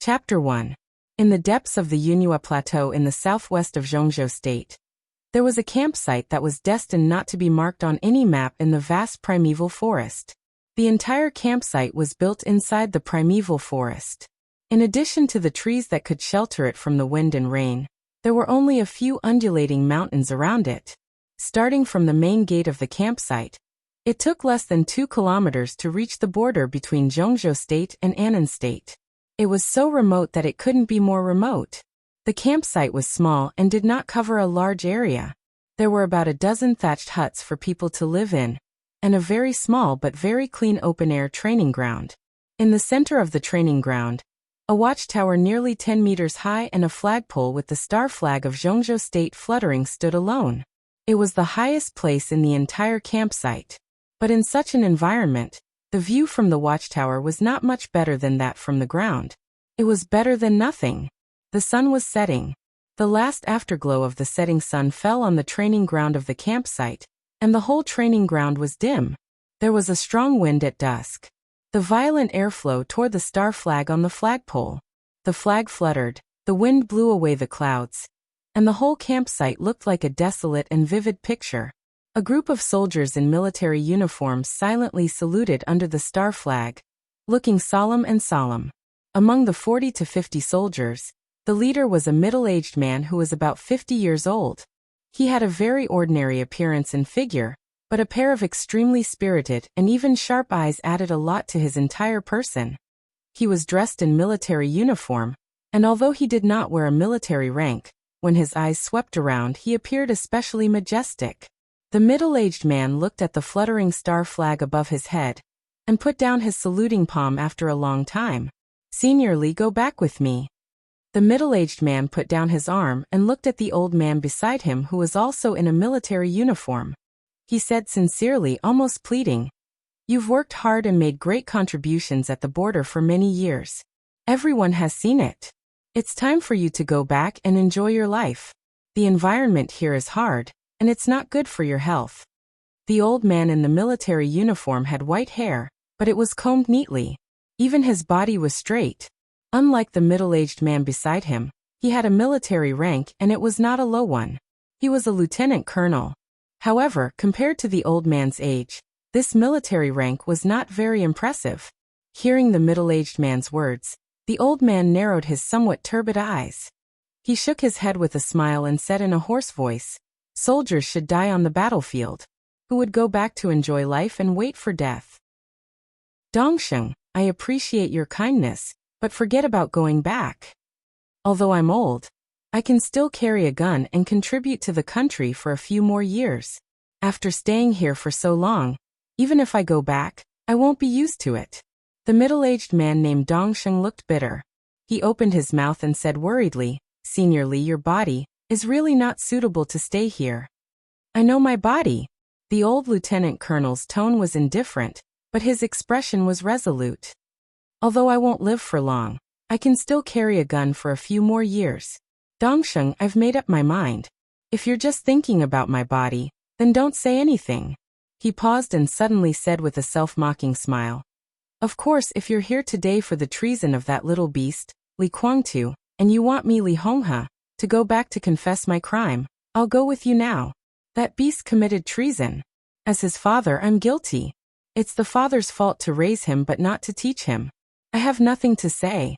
Chapter 1. In the depths of the Yunhua Plateau in the southwest of Zhongzhou State, there was a campsite that was destined not to be marked on any map in the vast primeval forest. The entire campsite was built inside the primeval forest. In addition to the trees that could shelter it from the wind and rain, there were only a few undulating mountains around it. Starting from the main gate of the campsite, it took less than 2 kilometers to reach the border between Zhongzhou State and Annan State. It was so remote that it couldn't be more remote. The campsite was small and did not cover a large area. There were about a dozen thatched huts for people to live in, and a very small but very clean open-air training ground. In the center of the training ground, a watchtower nearly 10 meters high and a flagpole with the star flag of Zhongzhou State fluttering stood alone. It was the highest place in the entire campsite. But in such an environment, the view from the watchtower was not much better than that from the ground. It was better than nothing. The sun was setting. The last afterglow of the setting sun fell on the training ground of the campsite, and the whole training ground was dim. There was a strong wind at dusk. The violent airflow tore the star flag on the flagpole. The flag fluttered, the wind blew away the clouds, and the whole campsite looked like a desolate and vivid picture. A group of soldiers in military uniforms silently saluted under the star flag, looking solemn and solemn. Among the 40 to 50 soldiers, the leader was a middle-aged man who was about 50 years old. He had a very ordinary appearance and figure, but a pair of extremely spirited and even sharp eyes added a lot to his entire person. He was dressed in military uniform, and although he did not wear a military rank, when his eyes swept around he appeared especially majestic. The middle-aged man looked at the fluttering star flag above his head, and put down his saluting palm after a long time. "Seniorly, go back with me." The middle-aged man put down his arm and looked at the old man beside him who was also in a military uniform. He said sincerely, almost pleading, "You've worked hard and made great contributions at the border for many years. Everyone has seen it. It's time for you to go back and enjoy your life. The environment here is hard, and it's not good for your health." The old man in the military uniform had white hair, but it was combed neatly. Even his body was straight. Unlike the middle-aged man beside him, he had a military rank and it was not a low one. He was a lieutenant colonel. However, compared to the old man's age, this military rank was not very impressive. Hearing the middle-aged man's words, the old man narrowed his somewhat turbid eyes. He shook his head with a smile and said in a hoarse voice, "Soldiers should die on the battlefield. Who would go back to enjoy life and wait for death? Dongsheng, I appreciate your kindness, but forget about going back. Although I'm old, I can still carry a gun and contribute to the country for a few more years. After staying here for so long, even if I go back, I won't be used to it." The middle-aged man named Dongsheng looked bitter. He opened his mouth and said worriedly, "Seniorly, your body is really not suitable to stay here." "I know my body." The old lieutenant colonel's tone was indifferent, but his expression was resolute. "Although I won't live for long, I can still carry a gun for a few more years. Dongsheng, I've made up my mind. If you're just thinking about my body, then don't say anything." He paused and suddenly said with a self-mocking smile, "Of course, if you're here today for the treason of that little beast, Li Guangtu, and you want me, Li Honghe, to go back to confess my crime, I'll go with you now. That beast committed treason. As his father, I'm guilty. It's the father's fault to raise him but not to teach him. I have nothing to say."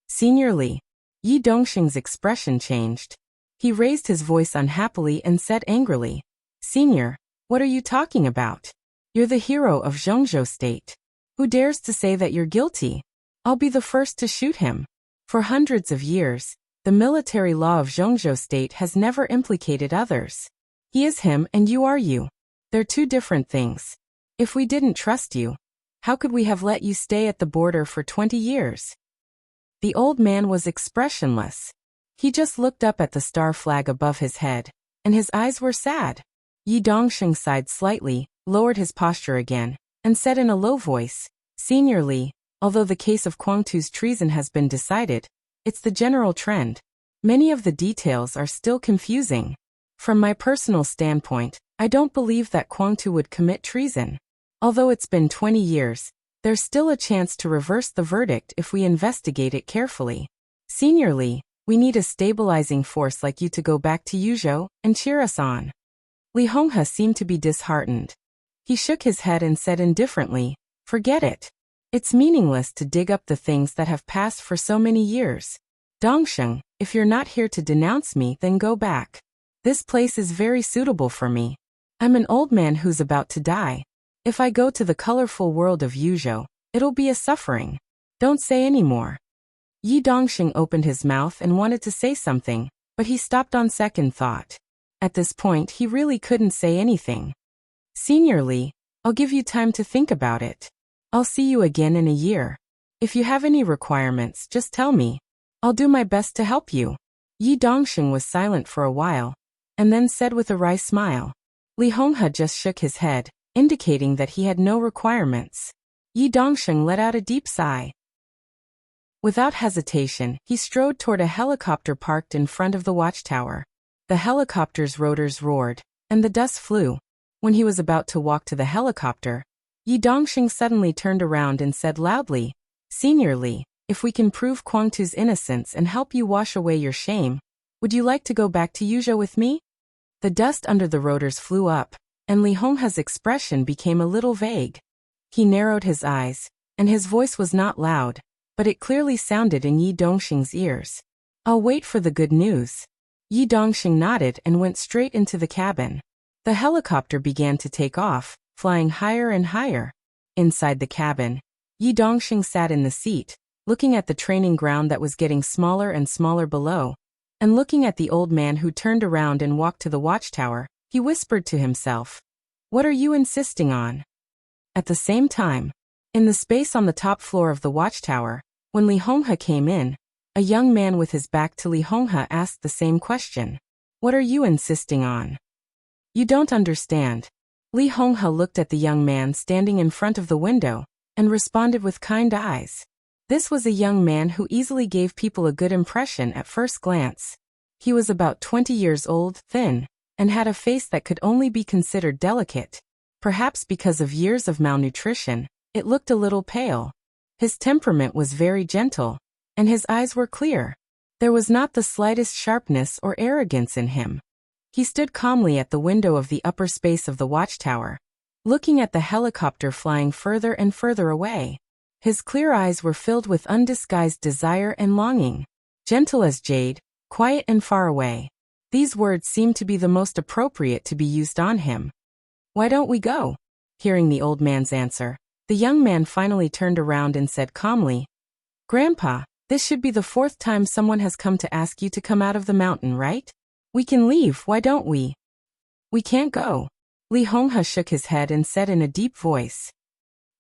"Seniorly." Yi Dongsheng's expression changed. He raised his voice unhappily and said angrily, "Senior, what are you talking about? You're the hero of Zhongzhou State. Who dares to say that you're guilty? I'll be the first to shoot him." For hundreds of years, the military law of Zhongzhou State has never implicated others. He is him and you are you. They're two different things. If we didn't trust you, how could we have let you stay at the border for 20 years? The old man was expressionless. He just looked up at the star flag above his head, and his eyes were sad. Yi Dongsheng sighed slightly, lowered his posture again, and said in a low voice, "Seniorly, although the case of Guangtu's treason has been decided, it's the general trend. Many of the details are still confusing. From my personal standpoint, I don't believe that Guangtu would commit treason. Although it's been 20 years, There's still a chance to reverse the verdict if we investigate it carefully. Senior Li, we need a stabilizing force like you to go back to Yuzhou and cheer us on. Li Honghe seemed to be disheartened. He shook his head and said indifferently, forget it. It's meaningless to dig up the things that have passed for so many years. Dongsheng, if you're not here to denounce me, then go back. This place is very suitable for me. I'm an old man who's about to die. If I go to the colorful world of Yuzhou, it'll be a suffering. Don't say any more. Yi Dongsheng opened his mouth and wanted to say something, but he stopped on second thought. At this point, he really couldn't say anything. Senior Li, I'll give you time to think about it. I'll see you again in a year. If you have any requirements, just tell me. I'll do my best to help you. Yi Dongsheng was silent for a while, and then said with a wry smile. Li Honghe just shook his head, indicating that he had no requirements. Yi Dongsheng let out a deep sigh. Without hesitation, he strode toward a helicopter parked in front of the watchtower. The helicopter's rotors roared, and the dust flew. When he was about to walk to the helicopter, Yi Dongsheng suddenly turned around and said loudly, Senior Li, if we can prove Guangtu's innocence and help you wash away your shame, would you like to go back to Yuzhou with me? The dust under the rotors flew up, and Li Honghe's expression became a little vague. He narrowed his eyes, and his voice was not loud, but it clearly sounded in Yi Dongsheng's ears. I'll wait for the good news. Yi Dongsheng nodded and went straight into the cabin. The helicopter began to take off, flying higher and higher. Inside the cabin, Yi Dongsheng sat in the seat, looking at the training ground that was getting smaller and smaller below, and looking at the old man who turned around and walked to the watchtower. He whispered to himself, what are you insisting on? At the same time, in the space on the top floor of the watchtower, when Li Honghe came in, a young man with his back to Li Honghe asked the same question. What are you insisting on? You don't understand. Li Honghe looked at the young man standing in front of the window, and responded with kind eyes. This was a young man who easily gave people a good impression at first glance. He was about 20 years old, thin, and had a face that could only be considered delicate. Perhaps because of years of malnutrition, it looked a little pale. His temperament was very gentle, and his eyes were clear. There was not the slightest sharpness or arrogance in him. He stood calmly at the window of the upper space of the watchtower, looking at the helicopter flying further and further away. His clear eyes were filled with undisguised desire and longing. Gentle as jade, quiet and far away. These words seemed to be the most appropriate to be used on him. Why don't we go? Hearing the old man's answer, the young man finally turned around and said calmly, Grandpa, this should be the 4th time someone has come to ask you to come out of the mountain, right? We can leave, why don't we? We can't go. Li Honghe shook his head and said in a deep voice.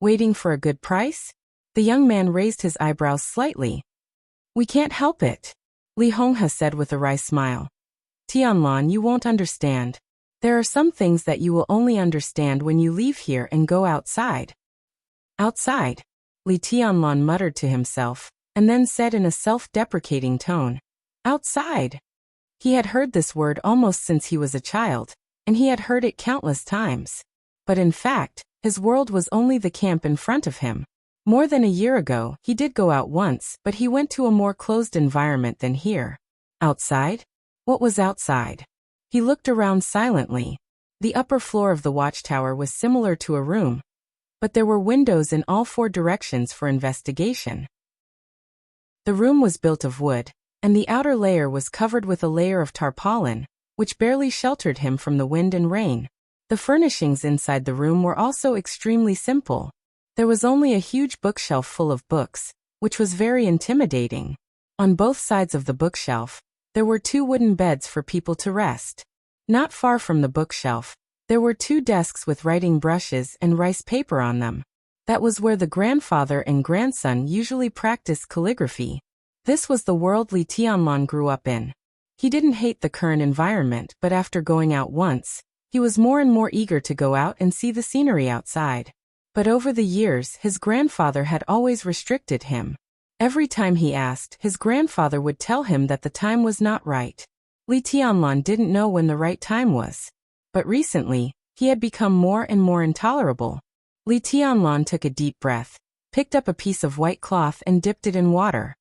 Waiting for a good price? The young man raised his eyebrows slightly. We can't help it. Li Honghe said with a wry smile. Tianlan, you won't understand. There are some things that you will only understand when you leave here and go outside. Outside? Li Tianlan muttered to himself, and then said in a self-deprecating tone. Outside. He had heard this word almost since he was a child, and he had heard it countless times. But in fact, his world was only the camp in front of him. More than a year ago, he did go out once, but he went to a more closed environment than here. Outside? What was outside? He looked around silently. The upper floor of the watchtower was similar to a room, but there were windows in all 4 directions for investigation. The room was built of wood, and the outer layer was covered with a layer of tarpaulin, which barely sheltered him from the wind and rain. The furnishings inside the room were also extremely simple. There was only a huge bookshelf full of books, which was very intimidating. On both sides of the bookshelf, there were 2 wooden beds for people to rest. Not far from the bookshelf, there were 2 desks with writing brushes and rice paper on them. That was where the grandfather and grandson usually practiced calligraphy. This was the world Li Tianlan grew up in. He didn't hate the current environment, but after going out once, he was more and more eager to go out and see the scenery outside. But over the years, his grandfather had always restricted him. Every time he asked, his grandfather would tell him that the time was not right. Li Tianlan didn't know when the right time was. But recently, he had become more and more intolerable. Li Tianlan took a deep breath, picked up a piece of white cloth and dipped it in water.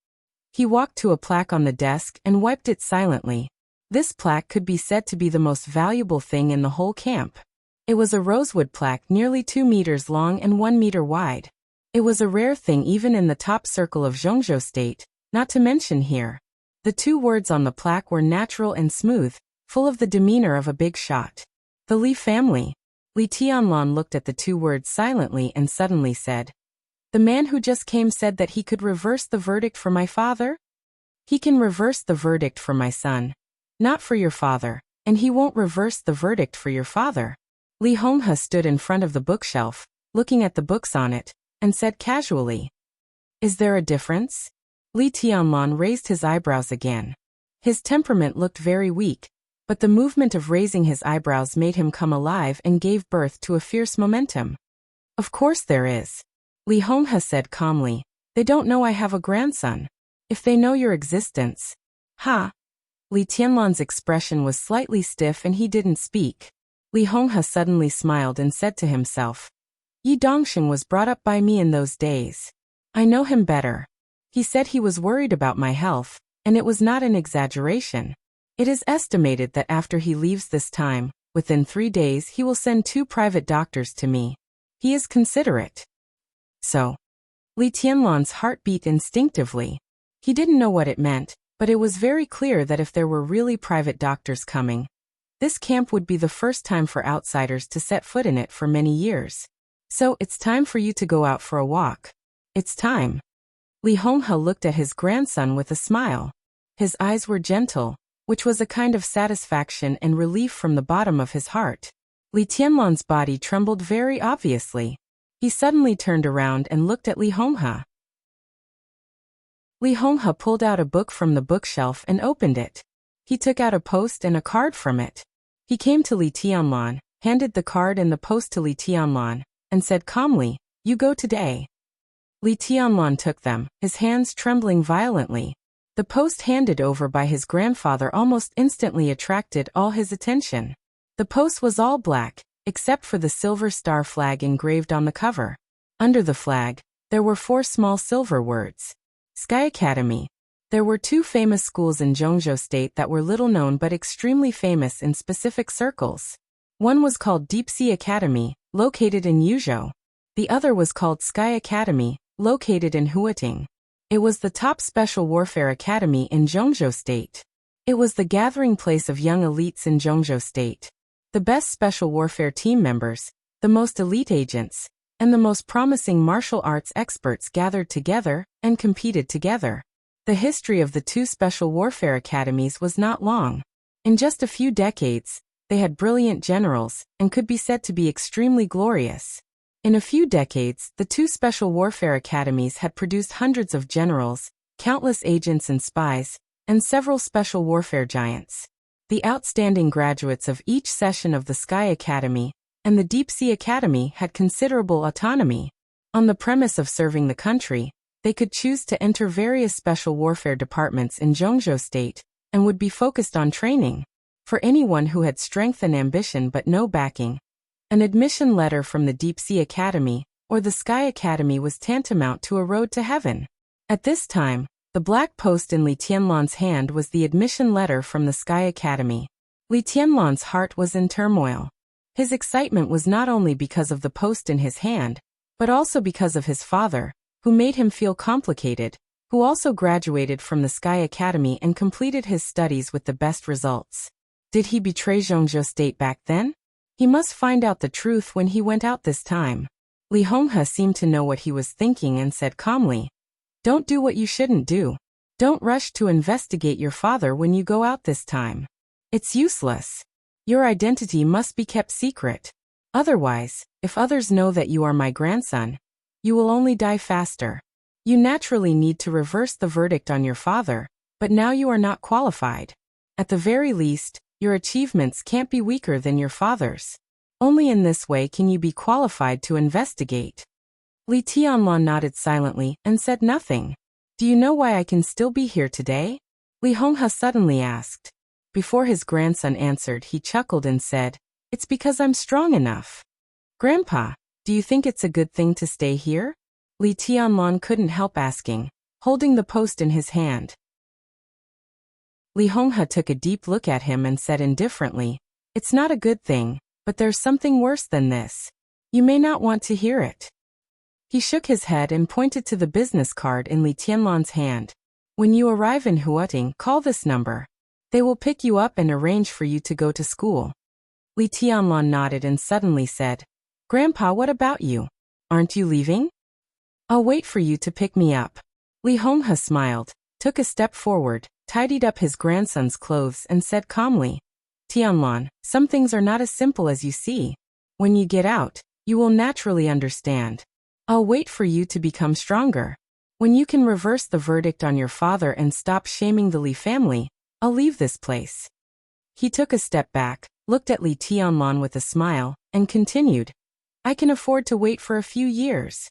He walked to a plaque on the desk and wiped it silently. This plaque could be said to be the most valuable thing in the whole camp. It was a rosewood plaque nearly 2 meters long and 1 meter wide. It was a rare thing even in the top circle of Zhongzhou State, not to mention here. The 2 words on the plaque were natural and smooth, full of the demeanor of a big shot. The Li family. Li Tianlan looked at the 2 words silently and suddenly said, "The man who just came said that he could reverse the verdict for my father? He can reverse the verdict for my son, not for your father, and he won't reverse the verdict for your father." Li Honghe stood in front of the bookshelf, looking at the books on it, and said casually, "Is there a difference?" Li Tianlan raised his eyebrows again. His temperament looked very weak, but the movement of raising his eyebrows made him come alive and gave birth to a fierce momentum. "Of course there is," Li Honghe said calmly. "They don't know I have a grandson. If they know your existence." "Ha!" Li Tianlan's expression was slightly stiff and he didn't speak. Li Honghe suddenly smiled and said to himself, "Yi Dongsheng was brought up by me in those days. I know him better. He said he was worried about my health, and it was not an exaggeration. It is estimated that after he leaves this time, within 3 days he will send 2 private doctors to me. He is considerate." So, Li Tianlan's heart beat instinctively. He didn't know what it meant, but it was very clear that if there were really private doctors coming, this camp would be the first time for outsiders to set foot in it for many years. "So, it's time for you to go out for a walk. It's time." Li Honghe looked at his grandson with a smile. His eyes were gentle, which was a kind of satisfaction and relief from the bottom of his heart. Li Tianlan's body trembled very obviously. He suddenly turned around and looked at Li Honghe. Li Honghe pulled out a book from the bookshelf and opened it. He took out a post and a card from it. He came to Li Tianlan, handed the card and the post to Li Tianlan, and said calmly, "You go today." Li Tianlan took them, his hands trembling violently. The post handed over by his grandfather almost instantly attracted all his attention. The post was all black, except for the silver star flag engraved on the cover. Under the flag, there were 4 small silver words. Sky Academy. There were 2 famous schools in Zhongzhou State that were little known but extremely famous in specific circles. One was called Deep Sea Academy, located in Yuzhou. The other was called Sky Academy, located in Huating. It was the top special warfare academy in Zhongzhou State. It was the gathering place of young elites in Zhongzhou State. The best special warfare team members, the most elite agents, and the most promising martial arts experts gathered together and competed together. The history of the 2 special warfare academies was not long. In just a few decades, they had brilliant generals and could be said to be extremely glorious. In a few decades, the 2 special warfare academies had produced hundreds of generals, countless agents and spies, and several special warfare giants. The outstanding graduates of each session of the Sky Academy and the Deep Sea Academy had considerable autonomy. On the premise of serving the country, they could choose to enter various special warfare departments in Zhongzhou State and would be focused on training. For anyone who had strength and ambition but no backing, an admission letter from the Deep Sea Academy or the Sky Academy was tantamount to a road to heaven. At this time, the black post in Li Tianlan's hand was the admission letter from the Sky Academy. Li Tianlan's heart was in turmoil. His excitement was not only because of the post in his hand, but also because of his father, who made him feel complicated, who also graduated from the Sky Academy and completed his studies with the best results. Did he betray Zhongzhou State back then? He must find out the truth when he went out this time. Li Honghe seemed to know what he was thinking and said calmly, "Don't do what you shouldn't do. Don't rush to investigate your father when you go out this time. It's useless. Your identity must be kept secret. Otherwise, if others know that you are my grandson, you will only die faster. You naturally need to reverse the verdict on your father, but now you are not qualified. At the very least, your achievements can't be weaker than your father's. Only in this way can you be qualified to investigate." Li Tianlan nodded silently and said nothing. "Do you know why I can still be here today?" Li Honghe suddenly asked. Before his grandson answered, he chuckled and said, "It's because I'm strong enough." "Grandpa, do you think it's a good thing to stay here?" Li Tianlan couldn't help asking, holding the post in his hand. Li Honghe took a deep look at him and said indifferently, "It's not a good thing, but there's something worse than this. You may not want to hear it." He shook his head and pointed to the business card in Li Tianlan's hand. "When you arrive in Huating, call this number. They will pick you up and arrange for you to go to school." Li Tianlan nodded and suddenly said, "Grandpa, what about you? Aren't you leaving?" "I'll wait for you to pick me up." Li Honghe smiled, took a step forward, tidied up his grandson's clothes and said calmly, "Tianlan, some things are not as simple as you see. When you get out, you will naturally understand. I'll wait for you to become stronger. When you can reverse the verdict on your father and stop shaming the Li family, I'll leave this place." He took a step back, looked at Li Tianlan with a smile, and continued, "I can afford to wait for a few years."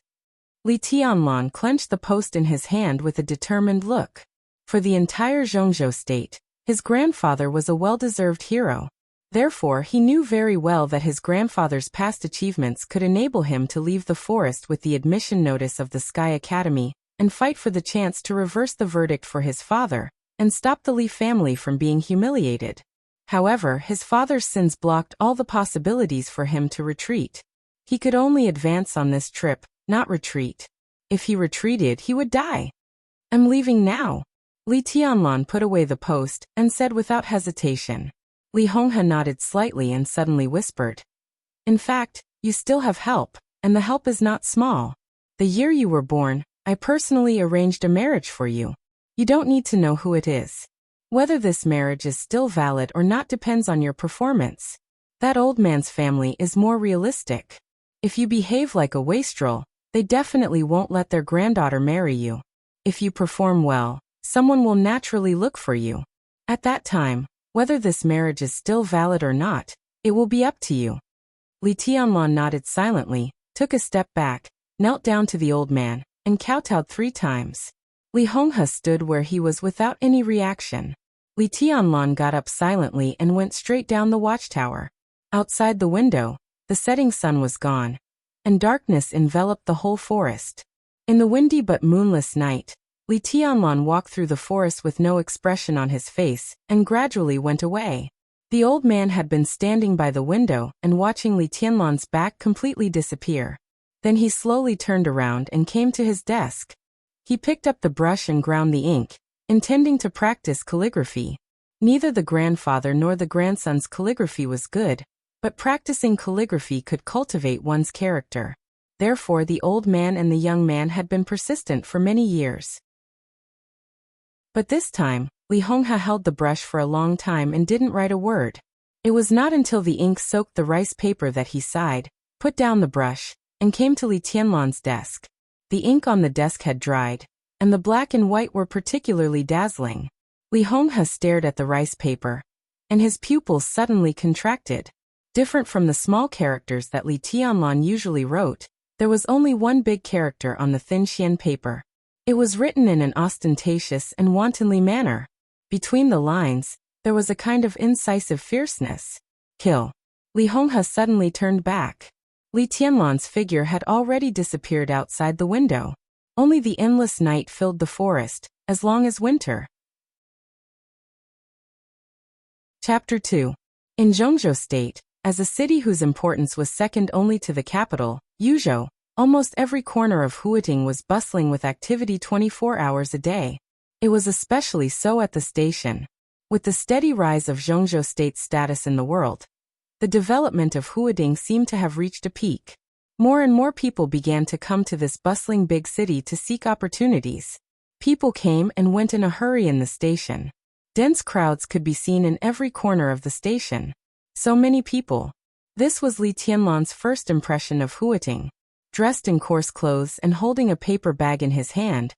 Li Tianlan clenched the post in his hand with a determined look. For the entire Zhongzhou state, his grandfather was a well-deserved hero. Therefore, he knew very well that his grandfather's past achievements could enable him to leave the forest with the admission notice of the Sky Academy and fight for the chance to reverse the verdict for his father and stop the Li family from being humiliated. However, his father's sins blocked all the possibilities for him to retreat. He could only advance on this trip, not retreat. If he retreated, he would die. "I'm leaving now." Li Tianlan put away the post and said without hesitation. Li Honghe nodded slightly and suddenly whispered, "In fact, you still have help, and the help is not small. The year you were born, I personally arranged a marriage for you. You don't need to know who it is. Whether this marriage is still valid or not depends on your performance. That old man's family is more realistic. If you behave like a wastrel, they definitely won't let their granddaughter marry you. If you perform well, someone will naturally look for you. At that time, whether this marriage is still valid or not, it will be up to you." Li Tianlan nodded silently, took a step back, knelt down to the old man, and kowtowed 3 times. Li Honghe stood where he was without any reaction. Li Tianlan got up silently and went straight down the watchtower. Outside the window, the setting sun was gone, and darkness enveloped the whole forest. In the windy but moonless night, Li Tianlan walked through the forest with no expression on his face and gradually went away. The old man had been standing by the window and watching Li Tianlan's back completely disappear. Then he slowly turned around and came to his desk. He picked up the brush and ground the ink, intending to practice calligraphy. Neither the grandfather nor the grandson's calligraphy was good, but practicing calligraphy could cultivate one's character. Therefore, the old man and the young man had been persistent for many years. But this time, Li Honghe held the brush for a long time and didn't write a word. It was not until the ink soaked the rice paper that he sighed, put down the brush, and came to Li Tianlan's desk. The ink on the desk had dried, and the black and white were particularly dazzling. Li Honghe stared at the rice paper, and his pupils suddenly contracted. Different from the small characters that Li Tianlan usually wrote, there was only one big character on the thin xian paper. It was written in an ostentatious and wantonly manner. Between the lines, there was a kind of incisive fierceness. "Kill." Li Honghe suddenly turned back. Li Tianlan's figure had already disappeared outside the window. Only the endless night filled the forest, as long as winter. Chapter 2. In Zhongzhou State, as a city whose importance was second only to the capital, Yuzhou, almost every corner of Huating was bustling with activity 24 hours a day. It was especially so at the station. With the steady rise of Zhongzhou State's status in the world, the development of Huating seemed to have reached a peak. More and more people began to come to this bustling big city to seek opportunities. People came and went in a hurry in the station. Dense crowds could be seen in every corner of the station. So many people. This was Li Tianlan's first impression of Huating. Dressed in coarse clothes and holding a paper bag in his hand,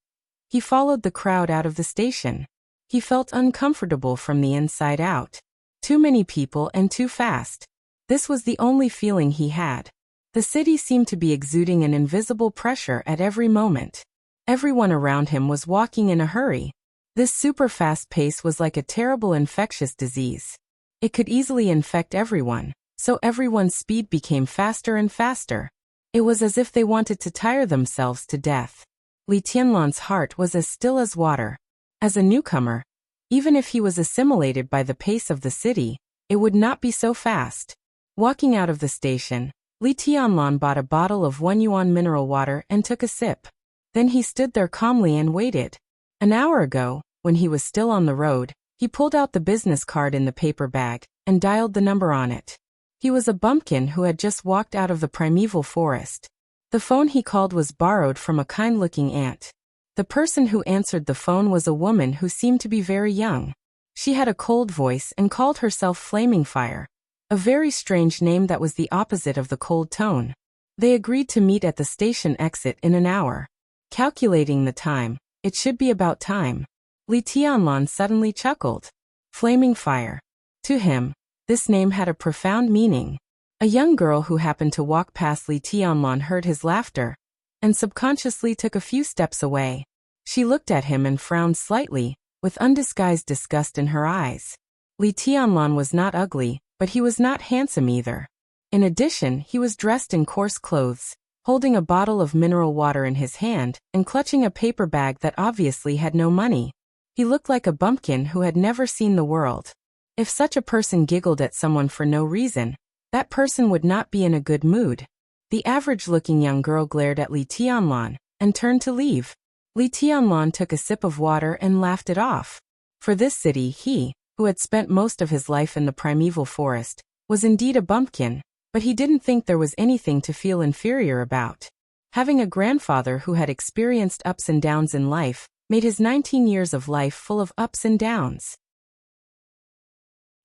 he followed the crowd out of the station. He felt uncomfortable from the inside out. Too many people and too fast. This was the only feeling he had. The city seemed to be exuding an invisible pressure at every moment. Everyone around him was walking in a hurry. This super-fast pace was like a terrible infectious disease. It could easily infect everyone, so everyone's speed became faster and faster. It was as if they wanted to tire themselves to death. Li Tianlan's heart was as still as water. As a newcomer, even if he was assimilated by the pace of the city, it would not be so fast. Walking out of the station, Li Tianlan bought a bottle of 1 yuan mineral water and took a sip. Then he stood there calmly and waited. An hour ago, when he was still on the road, he pulled out the business card in the paper bag and dialed the number on it. He was a bumpkin who had just walked out of the primeval forest. The phone he called was borrowed from a kind-looking ant. The person who answered the phone was a woman who seemed to be very young. She had a cold voice and called herself Flaming Fire, a very strange name that was the opposite of the cold tone. They agreed to meet at the station exit in an hour. Calculating the time, it should be about time. Li Tianlan suddenly chuckled. Flaming Fire. To him, this name had a profound meaning. A young girl who happened to walk past Li Tianlan heard his laughter and subconsciously took a few steps away. She looked at him and frowned slightly, with undisguised disgust in her eyes. Li Tianlan was not ugly, but he was not handsome either. In addition, he was dressed in coarse clothes, holding a bottle of mineral water in his hand and clutching a paper bag that obviously had no money. He looked like a bumpkin who had never seen the world. If such a person giggled at someone for no reason, that person would not be in a good mood. The average-looking young girl glared at Li Tianlan and turned to leave. Li Tianlan took a sip of water and laughed it off. For this city he, who had spent most of his life in the primeval forest, was indeed a bumpkin, but he didn't think there was anything to feel inferior about. Having a grandfather who had experienced ups and downs in life made his 19 years of life full of ups and downs.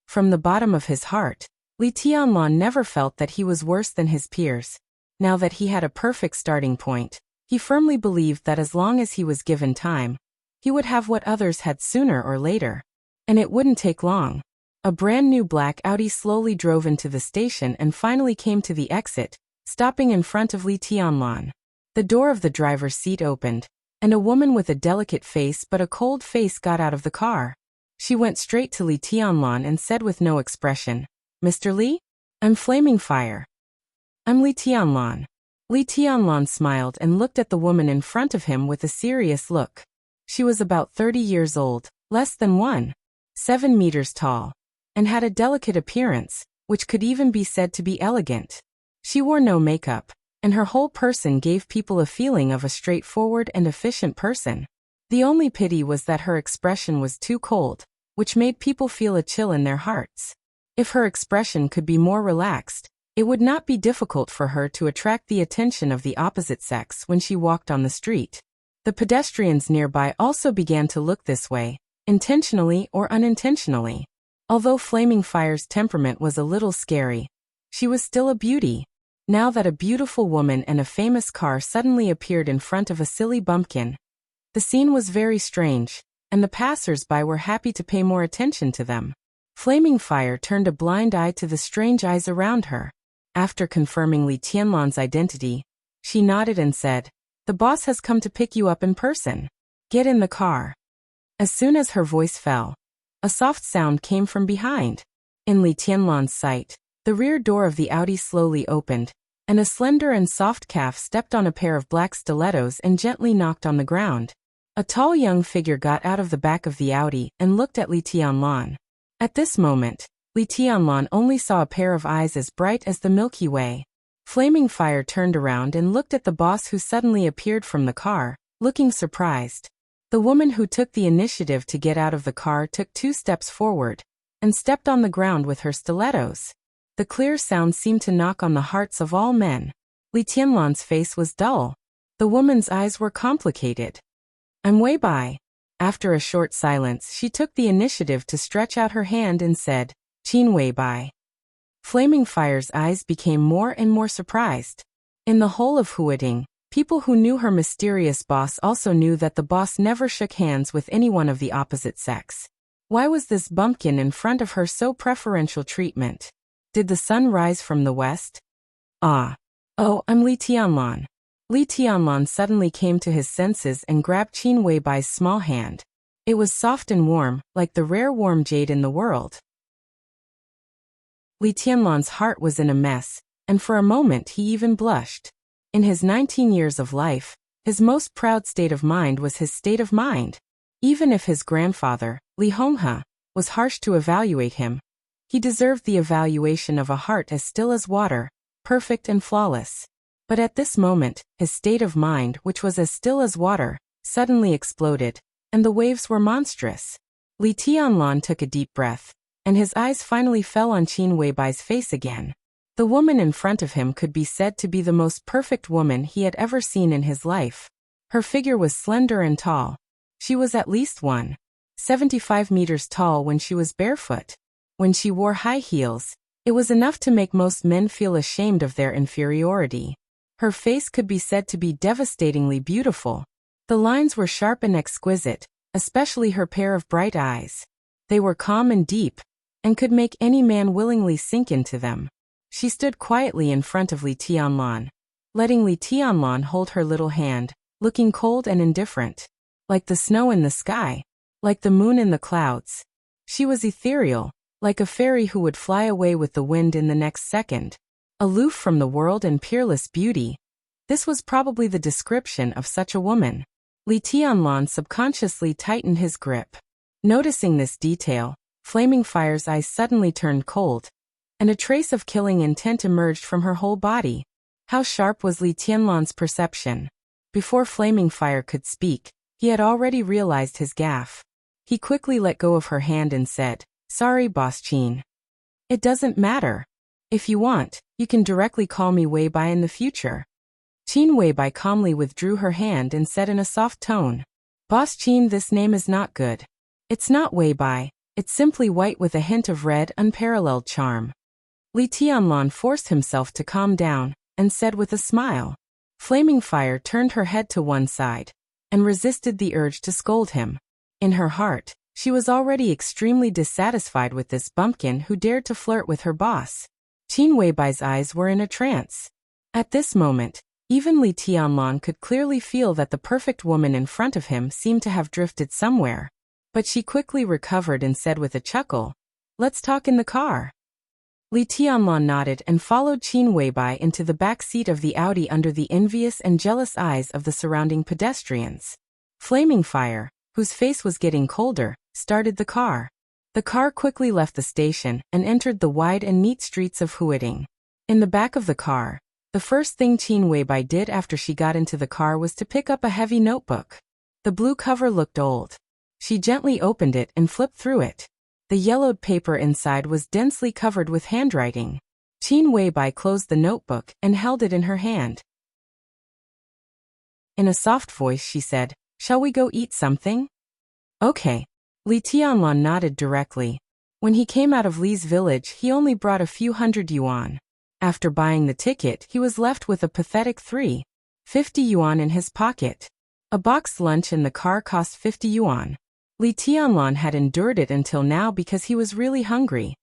From the bottom of his heart, Li Tianlan never felt that he was worse than his peers. Now that he had a perfect starting point, he firmly believed that as long as he was given time, he would have what others had sooner or later. And it wouldn't take long. A brand new black Audi slowly drove into the station and finally came to the exit, stopping in front of Li Tianlan. The door of the driver's seat opened, and a woman with a delicate face but a cold face got out of the car. She went straight to Li Tianlan and said with no expression, "Mr. Li? I'm Flaming Fire." "I'm Li Tianlan." Li Tianlan smiled and looked at the woman in front of him with a serious look. She was about 30 years old, less than 1.7 meters tall, and had a delicate appearance, which could even be said to be elegant. She wore no makeup, and her whole person gave people a feeling of a straightforward and efficient person. The only pity was that her expression was too cold, which made people feel a chill in their hearts. If her expression could be more relaxed, it would not be difficult for her to attract the attention of the opposite sex when she walked on the street. The pedestrians nearby also began to look this way, intentionally or unintentionally. Although Flaming Fire's temperament was a little scary, she was still a beauty. Now that a beautiful woman and a famous car suddenly appeared in front of a silly bumpkin, the scene was very strange, and the passers-by were happy to pay more attention to them. Flaming Fire turned a blind eye to the strange eyes around her. After confirming Li Tianlan's identity, she nodded and said, "The boss has come to pick you up in person. Get in the car." As soon as her voice fell, a soft sound came from behind. In Li Tianlan's sight, the rear door of the Audi slowly opened, and a slender and soft calf stepped on a pair of black stilettos and gently knocked on the ground. A tall young figure got out of the back of the Audi and looked at Li Tianlan. At this moment, Li Tianlan only saw a pair of eyes as bright as the Milky Way. Flaming Fire turned around and looked at the boss who suddenly appeared from the car, looking surprised. The woman who took the initiative to get out of the car took 2 steps forward and stepped on the ground with her stilettos. The clear sound seemed to knock on the hearts of all men. Li Tianlan's face was dull. The woman's eyes were complicated. "I'm Wei Bai." After a short silence, she took the initiative to stretch out her hand and said, "Qin Wei Bai." Flaming Fire's eyes became more and more surprised. In the whole of Huading, people who knew her mysterious boss also knew that the boss never shook hands with anyone of the opposite sex. Why was this bumpkin in front of her so preferential treatment? Did the sun rise from the west? "Ah. Oh, I'm Li Tianlan." Li Tianlan suddenly came to his senses and grabbed Qin Weibai's small hand. It was soft and warm, like the rare warm jade in the world. Li Tianlan's heart was in a mess, and for a moment he even blushed. In his 19 years of life, his most proud state of mind was his state of mind. Even if his grandfather, Li Honghe, was harsh to evaluate him, he deserved the evaluation of a heart as still as water, perfect and flawless. But at this moment, his state of mind, which was as still as water, suddenly exploded, and the waves were monstrous. Li Tianlan took a deep breath, and his eyes finally fell on Qin Weibai's face again. The woman in front of him could be said to be the most perfect woman he had ever seen in his life. Her figure was slender and tall. She was at least 1.75 meters tall when she was barefoot. When she wore high heels, it was enough to make most men feel ashamed of their inferiority. Her face could be said to be devastatingly beautiful. The lines were sharp and exquisite, especially her pair of bright eyes. They were calm and deep, and could make any man willingly sink into them. She stood quietly in front of Li Tianlan, letting Li Tianlan hold her little hand, looking cold and indifferent. Like the snow in the sky, like the moon in the clouds. She was ethereal, like a fairy who would fly away with the wind in the next second. Aloof from the world and peerless beauty. This was probably the description of such a woman. Li Tianlan subconsciously tightened his grip. Noticing this detail, Flaming Fire's eyes suddenly turned cold, and a trace of killing intent emerged from her whole body. How sharp was Li Tianlan's perception? Before Flaming Fire could speak, he had already realized his gaffe. He quickly let go of her hand and said, "Sorry, Boss Qin. It doesn't matter. If you want, you can directly call me Weibai in the future." Qin Weibai calmly withdrew her hand and said in a soft tone, "Boss Qin, this name is not good. It's not Weibai, it's simply white with a hint of red, unparalleled charm." Li Tianlan forced himself to calm down, and said with a smile. Flaming Fire turned her head to one side, and resisted the urge to scold him. In her heart, she was already extremely dissatisfied with this bumpkin who dared to flirt with her boss. Qin Weibai's eyes were in a trance. At this moment, even Li Tianlan could clearly feel that the perfect woman in front of him seemed to have drifted somewhere. But she quickly recovered and said with a chuckle, "Let's talk in the car." Li Tianlan nodded and followed Qin Weibai into the back seat of the Audi under the envious and jealous eyes of the surrounding pedestrians. Flaming Fire, whose face was getting colder, started the car. The car quickly left the station and entered the wide and neat streets of Huading. In the back of the car, the first thing Qin Weibai did after she got into the car was to pick up a heavy notebook. The blue cover looked old. She gently opened it and flipped through it. The yellowed paper inside was densely covered with handwriting. Qin Weibai closed the notebook and held it in her hand. In a soft voice she said, "Shall we go eat something?" "Okay." Li Tianlan nodded directly. When he came out of Li's village he only brought a few hundred yuan. After buying the ticket he was left with a pathetic 350 yuan in his pocket. A boxed lunch in the car cost 50 yuan. Li Tianlan had endured it until now because he was really hungry.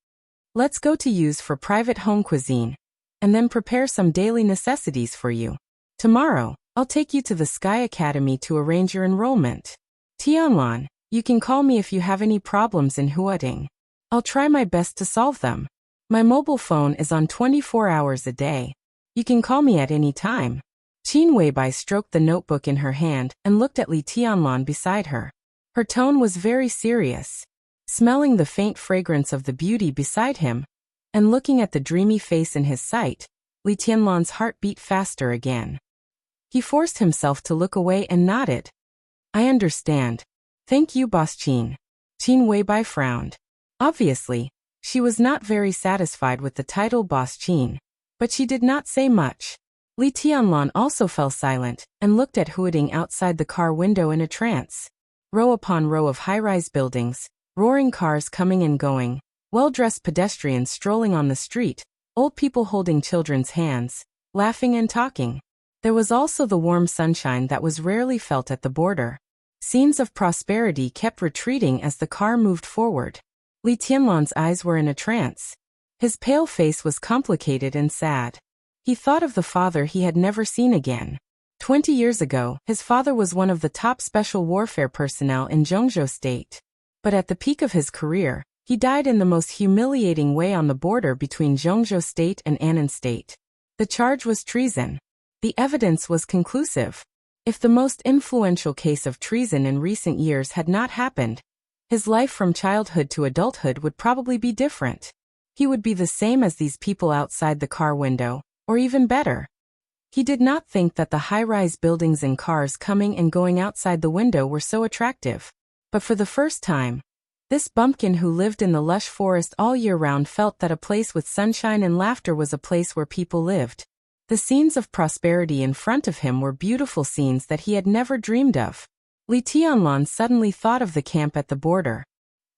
"Let's go to use for private home cuisine, and then prepare some daily necessities for you. Tomorrow, I'll take you to the Sky Academy to arrange your enrollment. Tianlan, you can call me if you have any problems in Huading. I'll try my best to solve them. My mobile phone is on 24 hours a day. You can call me at any time." Qin Weibai stroked the notebook in her hand and looked at Li Tianlan beside her. Her tone was very serious. Smelling the faint fragrance of the beauty beside him, and looking at the dreamy face in his sight, Li Tianlan's heart beat faster again. He forced himself to look away and nodded. "I understand. Thank you, Boss Qin." Qin Weibai frowned. Obviously, she was not very satisfied with the title Boss Qin, but she did not say much. Li Tianlan also fell silent and looked at Huading outside the car window in a trance. Row upon row of high-rise buildings, roaring cars coming and going, well-dressed pedestrians strolling on the street, old people holding children's hands, laughing and talking. There was also the warm sunshine that was rarely felt at the border. Scenes of prosperity kept retreating as the car moved forward. Li Tianlan's eyes were in a trance. His pale face was complicated and sad. He thought of the father he had never seen again. 20 years ago, his father was one of the top special warfare personnel in Zhongzhou State. But at the peak of his career, he died in the most humiliating way on the border between Zhongzhou State and Annan State. The charge was treason. The evidence was conclusive. If the most influential case of treason in recent years had not happened, his life from childhood to adulthood would probably be different. He would be the same as these people outside the car window, or even better. He did not think that the high-rise buildings and cars coming and going outside the window were so attractive. But for the first time, this bumpkin who lived in the lush forest all year round felt that a place with sunshine and laughter was a place where people lived. The scenes of prosperity in front of him were beautiful scenes that he had never dreamed of. Li Tianlan suddenly thought of the camp at the border.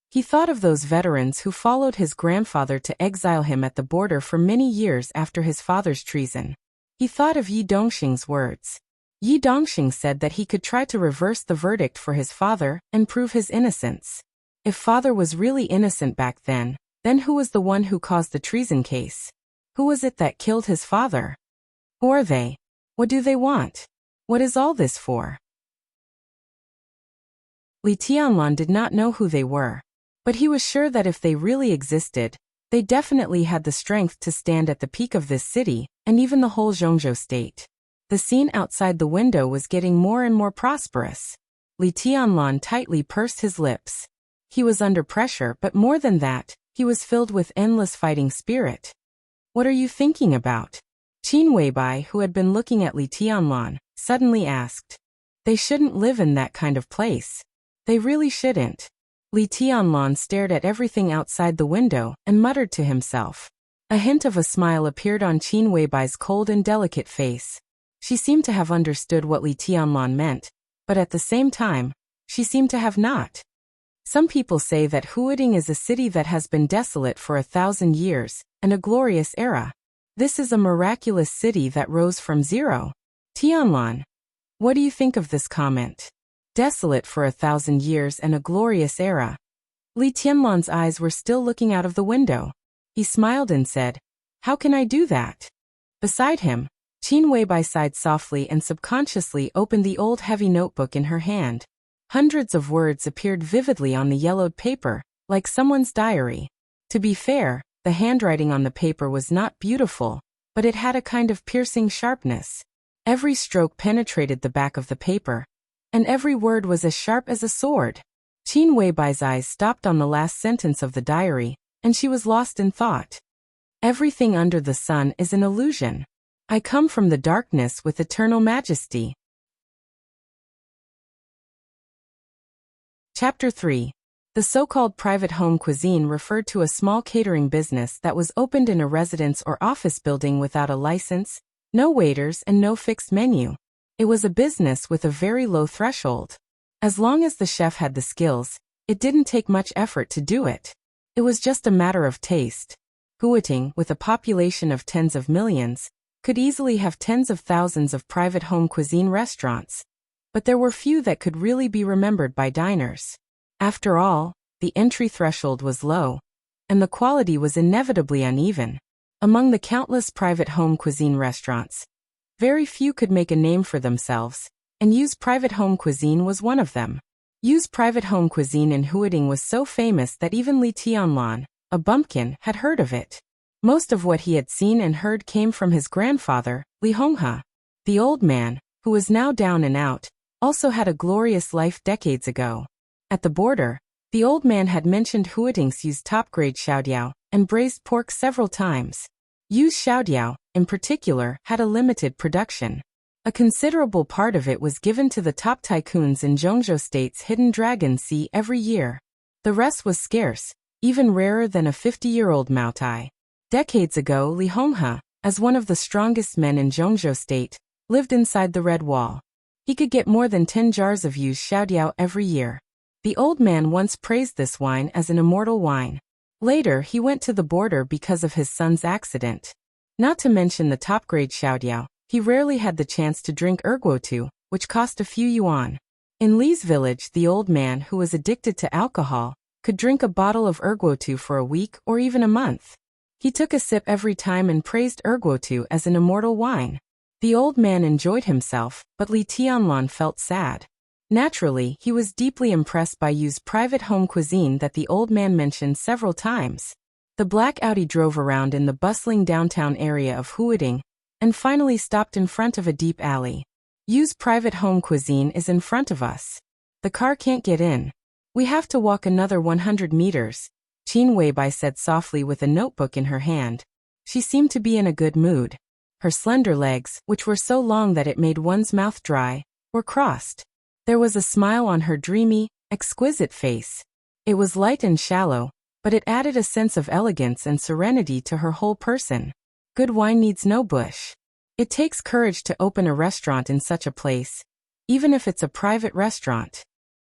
He thought of those veterans who followed his grandfather to exile him at the border for many years after his father's treason. He thought of Yi Dongxing's words. Yi Dongxing said that he could try to reverse the verdict for his father and prove his innocence. If father was really innocent back then who was the one who caused the treason case? Who was it that killed his father? Who are they? What do they want? What is all this for? Li Tianlan did not know who they were, but he was sure that if they really existed, they definitely had the strength to stand at the peak of this city, and even the whole Zhongzhou state. The scene outside the window was getting more and more prosperous. Li Tianlan tightly pursed his lips. He was under pressure, but more than that, he was filled with endless fighting spirit. What are you thinking about? Qin Weibai, who had been looking at Li Tianlan, suddenly asked. They shouldn't live in that kind of place. They really shouldn't. Li Tianlan stared at everything outside the window and muttered to himself. A hint of a smile appeared on Qin Weibai's cold and delicate face. She seemed to have understood what Li Tianlan meant, but at the same time, she seemed to have not. Some people say that Huading is a city that has been desolate for 1,000 years, and a glorious era. This is a miraculous city that rose from zero. Tianlan, what do you think of this comment? Desolate for 1,000 years and a glorious era. Li Tianlan's eyes were still looking out of the window. He smiled and said, how can I do that? Beside him, Qin Weibai sighed softly and subconsciously opened the old heavy notebook in her hand. Hundreds of words appeared vividly on the yellowed paper, like someone's diary. To be fair, the handwriting on the paper was not beautiful, but it had a kind of piercing sharpness. Every stroke penetrated the back of the paper, and every word was as sharp as a sword. Qin Weibai's eyes stopped on the last sentence of the diary, and she was lost in thought. Everything under the sun is an illusion. I come from the darkness with eternal majesty. Chapter 3. The so-called private home cuisine referred to a small catering business that was opened in a residence or office building without a license, no waiters and no fixed menu. It was a business with a very low threshold. As long as the chef had the skills, it didn't take much effort to do it. It was just a matter of taste. Huating, with a population of tens of millions, could easily have tens of thousands of private home cuisine restaurants, but there were few that could really be remembered by diners. After all, the entry threshold was low, and the quality was inevitably uneven. Among the countless private home cuisine restaurants, very few could make a name for themselves, and Yu's private home cuisine was one of them. Yu's private home cuisine in Huading was so famous that even Li Tianlan, a bumpkin, had heard of it. Most of what he had seen and heard came from his grandfather, Li Honghe. The old man, who was now down and out, also had a glorious life decades ago. At the border, the old man had mentioned Huading's Yu's top-grade xiaodiao and braised pork several times. Yu's xiaodiao, in particular, had a limited production. A considerable part of it was given to the top tycoons in Zhongzhou State's Hidden Dragon Sea every year. The rest was scarce, even rarer than a 50-year-old Maotai. Decades ago, Li Honghe, as one of the strongest men in Zhongzhou State, lived inside the Red Wall. He could get more than 10 jars of Yu's xiaodiao every year. The old man once praised this wine as an immortal wine. Later, he went to the border because of his son's accident. Not to mention the top-grade xiaodiao, he rarely had the chance to drink erguotu, which cost a few yuan. In Li's village, the old man, who was addicted to alcohol, could drink a bottle of erguotu for a week or even a month. He took a sip every time and praised erguotu as an immortal wine. The old man enjoyed himself, but Li Tianlan felt sad. Naturally, he was deeply impressed by Yu's private home cuisine that the old man mentioned several times. The black Audi drove around in the bustling downtown area of Huading, and finally stopped in front of a deep alley. Yu's private home cuisine is in front of us. The car can't get in. We have to walk another 100 meters, Qin Weibai said softly with a notebook in her hand. She seemed to be in a good mood. Her slender legs, which were so long that it made one's mouth dry, were crossed. There was a smile on her dreamy, exquisite face. It was light and shallow, but it added a sense of elegance and serenity to her whole person. Good wine needs no bush. It takes courage to open a restaurant in such a place, even if it's a private restaurant.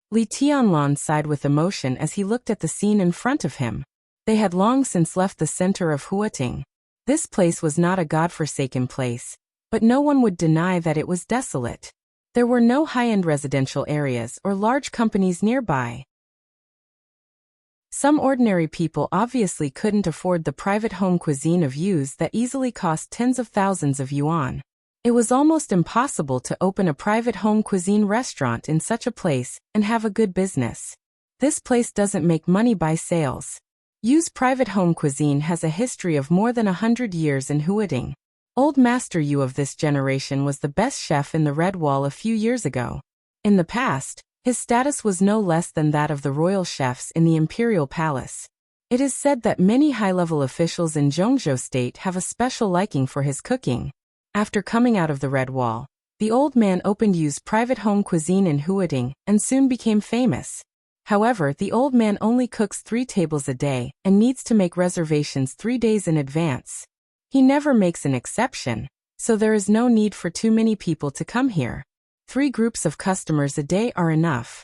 Li Tianlan sighed with emotion as he looked at the scene in front of him. They had long since left the center of Huating. This place was not a godforsaken place, but no one would deny that it was desolate. There were no high-end residential areas or large companies nearby. Some ordinary people obviously couldn't afford the private home cuisine of Yu's that easily cost tens of thousands of yuan. It was almost impossible to open a private home cuisine restaurant in such a place and have a good business. This place doesn't make money by sales. Yu's private home cuisine has a history of more than 100 years in Huating. Old Master Yu of this generation was the best chef in the Red Wall a few years ago. In the past, his status was no less than that of the royal chefs in the imperial palace. It is said that many high-level officials in Zhongzhou state have a special liking for his cooking. After coming out of the Red Wall, the old man opened Yu's private home cuisine in Huating and soon became famous. However, the old man only cooks 3 tables a day and needs to make reservations 3 days in advance. He never makes an exception, so there is no need for too many people to come here. 3 groups of customers a day are enough.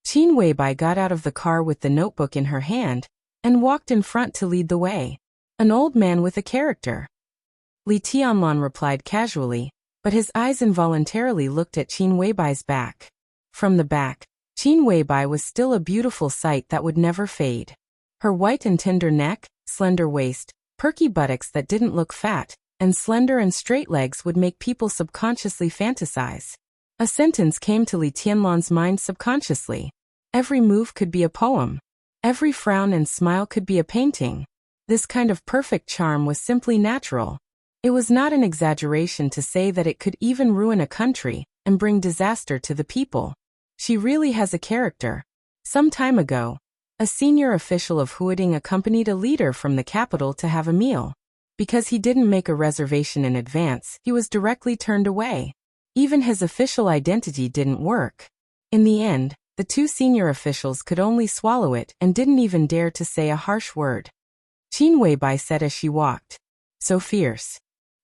Qin Weibai got out of the car with the notebook in her hand and walked in front to lead the way. An old man with a character. Li Tianlan replied casually, but his eyes involuntarily looked at Qin Weibai's back. From the back, Qin Weibai was still a beautiful sight that would never fade. Her white and tender neck, slender waist, perky buttocks that didn't look fat, and slender and straight legs would make people subconsciously fantasize. A sentence came to Li Tianlan's mind subconsciously. Every move could be a poem. Every frown and smile could be a painting. This kind of perfect charm was simply natural. It was not an exaggeration to say that it could even ruin a country and bring disaster to the people. She really has a character. Some time ago, a senior official of Huating accompanied a leader from the capital to have a meal. Because he didn't make a reservation in advance, he was directly turned away. Even his official identity didn't work. In the end, the 2 senior officials could only swallow it and didn't even dare to say a harsh word. Qin Weibai said as she walked. So fierce.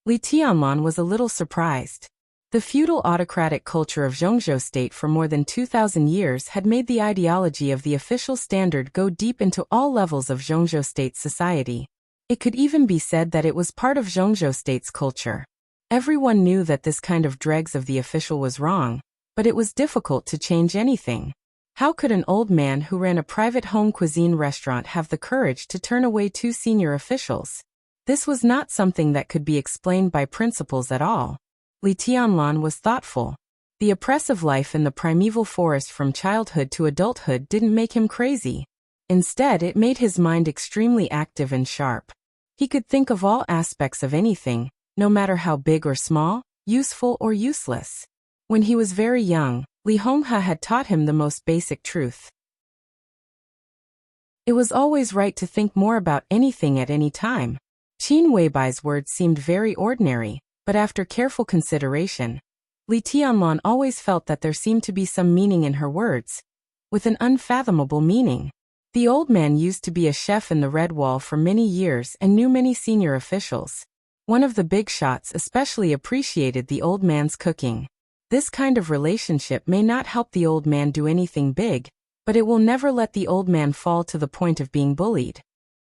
Li Tianlan was a little surprised. The feudal autocratic culture of Zhongzhou state for more than 2,000 years had made the ideology of the official standard go deep into all levels of Zhongzhou state society. It could even be said that it was part of Zhongzhou state's culture. Everyone knew that this kind of dregs of the official was wrong, but it was difficult to change anything. How could an old man who ran a private home cuisine restaurant have the courage to turn away 2 senior officials? This was not something that could be explained by principles at all. Li Tianlan was thoughtful. The oppressive life in the primeval forest from childhood to adulthood didn't make him crazy. Instead, it made his mind extremely active and sharp. He could think of all aspects of anything, no matter how big or small, useful or useless. When he was very young, Li Honghe had taught him the most basic truth. It was always right to think more about anything at any time. Qin Weibai's words seemed very ordinary, but after careful consideration, Li Tianlan always felt that there seemed to be some meaning in her words, with an unfathomable meaning. The old man used to be a chef in the Red Wall for many years and knew many senior officials. One of the big shots especially appreciated the old man's cooking. This kind of relationship may not help the old man do anything big, but it will never let the old man fall to the point of being bullied.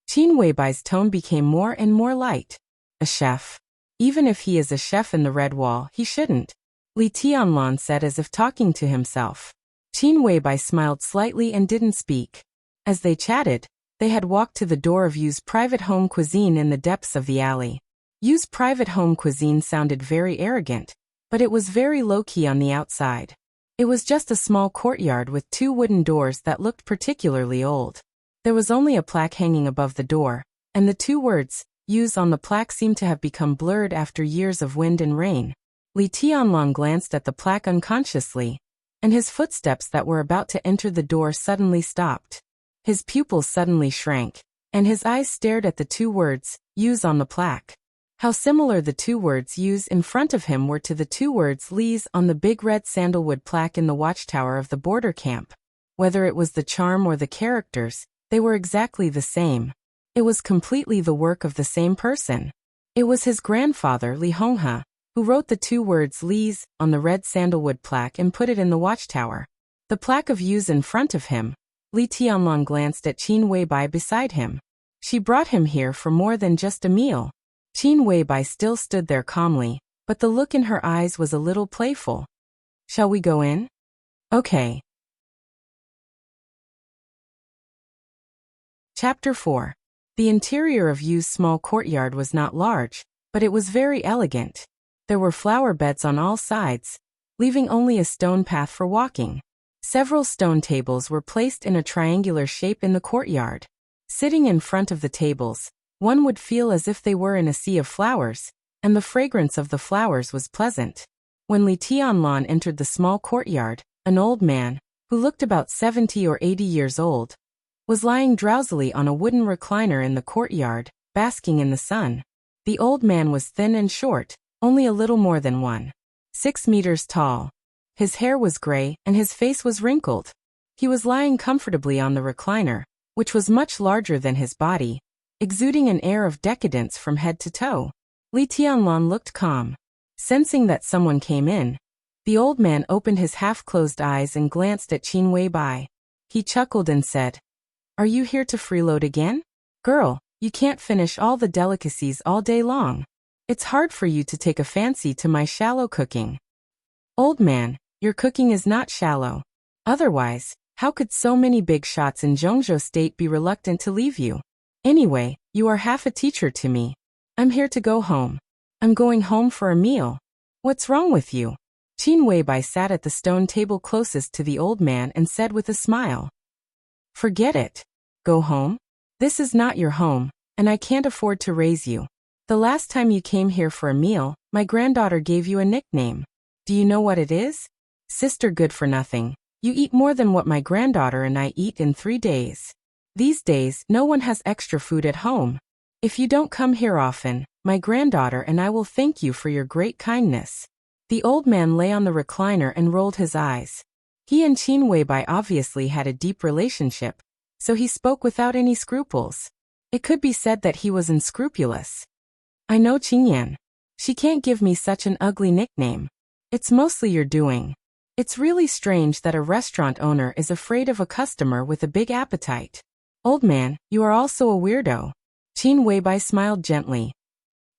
Qin Weibai's tone became more and more light. A chef. Even if he is a chef in the Red Wall, he shouldn't. Li Tianlan said as if talking to himself. Qin Weibai smiled slightly and didn't speak. As they chatted, they had walked to the door of Yu's private home cuisine in the depths of the alley. Yu's private home cuisine sounded very arrogant, but it was very low-key on the outside. It was just a small courtyard with 2 wooden doors that looked particularly old. There was only a plaque hanging above the door, and the 2 words, U's on the plaque seemed to have become blurred after years of wind and rain. Li Tianlong glanced at the plaque unconsciously, and his footsteps that were about to enter the door suddenly stopped. His pupils suddenly shrank, and his eyes stared at the two words, U's on the plaque. How similar the two words U's in front of him were to the two words Li's on the big red sandalwood plaque in the watchtower of the border camp. Whether it was the charm or the characters, they were exactly the same. It was completely the work of the same person. It was his grandfather, Li Honghe, who wrote the two words Li's on the red sandalwood plaque and put it in the watchtower. The plaque of U's in front of him. Li Tianlong glanced at Qin Weibai beside him. She brought him here for more than just a meal. Qin Weibai still stood there calmly, but the look in her eyes was a little playful. Shall we go in? Okay. Chapter 4. The interior of Yu's small courtyard was not large, but it was very elegant. There were flower beds on all sides, leaving only a stone path for walking. Several stone tables were placed in a triangular shape in the courtyard. Sitting in front of the tables, one would feel as if they were in a sea of flowers, and the fragrance of the flowers was pleasant. When Li Tianlong entered the small courtyard, an old man, who looked about 70 or 80 years old, was lying drowsily on a wooden recliner in the courtyard, basking in the sun. The old man was thin and short, only a little more than 1.6 meters tall. His hair was gray and his face was wrinkled. He was lying comfortably on the recliner, which was much larger than his body, exuding an air of decadence from head to toe. Li Tianlong looked calm. Sensing that someone came in, the old man opened his half-closed eyes and glanced at Qin Weibai. He chuckled and said, "Are you here to freeload again? Girl, you can't finish all the delicacies all day long. It's hard for you to take a fancy to my shallow cooking." "Old man, your cooking is not shallow. Otherwise, how could so many big shots in Zhongzhou State be reluctant to leave you? Anyway, you are half a teacher to me. I'm here to go home. I'm going home for a meal. What's wrong with you?" Qin Weibai sat at the stone table closest to the old man and said with a smile, "Forget it. Go home? This is not your home, and I can't afford to raise you. The last time you came here for a meal, my granddaughter gave you a nickname. Do you know what it is? Sister Good for Nothing. You eat more than what my granddaughter and I eat in 3 days. These days, no one has extra food at home. If you don't come here often, my granddaughter and I will thank you for your great kindness." The old man lay on the recliner and rolled his eyes. He and Qin Weibai obviously had a deep relationship, so he spoke without any scruples. It could be said that he was unscrupulous. "I know Qingyan. She can't give me such an ugly nickname. It's mostly your doing. It's really strange that a restaurant owner is afraid of a customer with a big appetite. Old man, you are also a weirdo." Qin Weibai smiled gently.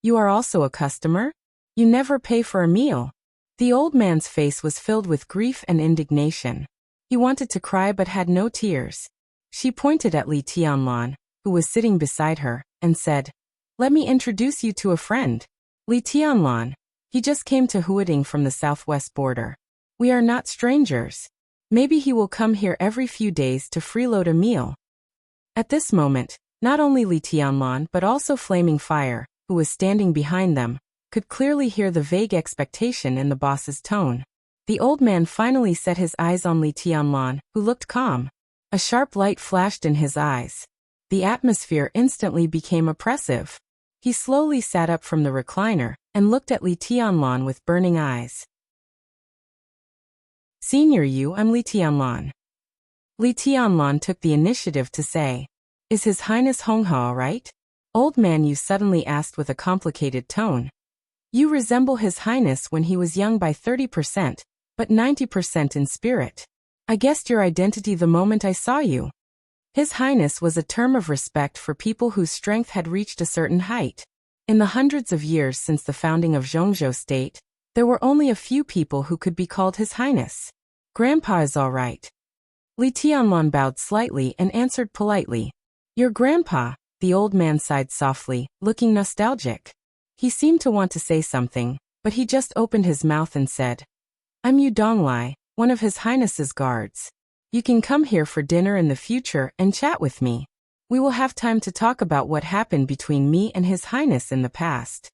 "You are also a customer? You never pay for a meal." The old man's face was filled with grief and indignation. He wanted to cry but had no tears. She pointed at Li Tianlong, who was sitting beside her, and said, "Let me introduce you to a friend. Li Tianlong. He just came to Huading from the southwest border. We are not strangers. Maybe he will come here every few days to freeload a meal." At this moment, not only Li Tianlong but also Flaming Fire, who was standing behind them, could clearly hear the vague expectation in the boss's tone. The old man finally set his eyes on Li Tianlong, who looked calm. A sharp light flashed in his eyes. The atmosphere instantly became oppressive. He slowly sat up from the recliner and looked at Li Tianlong with burning eyes. "Senior Yu, I'm Li Tianlong." Li Tianlong took the initiative to say, "Is His Highness Honghe all right?" Old man Yu suddenly asked with a complicated tone. "You resemble His Highness when he was young by 30%, but 90% in spirit. I guessed your identity the moment I saw you." His Highness was a term of respect for people whose strength had reached a certain height. In the hundreds of years since the founding of Zhongzhou State, there were only a few people who could be called His Highness. "Grandpa is all right." Li Tianlong bowed slightly and answered politely. "Your grandpa," the old man sighed softly, looking nostalgic. He seemed to want to say something, but he just opened his mouth and said, "I'm Yu Donglai, one of His Highness's guards. You can come here for dinner in the future and chat with me. We will have time to talk about what happened between me and His Highness in the past.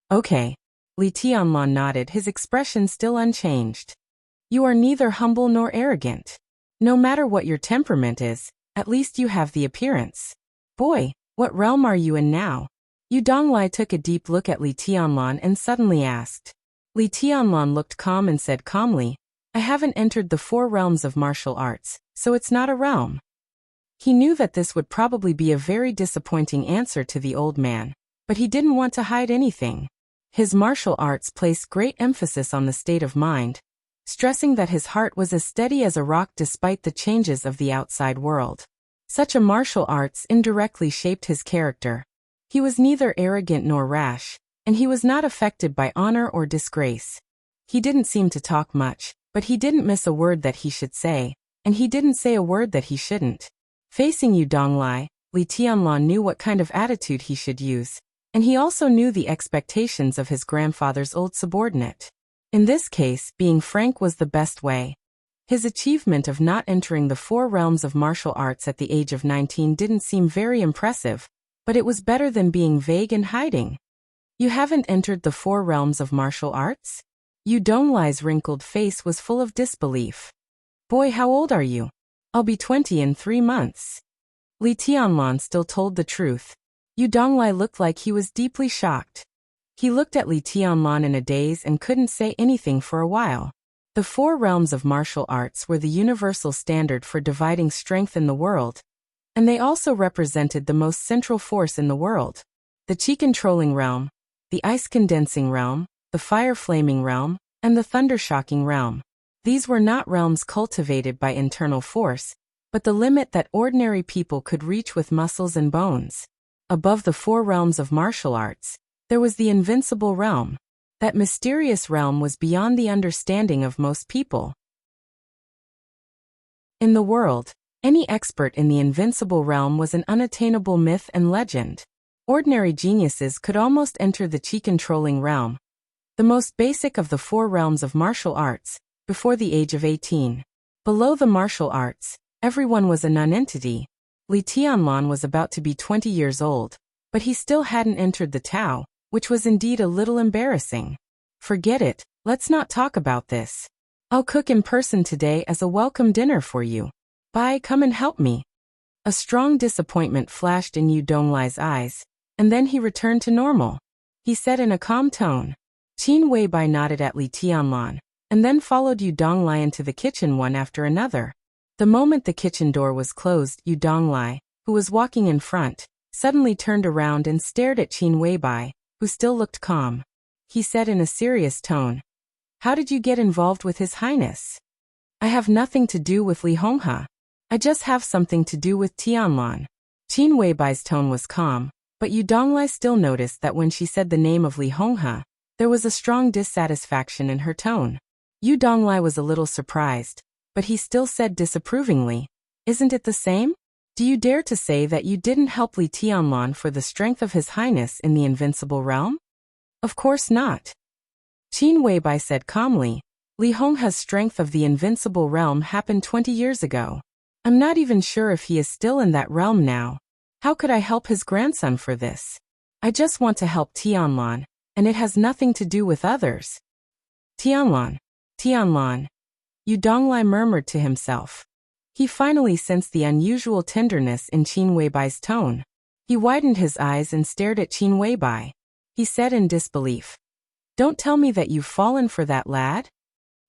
Okay. Li Tianlan nodded, his expression still unchanged. You are neither humble nor arrogant. No matter what your temperament is, at least you have the appearance. Boy, what realm are you in now? Yu Donglai took a deep look at Li Tianlan and suddenly asked. Li Tianlan looked calm and said calmly, I haven't entered the 4 realms of martial arts, so it's not a realm. He knew that this would probably be a very disappointing answer to the old man, but he didn't want to hide anything. His martial arts placed great emphasis on the state of mind, stressing that his heart was as steady as a rock despite the changes of the outside world. Such a martial arts indirectly shaped his character. He was neither arrogant nor rash, and he was not affected by honor or disgrace. He didn't seem to talk much, but he didn't miss a word that he should say, and he didn't say a word that he shouldn't. Facing Yu Donglai, Li Tianlan knew what kind of attitude he should use, and he also knew the expectations of his grandfather's old subordinate. In this case, being frank was the best way. His achievement of not entering the 4 realms of martial arts at the age of 19 didn't seem very impressive, but it was better than being vague and hiding. You haven't entered the 4 realms of martial arts? Yu Donglai's wrinkled face was full of disbelief. Boy, how old are you? I'll be 20 in 3 months. Li Tianlan still told the truth. Yu Donglai looked like he was deeply shocked. He looked at Li Tianlan in a daze and couldn't say anything for a while. The 4 realms of martial arts were the universal standard for dividing strength in the world, and they also represented the most central force in the world. The Qi-controlling realm, the ice-condensing realm, the fire-flaming realm, and the thunder-shocking realm. These were not realms cultivated by internal force, but the limit that ordinary people could reach with muscles and bones. Above the 4 realms of martial arts, there was the invincible realm. That mysterious realm was beyond the understanding of most people. In the world, any expert in the invincible realm was an unattainable myth and legend. Ordinary geniuses could almost enter the Qi-controlling realm, the most basic of the 4 realms of martial arts, before the age of 18. Below the martial arts, everyone was a nonentity. Li Tianlan was about to be 20 years old, but he still hadn't entered the Tao, which was indeed a little embarrassing. Forget it, let's not talk about this. I'll cook in person today as a welcome dinner for you. Bye, come and help me. A strong disappointment flashed in Yu Donglai's eyes, and then he returned to normal. He said in a calm tone. Qin Weibai nodded at Li Tianlan, and then followed Yu Donglai into the kitchen one after another. The moment the kitchen door was closed, Yu Donglai, who was walking in front, suddenly turned around and stared at Qin Weibai, who still looked calm. He said in a serious tone, How did you get involved with His Highness? I have nothing to do with Li Honghe. I just have something to do with Tianlan. Qin Weibai's tone was calm, but Yu Donglai still noticed that when she said the name of Li Honghe, there was a strong dissatisfaction in her tone. Yu Donglai was a little surprised, but he still said disapprovingly, Isn't it the same? Do you dare to say that you didn't help Li Tianlan for the strength of His Highness in the invincible realm? Of course not. Qin Weibai said calmly, Li Honghe's strength of the invincible realm happened 20 years ago. I'm not even sure if he is still in that realm now. How could I help his grandson for this? I just want to help Tianlan, and it has nothing to do with others. Tianlan. Tianlan. Yu Donglai murmured to himself. He finally sensed the unusual tenderness in Qin Weibai's tone. He widened his eyes and stared at Qin Weibai. He said in disbelief, Don't tell me that you've fallen for that lad?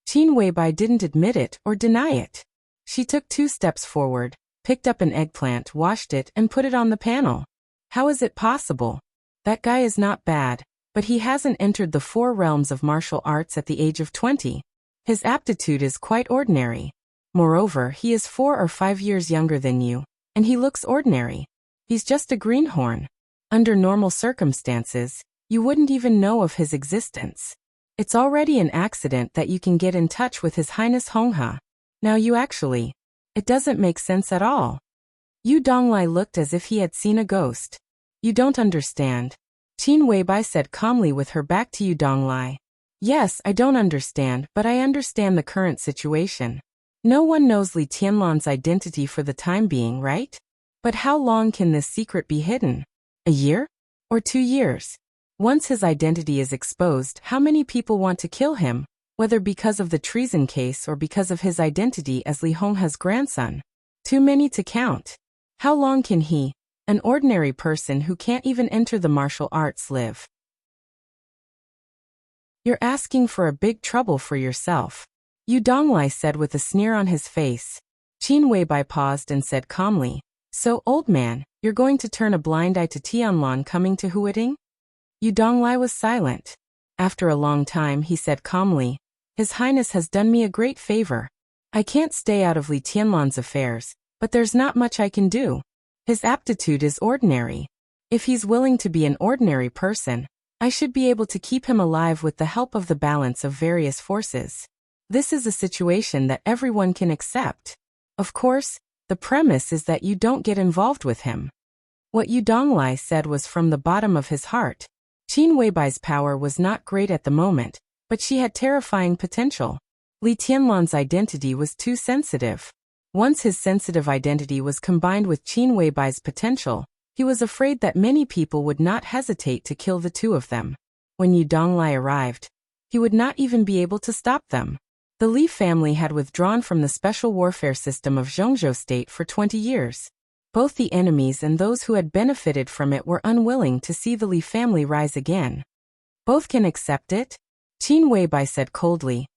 Qin Weibai didn't admit it or deny it. She took 2 steps forward, picked up an eggplant, washed it, and put it on the panel. How is it possible? That guy is not bad, but he hasn't entered the 4 realms of martial arts at the age of 20. His aptitude is quite ordinary. Moreover, he is 4 or 5 years younger than you, and he looks ordinary. He's just a greenhorn. Under normal circumstances, you wouldn't even know of his existence. It's already an accident that you can get in touch with His Highness Honghe. Now you actually. It doesn't make sense at all. Yu Donglai looked as if he had seen a ghost. You don't understand. Qin Weibai said calmly with her back to Yu Donglai. Yes, I don't understand, but I understand the current situation. No one knows Li Tianlan's identity for the time being, right? But how long can this secret be hidden? A year? Or 2 years? Once his identity is exposed, how many people want to kill him, whether because of the treason case or because of his identity as Li Honghe's grandson? Too many to count. How long can he, an ordinary person who can't even enter the martial arts, live? You're asking for a big trouble for yourself, Yu Donglai said with a sneer on his face. Qin Weibai paused and said calmly, "So, old man, you're going to turn a blind eye to Tianlan coming to Huading?" Yu Donglai was silent. After a long time he said calmly, "His Highness has done me a great favor. I can't stay out of Li Tianlan's affairs, but there's not much I can do. His aptitude is ordinary. If he's willing to be an ordinary person, I should be able to keep him alive with the help of the balance of various forces. This is a situation that everyone can accept. Of course, the premise is that you don't get involved with him." What Yu Donglai said was from the bottom of his heart. Qin Weibai's power was not great at the moment, but she had terrifying potential. Li Tianlan's identity was too sensitive. Once his sensitive identity was combined with Qin Weibai's potential, he was afraid that many people would not hesitate to kill the two of them. When Yu Donglai arrived, he would not even be able to stop them. The Li family had withdrawn from the special warfare system of Zhongzhou State for 20 years. Both the enemies and those who had benefited from it were unwilling to see the Li family rise again. "Both can accept it?" Qin Weibai said coldly.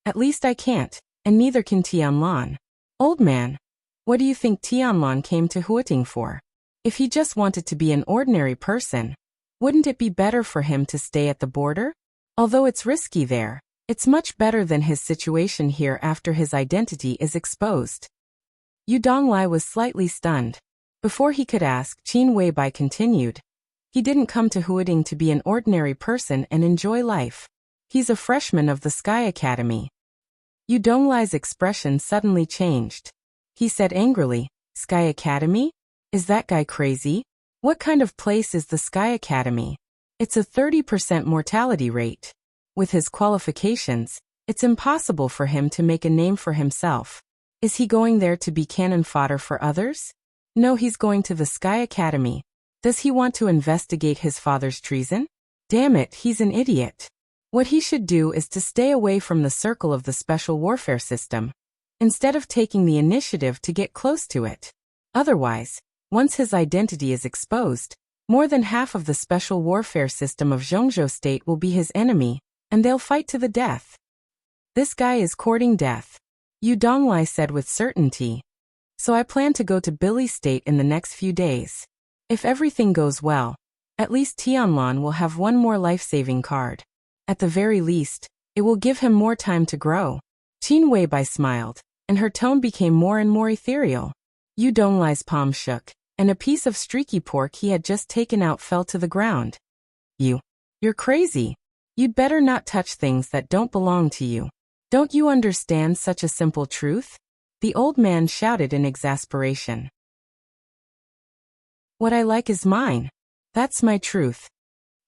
"At least I can't, and neither can Tianlan. Old man, what do you think Tianlan came to Huating for? If he just wanted to be an ordinary person, wouldn't it be better for him to stay at the border? Although it's risky there, it's much better than his situation here after his identity is exposed." Yu Donglai was slightly stunned. Before he could ask, Qin Weibai continued, "He didn't come to Huading to be an ordinary person and enjoy life. He's a freshman of the Sky Academy." Yu Donglai's expression suddenly changed. He said angrily, "Sky Academy? Is that guy crazy? What kind of place is the Sky Academy? It's a 30% mortality rate. With his qualifications, it's impossible for him to make a name for himself. Is he going there to be cannon fodder for others? No, he's going to the Sky Academy. Does he want to investigate his father's treason? Damn it, he's an idiot. What he should do is to stay away from the circle of the special warfare system, instead of taking the initiative to get close to it. Otherwise, once his identity is exposed, more than half of the special warfare system of Zhongzhou State will be his enemy, and they'll fight to the death." "This guy is courting death," Yu Donglai said with certainty. "So I plan to go to Billy State in the next few days. If everything goes well, at least Tianlan will have one more life-saving card. At the very least, it will give him more time to grow." Qin Weibai smiled, and her tone became more and more ethereal. Yu Donglai's palm shook, and a piece of streaky pork he had just taken out fell to the ground. You're crazy. You'd better not touch things that don't belong to you. Don't you understand such a simple truth?" The old man shouted in exasperation. "What I like is mine. That's my truth."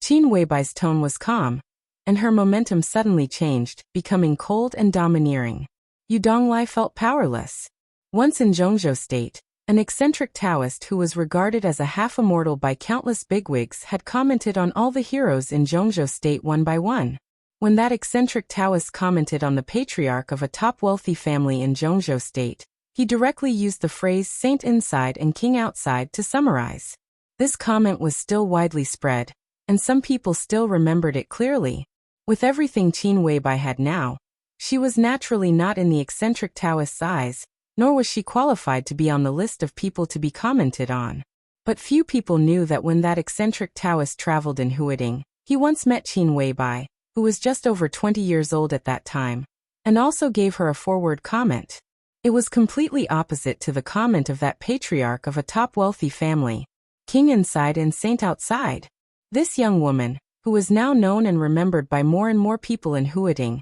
Qin Weibai's tone was calm, and her momentum suddenly changed, becoming cold and domineering. Yu Donglai felt powerless. Once in Zhongzhou State, an eccentric Taoist who was regarded as a half-immortal by countless bigwigs had commented on all the heroes in Zhongzhou State one by one. When that eccentric Taoist commented on the patriarch of a top wealthy family in Zhongzhou State, he directly used the phrase saint inside and king outside to summarize. This comment was still widely spread, and some people still remembered it clearly. With everything Qin Weibai had now, she was naturally not in the eccentric Taoist's eyes, nor was she qualified to be on the list of people to be commented on. But few people knew that when that eccentric Taoist traveled in Huading, he once met Qin Weibai, who was just over 20 years old at that time, and also gave her a forward comment. It was completely opposite to the comment of that patriarch of a top wealthy family, king inside and saint outside. This young woman, who was now known and remembered by more and more people in Huading,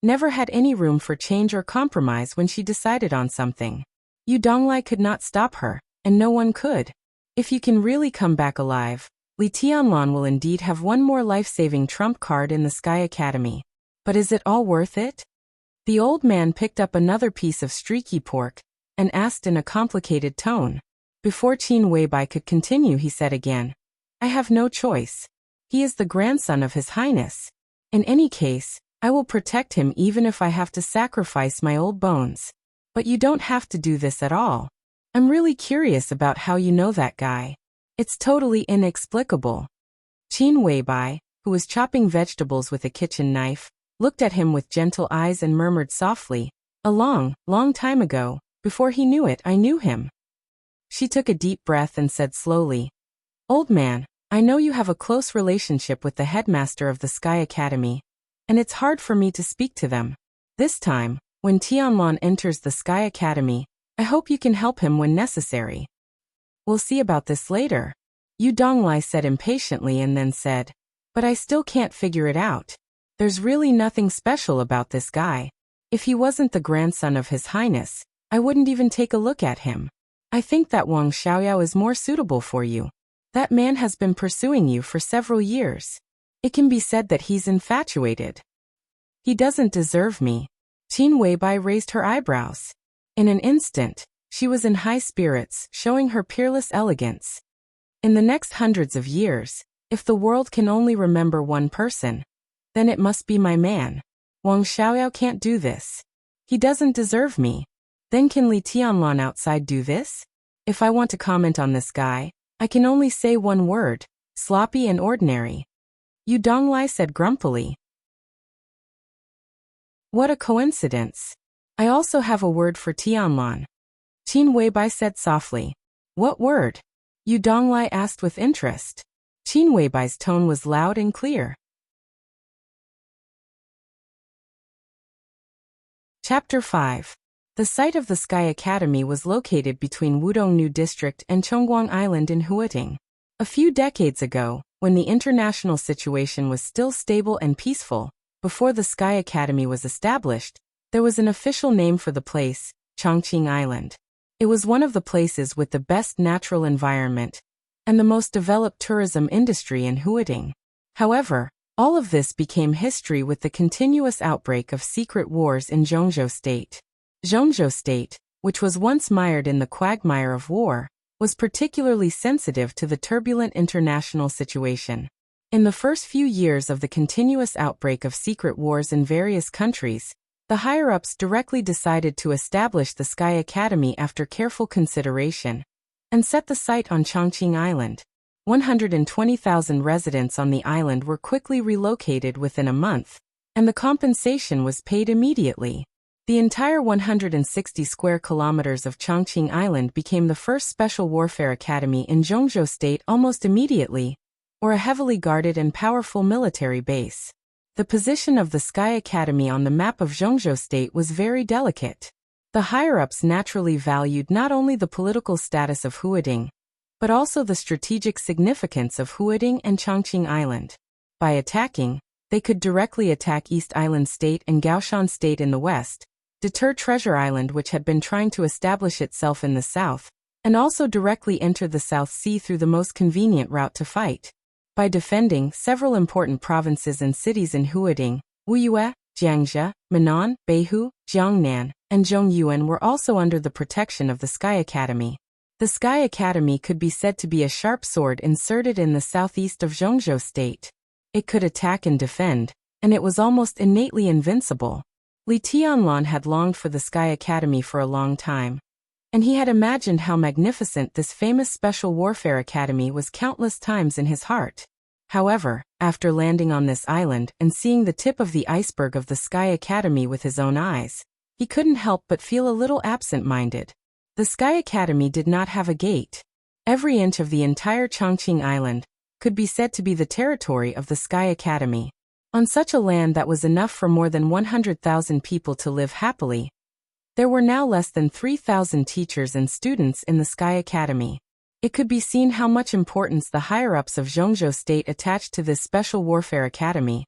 never had any room for change or compromise when she decided on something. Yu Donglai could not stop her, and no one could. If you can really come back alive, Li Tianlan will indeed have one more life-saving trump card in the Sky Academy. But is it all worth it? The old man picked up another piece of streaky pork, and asked in a complicated tone. Before Qin Weibai could continue, he said again, I have no choice. He is the grandson of His Highness. In any case, I will protect him even if I have to sacrifice my old bones. But you don't have to do this at all. I'm really curious about how you know that guy. It's totally inexplicable. Qin Weibai, who was chopping vegetables with a kitchen knife, looked at him with gentle eyes and murmured softly, a long, long time ago, before he knew it, I knew him. She took a deep breath and said slowly, Old man, I know you have a close relationship with the headmaster of the Sky Academy, and it's hard for me to speak to them. This time, when Tianlan enters the Sky Academy, I hope you can help him when necessary. We'll see about this later. Yu Donglai said impatiently and then said, But I still can't figure it out. There's really nothing special about this guy. If he wasn't the grandson of His Highness, I wouldn't even take a look at him. I think that Wang Xiaoyao is more suitable for you. That man has been pursuing you for several years. It can be said that he's infatuated. He doesn't deserve me. Qin Weibai raised her eyebrows. In an instant, she was in high spirits, showing her peerless elegance. In the next hundreds of years, if the world can only remember one person, then it must be my man. Wang Xiaoyao can't do this. He doesn't deserve me. Then can Li Tianlan outside do this? If I want to comment on this guy, I can only say one word, sloppy and ordinary. Yu Donglai said grumpily. What a coincidence. I also have a word for Tianlan. Qin Weibai said softly. What word? Yu Donglai asked with interest. Qin Weibai's tone was loud and clear. Chapter 5. The site of the Sky Academy was located between Wudongnu District and Chongguang Island in Huiting. A few decades ago, when the international situation was still stable and peaceful, before the Sky Academy was established, there was an official name for the place, Chongqing Island. It was one of the places with the best natural environment and the most developed tourism industry in Huiting. However, all of this became history with the continuous outbreak of secret wars in Zhongzhou State. Zhongzhou State, which was once mired in the quagmire of war, was particularly sensitive to the turbulent international situation. In the first few years of the continuous outbreak of secret wars in various countries, the higher-ups directly decided to establish the Sky Academy after careful consideration, and set the site on Chongqing Island. 120,000 residents on the island were quickly relocated within a month, and the compensation was paid immediately. The entire 160 square kilometers of Chongqing Island became the first special warfare academy in Zhongzhou State almost immediately, or a heavily guarded and powerful military base. The position of the Sky Academy on the map of Zhongzhou State was very delicate. The higher-ups naturally valued not only the political status of Huiting, but also the strategic significance of Huiting and Chongqing Island. By attacking, they could directly attack East Island State and Gaoshan State in the west, deter Treasure Island which had been trying to establish itself in the south, and also directly enter the South Sea through the most convenient route to fight. By defending several important provinces and cities in Huiting, Wuyue, Jiangzhe, Minnan, Beihu, Jiangnan, and Zhongyuan were also under the protection of the Sky Academy. The Sky Academy could be said to be a sharp sword inserted in the southeast of Zhongzhou State. It could attack and defend, and it was almost innately invincible. Li Tianlan had longed for the Sky Academy for a long time, and he had imagined how magnificent this famous special warfare academy was countless times in his heart. However, after landing on this island and seeing the tip of the iceberg of the Sky Academy with his own eyes, he couldn't help but feel a little absent-minded. The Sky Academy did not have a gate. Every inch of the entire Chongqing Island could be said to be the territory of the Sky Academy. On such a land that was enough for more than 100,000 people to live happily, there were now less than 3,000 teachers and students in the Sky Academy. It could be seen how much importance the higher-ups of Zhongzhou State attached to this special warfare academy,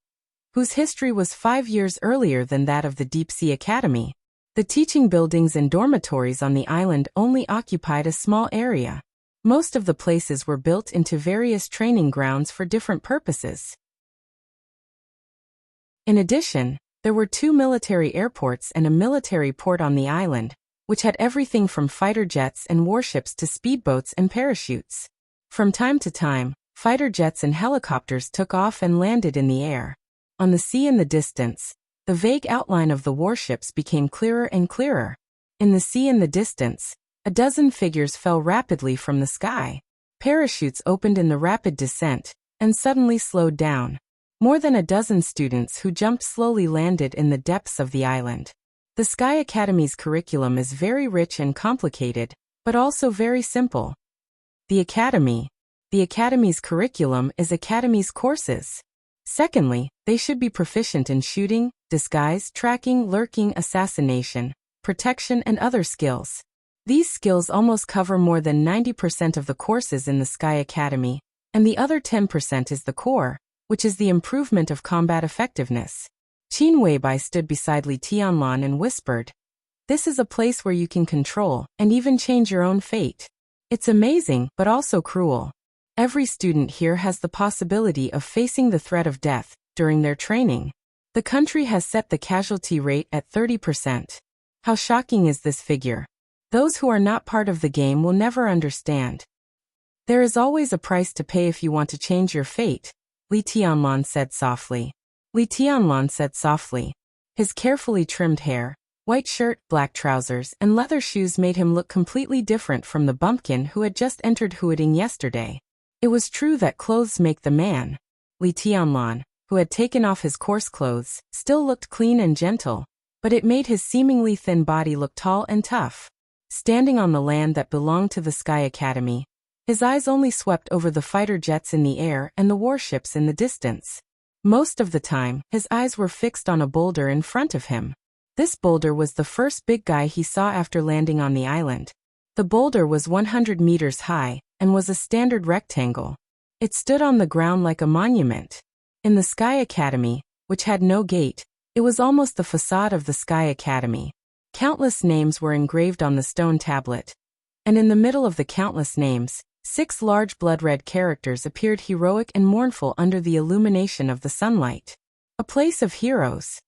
whose history was 5 years earlier than that of the Deep Sea Academy. The teaching buildings and dormitories on the island only occupied a small area. Most of the places were built into various training grounds for different purposes. In addition, there were 2 military airports and a military port on the island, which had everything from fighter jets and warships to speedboats and parachutes. From time to time, fighter jets and helicopters took off and landed in the air. On the sea in the distance, the vague outline of the warships became clearer and clearer. In the sea in the distance, a dozen figures fell rapidly from the sky. Parachutes opened in the rapid descent, and suddenly slowed down. More than a dozen students who jumped slowly landed in the depths of the island. The Sky Academy's curriculum is very rich and complicated, but also very simple. The Academy's curriculum is Academy's courses. Secondly, they should be proficient in shooting, disguise, tracking, lurking, assassination, protection, and other skills. These skills almost cover more than 90% of the courses in the Sky Academy, and the other 10% is the core, which is the improvement of combat effectiveness. Qin Weibai stood beside Li Tianlan and whispered, "This is a place where you can control and even change your own fate. It's amazing, but also cruel. Every student here has the possibility of facing the threat of death during their training. The country has set the casualty rate at 30%. How shocking is this figure? Those who are not part of the game will never understand. There is always a price to pay if you want to change your fate," Li Tianlan said softly. His carefully trimmed hair, white shirt, black trousers, and leather shoes made him look completely different from the bumpkin who had just entered Huading yesterday. It was true that clothes make the man. Li Tianlan, who had taken off his coarse clothes, still looked clean and gentle, but it made his seemingly thin body look tall and tough. Standing on the land that belonged to the Sky Academy, his eyes only swept over the fighter jets in the air and the warships in the distance. Most of the time, his eyes were fixed on a boulder in front of him. This boulder was the first big guy he saw after landing on the island. The boulder was 100 meters high and was a standard rectangle. It stood on the ground like a monument. In the Sky Academy, which had no gate, it was almost the facade of the Sky Academy. Countless names were engraved on the stone tablet, and in the middle of the countless names, 6 large blood-red characters appeared heroic and mournful under the illumination of the sunlight. A place of heroes.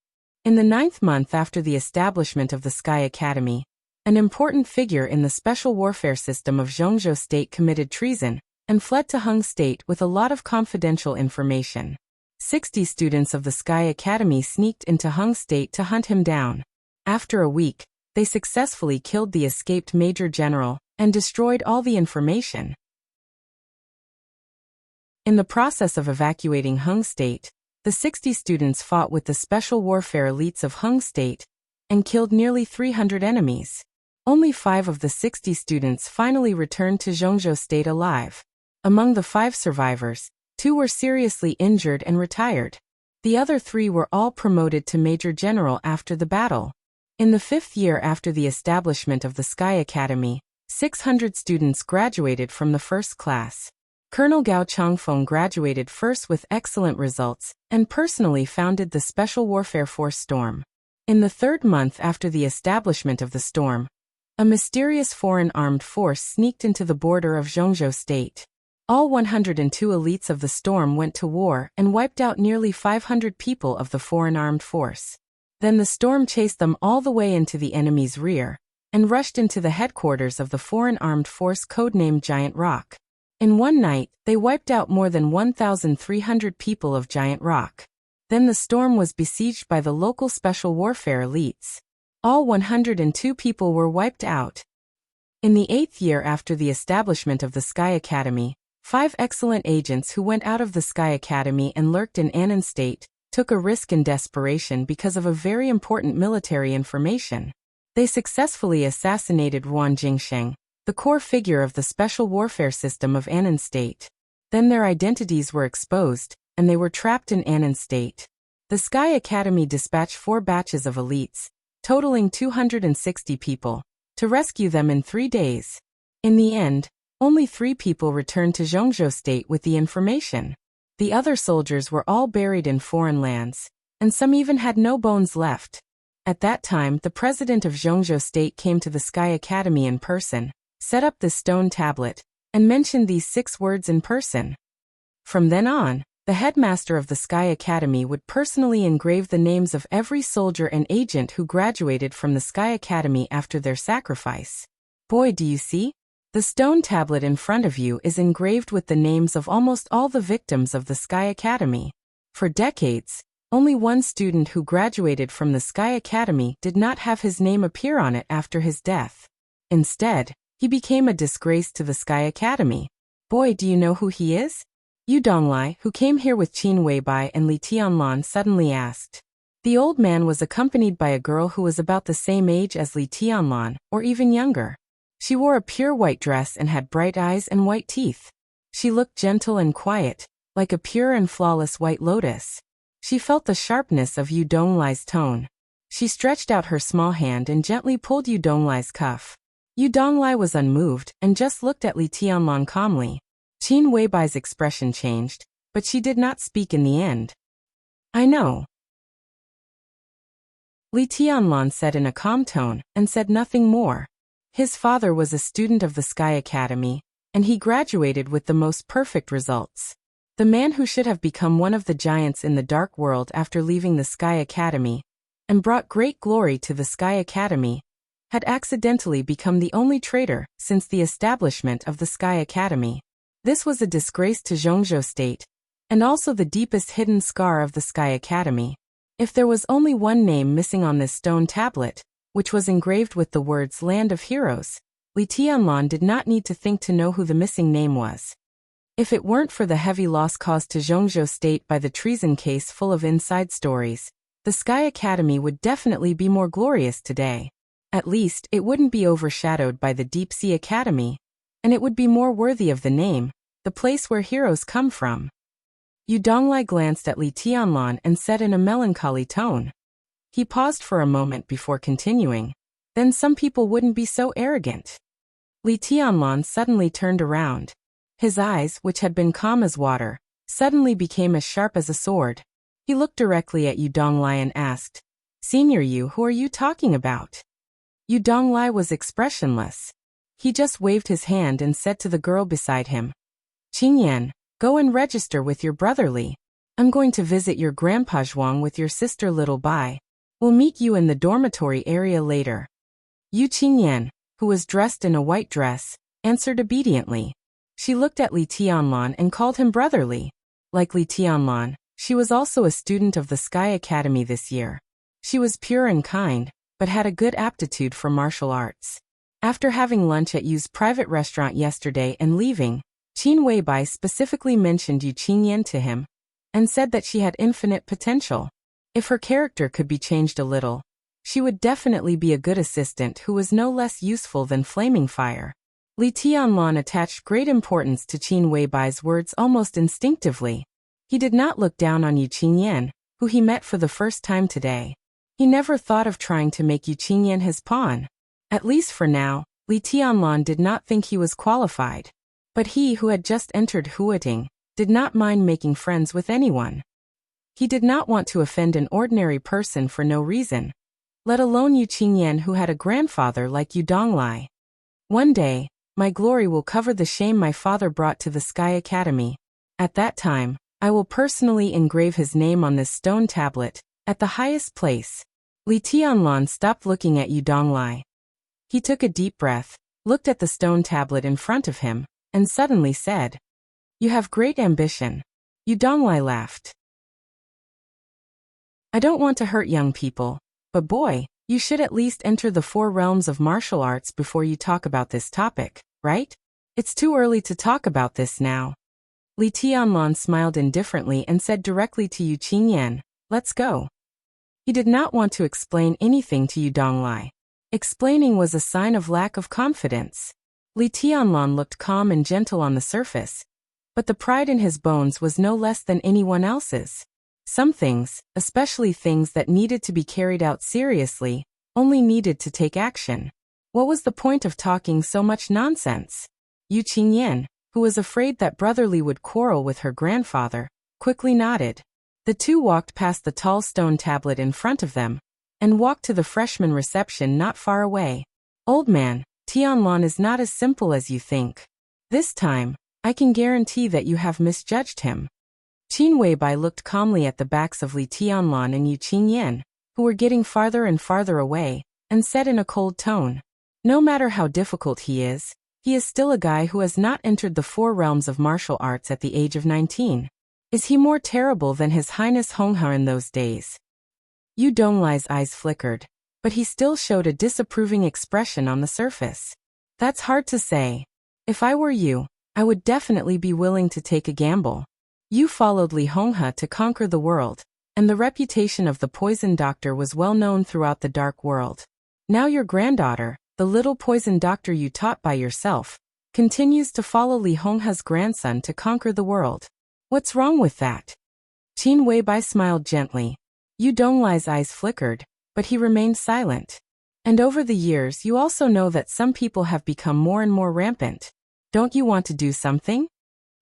In the 9th month after the establishment of the Sky Academy, an important figure in the special warfare system of Zhongzhou State committed treason and fled to Hung State with a lot of confidential information. 60 students of the Sky Academy sneaked into Hung State to hunt him down. After a week, they successfully killed the escaped Major General and destroyed all the information. In the process of evacuating Hung State, the 60 students fought with the special warfare elites of Hung State and killed nearly 300 enemies. Only 5 of the 60 students finally returned to Zhongzhou State alive. Among the 5 survivors, 2 were seriously injured and retired. The other 3 were all promoted to Major General after the battle. In the 5th year after the establishment of the Sky Academy, 600 students graduated from the first class. Colonel Gao Changfeng graduated first with excellent results and personally founded the Special Warfare Force Storm. In the 3rd month after the establishment of the Storm, a mysterious foreign armed force sneaked into the border of Zhongzhou State. All 102 elites of the Storm went to war and wiped out nearly 500 people of the foreign armed force. Then the Storm chased them all the way into the enemy's rear and rushed into the headquarters of the foreign armed force codenamed Giant Rock. In one night, they wiped out more than 1,300 people of Giant Rock. Then the Storm was besieged by the local special warfare elites. All 102 people were wiped out. In the 8th year after the establishment of the Sky Academy, 5 excellent agents who went out of the Sky Academy and lurked in Annan State took a risk in desperation because of a very important military information. They successfully assassinated Ruan Jingsheng, the core figure of the special warfare system of Annan State. Then their identities were exposed, and they were trapped in Annan State. The Sky Academy dispatched 4 batches of elites, totaling 260 people, to rescue them in 3 days. In the end, only 3 people returned to Zhongzhou State with the information. The other soldiers were all buried in foreign lands, and some even had no bones left. At that time, the president of Zhongzhou State came to the Sky Academy in person, set up this stone tablet, and mentioned these 6 words in person. From then on, The headmaster of the Sky Academy would personally engrave the names of every soldier and agent who graduated from the Sky Academy after their sacrifice. Boy, do you see? The stone tablet in front of you is engraved with the names of almost all the victims of the Sky Academy. For decades, only one student who graduated from the Sky Academy did not have his name appear on it after his death. Instead, he became a disgrace to the Sky Academy. Boy, do you know who he is? Yu Donglai, who came here with Qin Weibai and Li Tianlan, suddenly asked. The old man was accompanied by a girl who was about the same age as Li Tianlan, or even younger. She wore a pure white dress and had bright eyes and white teeth. She looked gentle and quiet, like a pure and flawless white lotus. She felt the sharpness of Yu Donglai's tone. She stretched out her small hand and gently pulled Yu Donglai's cuff. Yu Donglai was unmoved and just looked at Li Tianlan calmly. Qin Weibai's expression changed, but she did not speak in the end. I know, Li Tianlan said in a calm tone, and said nothing more. His father was a student of the Sky Academy, and he graduated with the most perfect results. The man who should have become one of the giants in the dark world after leaving the Sky Academy, and brought great glory to the Sky Academy, had accidentally become the only traitor since the establishment of the Sky Academy. This was a disgrace to Zhongzhou State, and also the deepest hidden scar of the Sky Academy. If there was only one name missing on this stone tablet, which was engraved with the words Land of Heroes, Li Tianlan did not need to think to know who the missing name was. If it weren't for the heavy loss caused to Zhongzhou State by the treason case full of inside stories, the Sky Academy would definitely be more glorious today. At least, it wouldn't be overshadowed by the Deep Sea Academy, and it would be more worthy of the name, the place where heroes come from. Yu Donglai glanced at Li Tianlan and said in a melancholy tone. He paused for a moment before continuing. Then some people wouldn't be so arrogant. Li Tianlan suddenly turned around. His eyes, which had been calm as water, suddenly became as sharp as a sword. He looked directly at Yu Donglai and asked, Senior Yu, who are you talking about? Yu Donglai was expressionless. He just waved his hand and said to the girl beside him, Qingyan, go and register with your brother Li. I'm going to visit your grandpa Zhuang with your sister Little Bai. We'll meet you in the dormitory area later. Yu Qingyan, who was dressed in a white dress, answered obediently. She looked at Li Tianlan and called him Brother Li. Like Li Tianlan, she was also a student of the Sky Academy this year. She was pure and kind, but had a good aptitude for martial arts. After having lunch at Yu's private restaurant yesterday and leaving, Qin Weibai specifically mentioned Yu Qingyan to him, and said that she had infinite potential. If her character could be changed a little, she would definitely be a good assistant who was no less useful than Flaming Fire. Li Tianlan attached great importance to Qin Weibai's words almost instinctively. He did not look down on Yu Qingyan, who he met for the first time today. He never thought of trying to make Yu Qingyan his pawn. At least for now, Li Tianlan did not think he was qualified. But he who had just entered Huating did not mind making friends with anyone. He did not want to offend an ordinary person for no reason, let alone Yu Qingyan who had a grandfather like Yu Donglai. One day, my glory will cover the shame my father brought to the Sky Academy. At that time, I will personally engrave his name on this stone tablet, at the highest place. Li Tianlan stopped looking at Yu Donglai. He took a deep breath, looked at the stone tablet in front of him, and suddenly said, You have great ambition. Yu Donglai laughed. I don't want to hurt young people, but boy, you should at least enter the 4 realms of martial arts before you talk about this topic, right? It's too early to talk about this now. Li Tianlan smiled indifferently and said directly to Yu Qingyan, Let's go. He did not want to explain anything to Yu Donglai. Explaining was a sign of lack of confidence. Li Tianlan looked calm and gentle on the surface, but the pride in his bones was no less than anyone else's. Some things, especially things that needed to be carried out seriously, only needed to take action. What was the point of talking so much nonsense? Yu Qingyan, who was afraid that Brother Li would quarrel with her grandfather, quickly nodded. The two walked past the tall stone tablet in front of them, and walked to the freshman reception not far away. Old man, Tianlan is not as simple as you think. This time, I can guarantee that you have misjudged him. Qin Weibai looked calmly at the backs of Li Tianlan and Yu Qingyan, who were getting farther and farther away, and said in a cold tone, "No matter how difficult he is still a guy who has not entered the four realms of martial arts at the age of 19. Is he more terrible than His Highness Honghe in those days?" Yu Donglai's eyes flickered, but he still showed a disapproving expression on the surface. "That's hard to say. If I were you, I would definitely be willing to take a gamble." Yu followed Li Honghe to conquer the world, and the reputation of the poison doctor was well known throughout the dark world. Now your granddaughter, the little poison doctor you taught by yourself, continues to follow Li Honghe's grandson to conquer the world. What's wrong with that? Qin Weibai smiled gently. Yu Donglai's eyes flickered, but he remained silent. "And over the years you also know that some people have become more and more rampant. Don't you want to do something?"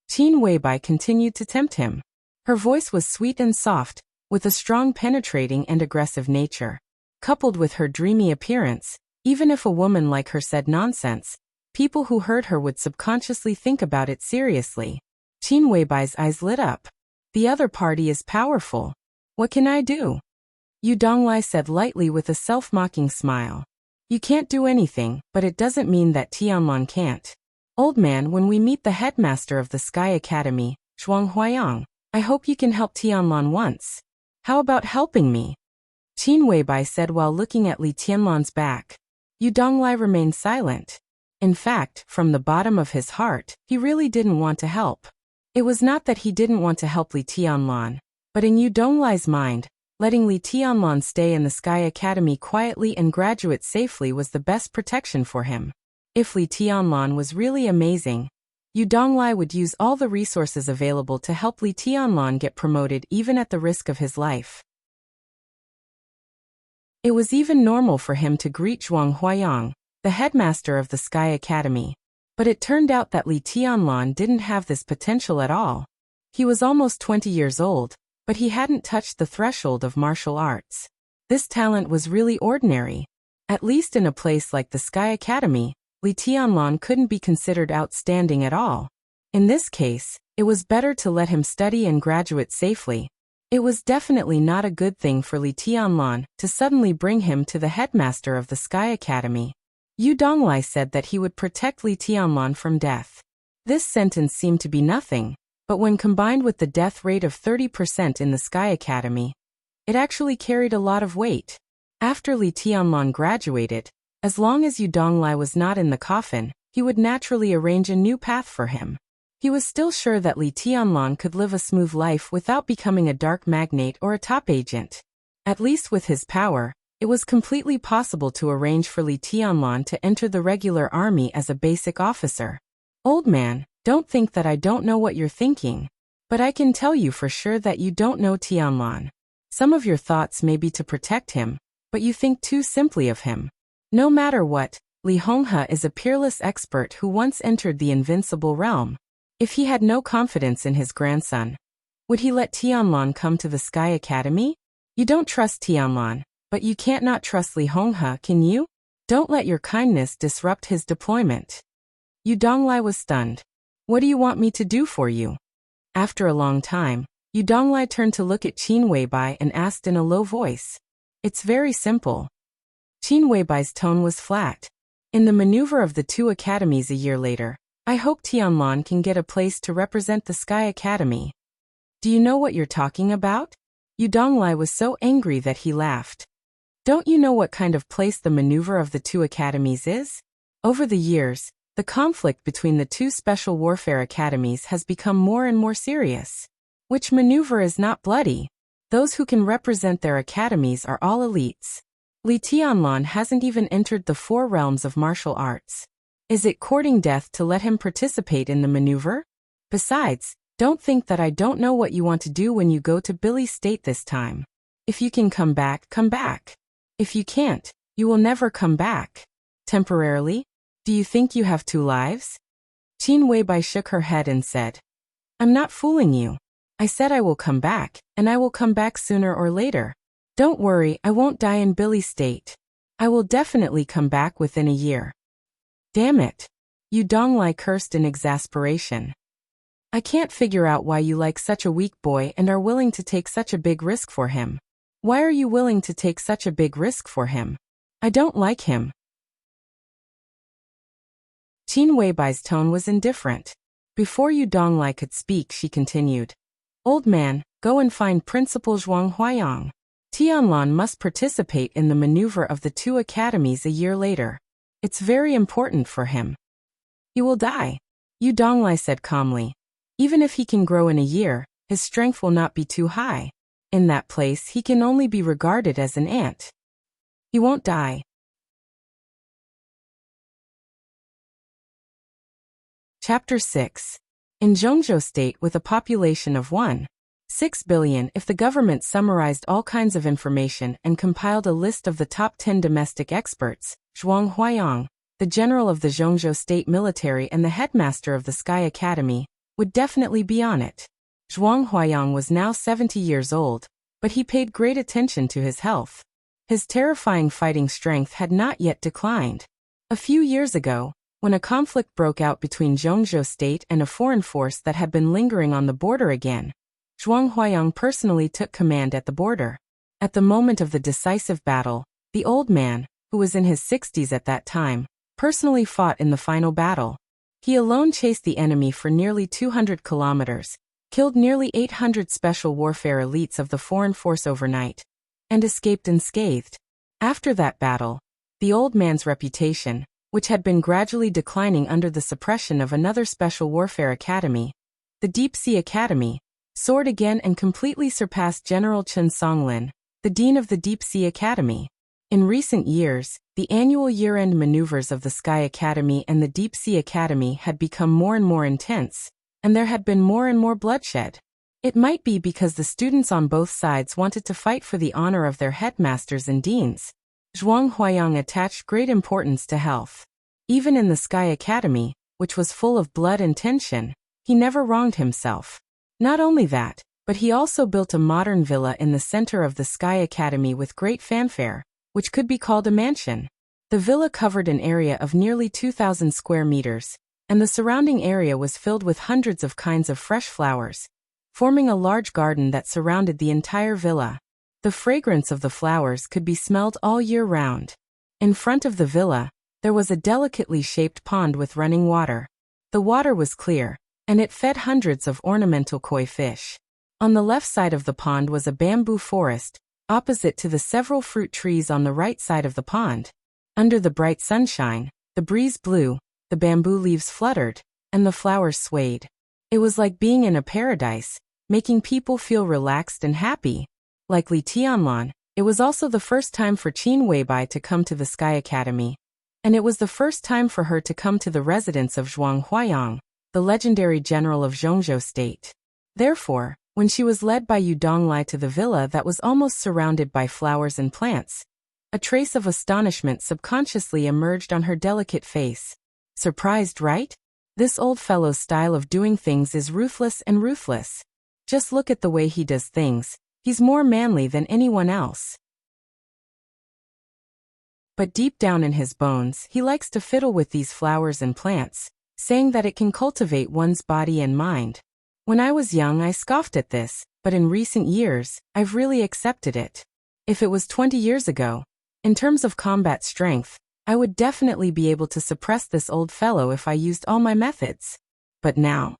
Qin Weibai continued to tempt him. Her voice was sweet and soft, with a strong penetrating and aggressive nature. Coupled with her dreamy appearance, even if a woman like her said nonsense, people who heard her would subconsciously think about it seriously. Qin Weibai's eyes lit up. "The other party is powerful. What can I do?" Yu Donglai said lightly with a self-mocking smile. "You can't do anything, but it doesn't mean that Tianlan can't. Old man, when we meet the headmaster of the Sky Academy, Zhuang Huayang, I hope you can help Tianlan once. How about helping me?" Qin Weibai said while looking at Li Tianlan's back. Yu Donglai remained silent. In fact, from the bottom of his heart, he really didn't want to help. It was not that he didn't want to help Li Tianlan, but in Yu Donglai's mind, letting Li Tianlan stay in the Sky Academy quietly and graduate safely was the best protection for him. If Li Tianlan was really amazing, Yu Donglai would use all the resources available to help Li Tianlan get promoted even at the risk of his life. It was even normal for him to greet Zhuang Huayang, the headmaster of the Sky Academy. But it turned out that Li Tianlan didn't have this potential at all. He was almost 20 years old, but he hadn't touched the threshold of martial arts. This talent was really ordinary. At least in a place like the Sky Academy, Li Tianlan couldn't be considered outstanding at all. In this case, it was better to let him study and graduate safely. It was definitely not a good thing for Li Tianlan to suddenly bring him to the headmaster of the Sky Academy. Yu Donglai said that he would protect Li Tianlan from death. This sentence seemed to be nothing, but when combined with the death rate of 30% in the Sky Academy, it actually carried a lot of weight. After Li Tianlan graduated, as long as Yu Donglai was not in the coffin, he would naturally arrange a new path for him. He was still sure that Li Tianlan could live a smooth life without becoming a dark magnate or a top agent. At least with his power, it was completely possible to arrange for Li Tianlan to enter the regular army as a basic officer. "Old man, don't think that I don't know what you're thinking. But I can tell you for sure that you don't know Tianlan. Some of your thoughts may be to protect him, but you think too simply of him. No matter what, Li Honghe is a peerless expert who once entered the invincible realm. If he had no confidence in his grandson, would he let Tianlan come to the Sky Academy? You don't trust Tianlan, but you can't not trust Li Honghe, can you? Don't let your kindness disrupt his deployment." Yu Donglai was stunned. "What do you want me to do for you?" After a long time, Yu Donglai turned to look at Qin Weibai and asked in a low voice. "It's very simple." Qin Weibai's tone was flat. "In the maneuver of the two academies a year later, I hope Tianlan can get a place to represent the Sky Academy." "Do you know what you're talking about?" Yu Donglai was so angry that he laughed. "Don't you know what kind of place the maneuver of the two academies is? Over the years, the conflict between the two special warfare academies has become more and more serious. Which maneuver is not bloody? Those who can represent their academies are all elites. Li Tianlan hasn't even entered the four realms of martial arts. Is it courting death to let him participate in the maneuver? Besides, don't think that I don't know what you want to do when you go to Billy State this time. If you can come back, come back. If you can't, you will never come back. Temporarily? Do you think you have two lives?" Qin Weibai shook her head and said, "I'm not fooling you. I said I will come back, and I will come back sooner or later. Don't worry, I won't die in Billy State. I will definitely come back within a year." "Damn it!" Yu Donglai cursed in exasperation. I can't figure out why you like such a weak boy and are willing to take such a big risk for him. Why are you willing to take such a big risk for him? I don't like him. Qin Weibai's tone was indifferent. Before Yu Donglai could speak, she continued. Old man, go and find Principal Zhuang Huayang. Tianlan must participate in the maneuver of the two academies a year later. It's very important for him. He will die, Yu Donglai said calmly. Even if he can grow in a year, his strength will not be too high. In that place he can only be regarded as an ant. He won't die. Chapter 6. In Zhongzhou State, with a population of 1.6 billion, if the government summarized all kinds of information and compiled a list of the top 10 domestic experts, Zhuang Huayang, the general of the Zhongzhou State military and the headmaster of the Sky Academy, would definitely be on it. Zhuang Huayang was now 70 years old, but he paid great attention to his health. His terrifying fighting strength had not yet declined. A few years ago, when a conflict broke out between Zhongzhou State and a foreign force that had been lingering on the border again, Zhuang Huayang personally took command at the border. At the moment of the decisive battle, the old man, who was in his 60s at that time, personally fought in the final battle. He alone chased the enemy for nearly 200 kilometers, killed nearly 800 special warfare elites of the foreign force overnight, and escaped unscathed. After that battle, the old man's reputation, which had been gradually declining under the suppression of another special warfare academy, the Deep Sea Academy, soared again and completely surpassed General Chen Songlin, the dean of the Deep Sea Academy. In recent years, the annual year-end maneuvers of the Sky Academy and the Deep Sea Academy had become more and more intense, and there had been more and more bloodshed. It might be because the students on both sides wanted to fight for the honor of their headmasters and deans. Zhuang Huayang attached great importance to health. Even in the Sky Academy, which was full of blood and tension, he never wronged himself. Not only that, but he also built a modern villa in the center of the Sky Academy with great fanfare, which could be called a mansion. The villa covered an area of nearly 2,000 square meters, and the surrounding area was filled with hundreds of kinds of fresh flowers, forming a large garden that surrounded the entire villa. The fragrance of the flowers could be smelled all year round. In front of the villa, there was a delicately shaped pond with running water. The water was clear, and it fed hundreds of ornamental koi fish. On the left side of the pond was a bamboo forest, opposite to the several fruit trees on the right side of the pond. Under the bright sunshine, the breeze blew, the bamboo leaves fluttered, and the flowers swayed. It was like being in a paradise, making people feel relaxed and happy. Like Li Tianlan, it was also the first time for Qin Weibai to come to the Sky Academy. And it was the first time for her to come to the residence of Zhuang Huayang, the legendary general of Zhongzhou State. Therefore, when she was led by Yu Donglai to the villa that was almost surrounded by flowers and plants, a trace of astonishment subconsciously emerged on her delicate face. Surprised, right? This old fellow's style of doing things is ruthless and ruthless. Just look at the way he does things. He's more manly than anyone else. But deep down in his bones, he likes to fiddle with these flowers and plants, saying that it can cultivate one's body and mind. When I was young, I scoffed at this, but in recent years, I've really accepted it. If it was 20 years ago, in terms of combat strength, I would definitely be able to suppress this old fellow if I used all my methods. But now,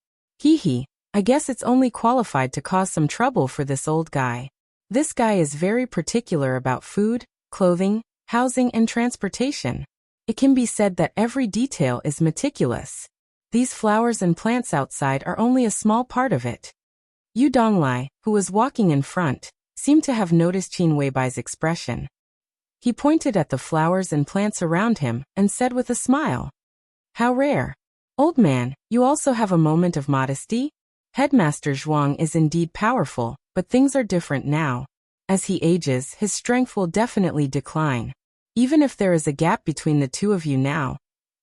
I guess it's only qualified to cause some trouble for this old guy. This guy is very particular about food, clothing, housing, and transportation. It can be said that every detail is meticulous. These flowers and plants outside are only a small part of it. Yu Donglai, who was walking in front, seemed to have noticed Qin Weibai's expression. He pointed at the flowers and plants around him and said with a smile, "How rare. Old man, you also have a moment of modesty? Headmaster Zhuang is indeed powerful, but things are different now. As he ages, his strength will definitely decline. Even if there is a gap between the two of you now,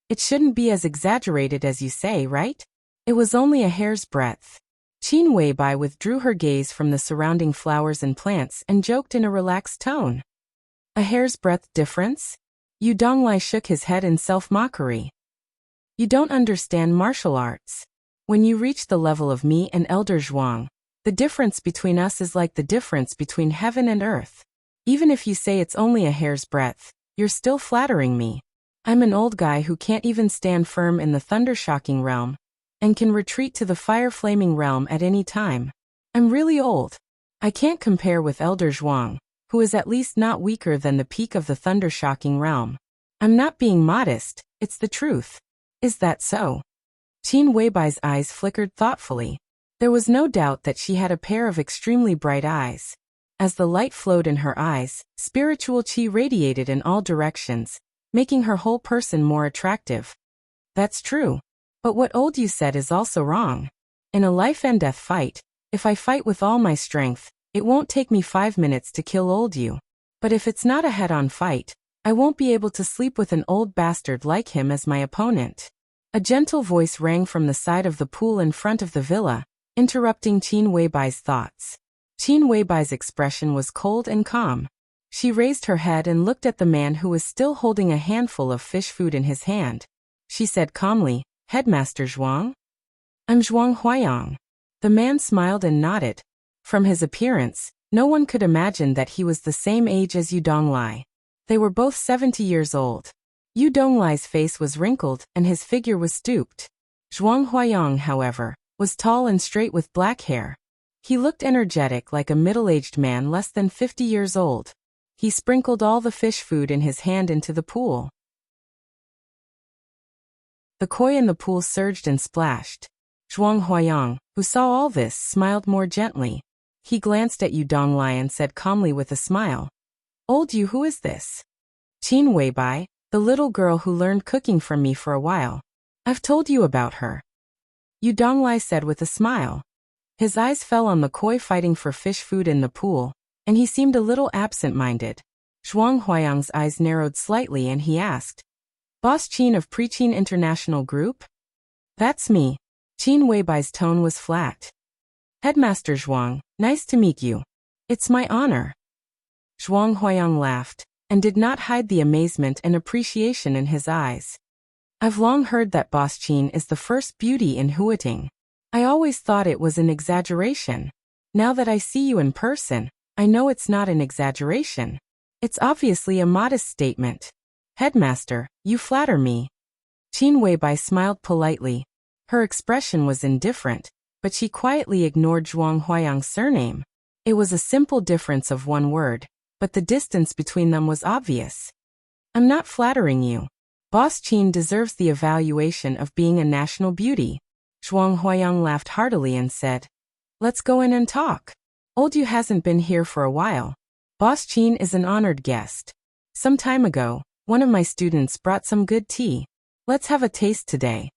it shouldn't be as exaggerated as you say, right? It was only a hair's breadth." Qin Weibai withdrew her gaze from the surrounding flowers and plants and joked in a relaxed tone. "A hair's breadth difference?" Yu Donglai shook his head in self-mockery. "You don't understand martial arts. When you reach the level of me and Elder Zhuang, the difference between us is like the difference between heaven and earth. Even if you say it's only a hair's breadth, you're still flattering me. I'm an old guy who can't even stand firm in the thunder-shocking realm, and can retreat to the fire-flaming realm at any time. I'm really old. I can't compare with Elder Zhuang, who is at least not weaker than the peak of the thunder-shocking realm. I'm not being modest, it's the truth. Is that so? Qin Weibai's eyes flickered thoughtfully. There was no doubt that she had a pair of extremely bright eyes. As the light flowed in her eyes, spiritual qi radiated in all directions, making her whole person more attractive. That's true. But what old you said is also wrong. In a life-and-death fight, if I fight with all my strength, it won't take me 5 minutes to kill old you. But if it's not a head-on fight, I won't be able to sleep with an old bastard like him as my opponent. A gentle voice rang from the side of the pool in front of the villa, interrupting Qin Weibai's thoughts. Qin Weibai's expression was cold and calm. She raised her head and looked at the man who was still holding a handful of fish food in his hand. She said calmly, "Headmaster Zhuang?" "I'm Zhuang Huayang." The man smiled and nodded. From his appearance, no one could imagine that he was the same age as Yu Donglai. They were both 70 years old. Yu Donglai's face was wrinkled and his figure was stooped. Zhuang Huayang, however, was tall and straight with black hair. He looked energetic like a middle-aged man less than 50 years old. He sprinkled all the fish food in his hand into the pool. The koi in the pool surged and splashed. Zhuang Huayang, who saw all this, smiled more gently. He glanced at Yu Donglai and said calmly with a smile, "Old Yu, who is this?" "Qin Weibai, the little girl who learned cooking from me for a while. I've told you about her," Yu Donglai said with a smile. His eyes fell on the koi fighting for fish food in the pool, and he seemed a little absent-minded. Zhuang Huayang's eyes narrowed slightly and he asked, "Boss Qin of Pre-Qin International Group?" "That's me." Qin Weibai's tone was flat. "Headmaster Zhuang, nice to meet you. It's my honor." Zhuang Huayang laughed, and did not hide the amazement and appreciation in his eyes. "I've long heard that Boss Qin is the first beauty in Huating. I always thought it was an exaggeration. Now that I see you in person, I know it's not an exaggeration. It's obviously a modest statement. Headmaster, you flatter me." Qin Weibai smiled politely. Her expression was indifferent, but she quietly ignored Zhuang Huayang's surname. It was a simple difference of one word, but the distance between them was obvious. "I'm not flattering you. Boss Qin deserves the evaluation of being a national beauty." Zhuang Huayang laughed heartily and said, "Let's go in and talk. Old Yu hasn't been here for a while. Boss Qin is an honored guest. Some time ago, one of my students brought some good tea. Let's have a taste today."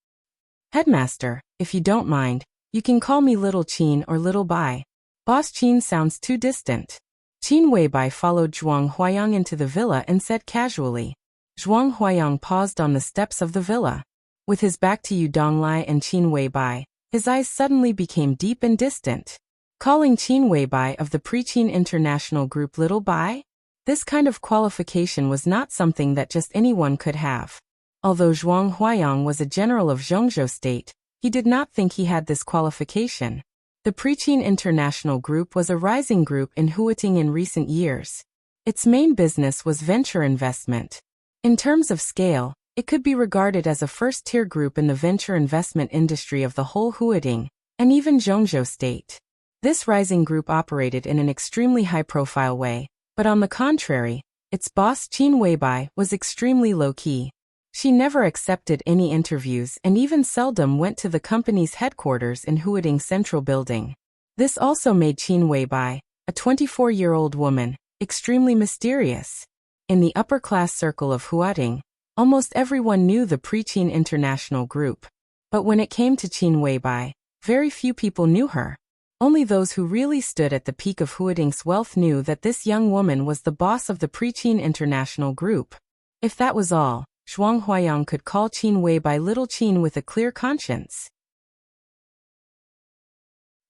"Headmaster, if you don't mind, you can call me Little Qin or Little Bai. Boss Qin sounds too distant." Qin Weibai followed Zhuang Huayang into the villa and said casually. Zhuang Huayang paused on the steps of the villa. With his back to Yu Donglai and Qin Weibai, his eyes suddenly became deep and distant. Calling Qin Weibai of the Pre-Qin International Group Little Bai? This kind of qualification was not something that just anyone could have. Although Zhuang Huayang was a general of Zhongzhou State, he did not think he had this qualification. The Pre-Qin International Group was a rising group in Huating in recent years. Its main business was venture investment. In terms of scale, it could be regarded as a first-tier group in the venture investment industry of the whole Huating, and even Zhongzhou State. This rising group operated in an extremely high-profile way, but on the contrary, its boss Qin Weibai was extremely low-key. She never accepted any interviews and even seldom went to the company's headquarters in Huating Central Building. This also made Qin Weibai, a 24-year-old woman, extremely mysterious. In the upper-class circle of Huating, almost everyone knew the Pre-Qin International Group. But when it came to Qin Weibai, very few people knew her. Only those who really stood at the peak of Huating's wealth knew that this young woman was the boss of the Pre-Qin International Group. If that was all, Zhuang Huayang could call Qin Weibai Little Qin with a clear conscience.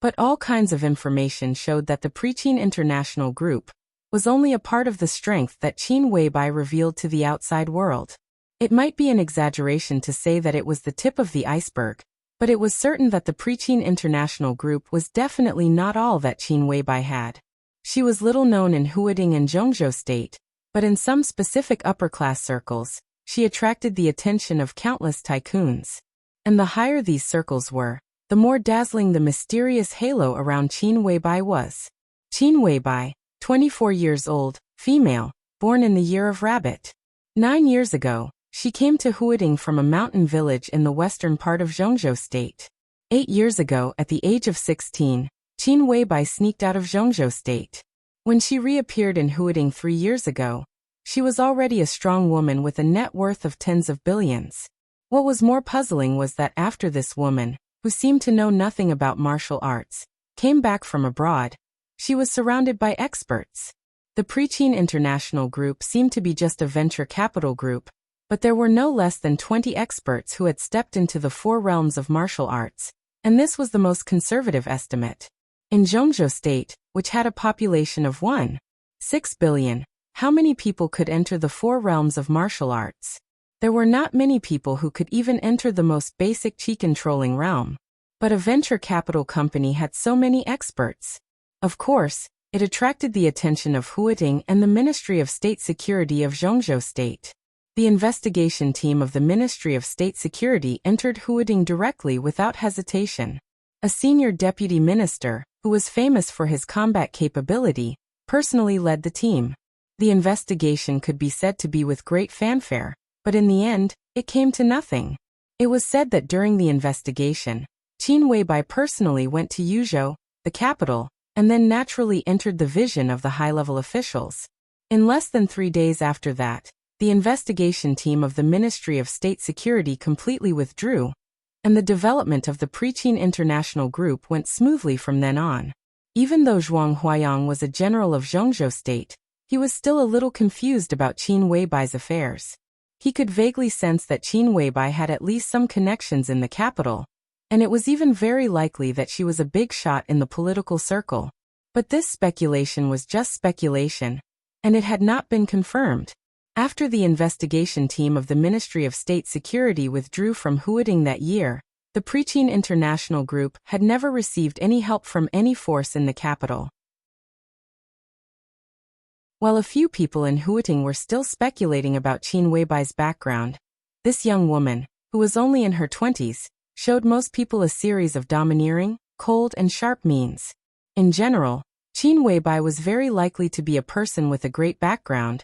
But all kinds of information showed that the Pre-Qin International Group was only a part of the strength that Qin Weibai revealed to the outside world. It might be an exaggeration to say that it was the tip of the iceberg, But it was certain that the Preqin International Group was definitely not all that Qin Weibai had. She was little known in Huading and Zhongzhou State, but in some specific upper-class circles, she attracted the attention of countless tycoons. And the higher these circles were, the more dazzling the mysterious halo around Qin Weibai was. Qin Weibai, 24 years old, female, born in the year of rabbit. 9 years ago, she came to Huading from a mountain village in the western part of Zhongzhou State. 8 years ago, at the age of 16, Qin Weibai sneaked out of Zhongzhou State. When she reappeared in Huading 3 years ago, she was already a strong woman with a net worth of tens of billions. What was more puzzling was that after this woman, who seemed to know nothing about martial arts, came back from abroad, she was surrounded by experts. The Preqin International Group seemed to be just a venture capital group, but there were no less than 20 experts who had stepped into the 4 realms of martial arts, and this was the most conservative estimate. In Zhongzhou State, which had a population of 1.6 billion, how many people could enter the 4 realms of martial arts? There were not many people who could even enter the most basic chi controlling realm. But a venture capital company had so many experts. Of course, it attracted the attention of Huading and the Ministry of State Security of Zhongzhou State. The investigation team of the Ministry of State Security entered Huading directly without hesitation. A senior deputy minister, who was famous for his combat capability, personally led the team. The investigation could be said to be with great fanfare, but in the end, it came to nothing. It was said that during the investigation, Qin Weibai personally went to Yuzhou, the capital, and then naturally entered the vision of the high-level officials. In less than 3 days after that, the investigation team of the Ministry of State Security completely withdrew, and the development of the Preqin International Group went smoothly from then on. Even though Zhuang Huayang was a general of Zhongzhou State, he was still a little confused about Qin Weibai's affairs. He could vaguely sense that Qin Weibai had at least some connections in the capital, and it was even very likely that she was a big shot in the political circle. But this speculation was just speculation, and it had not been confirmed. After the investigation team of the Ministry of State Security withdrew from Huading that year, the Preqin International Group had never received any help from any force in the capital. While a few people in Huading were still speculating about Qin Weibai's background, this young woman, who was only in her 20s, showed most people a series of domineering, cold and sharp means. In general, Qin Weibai was very likely to be a person with a great background,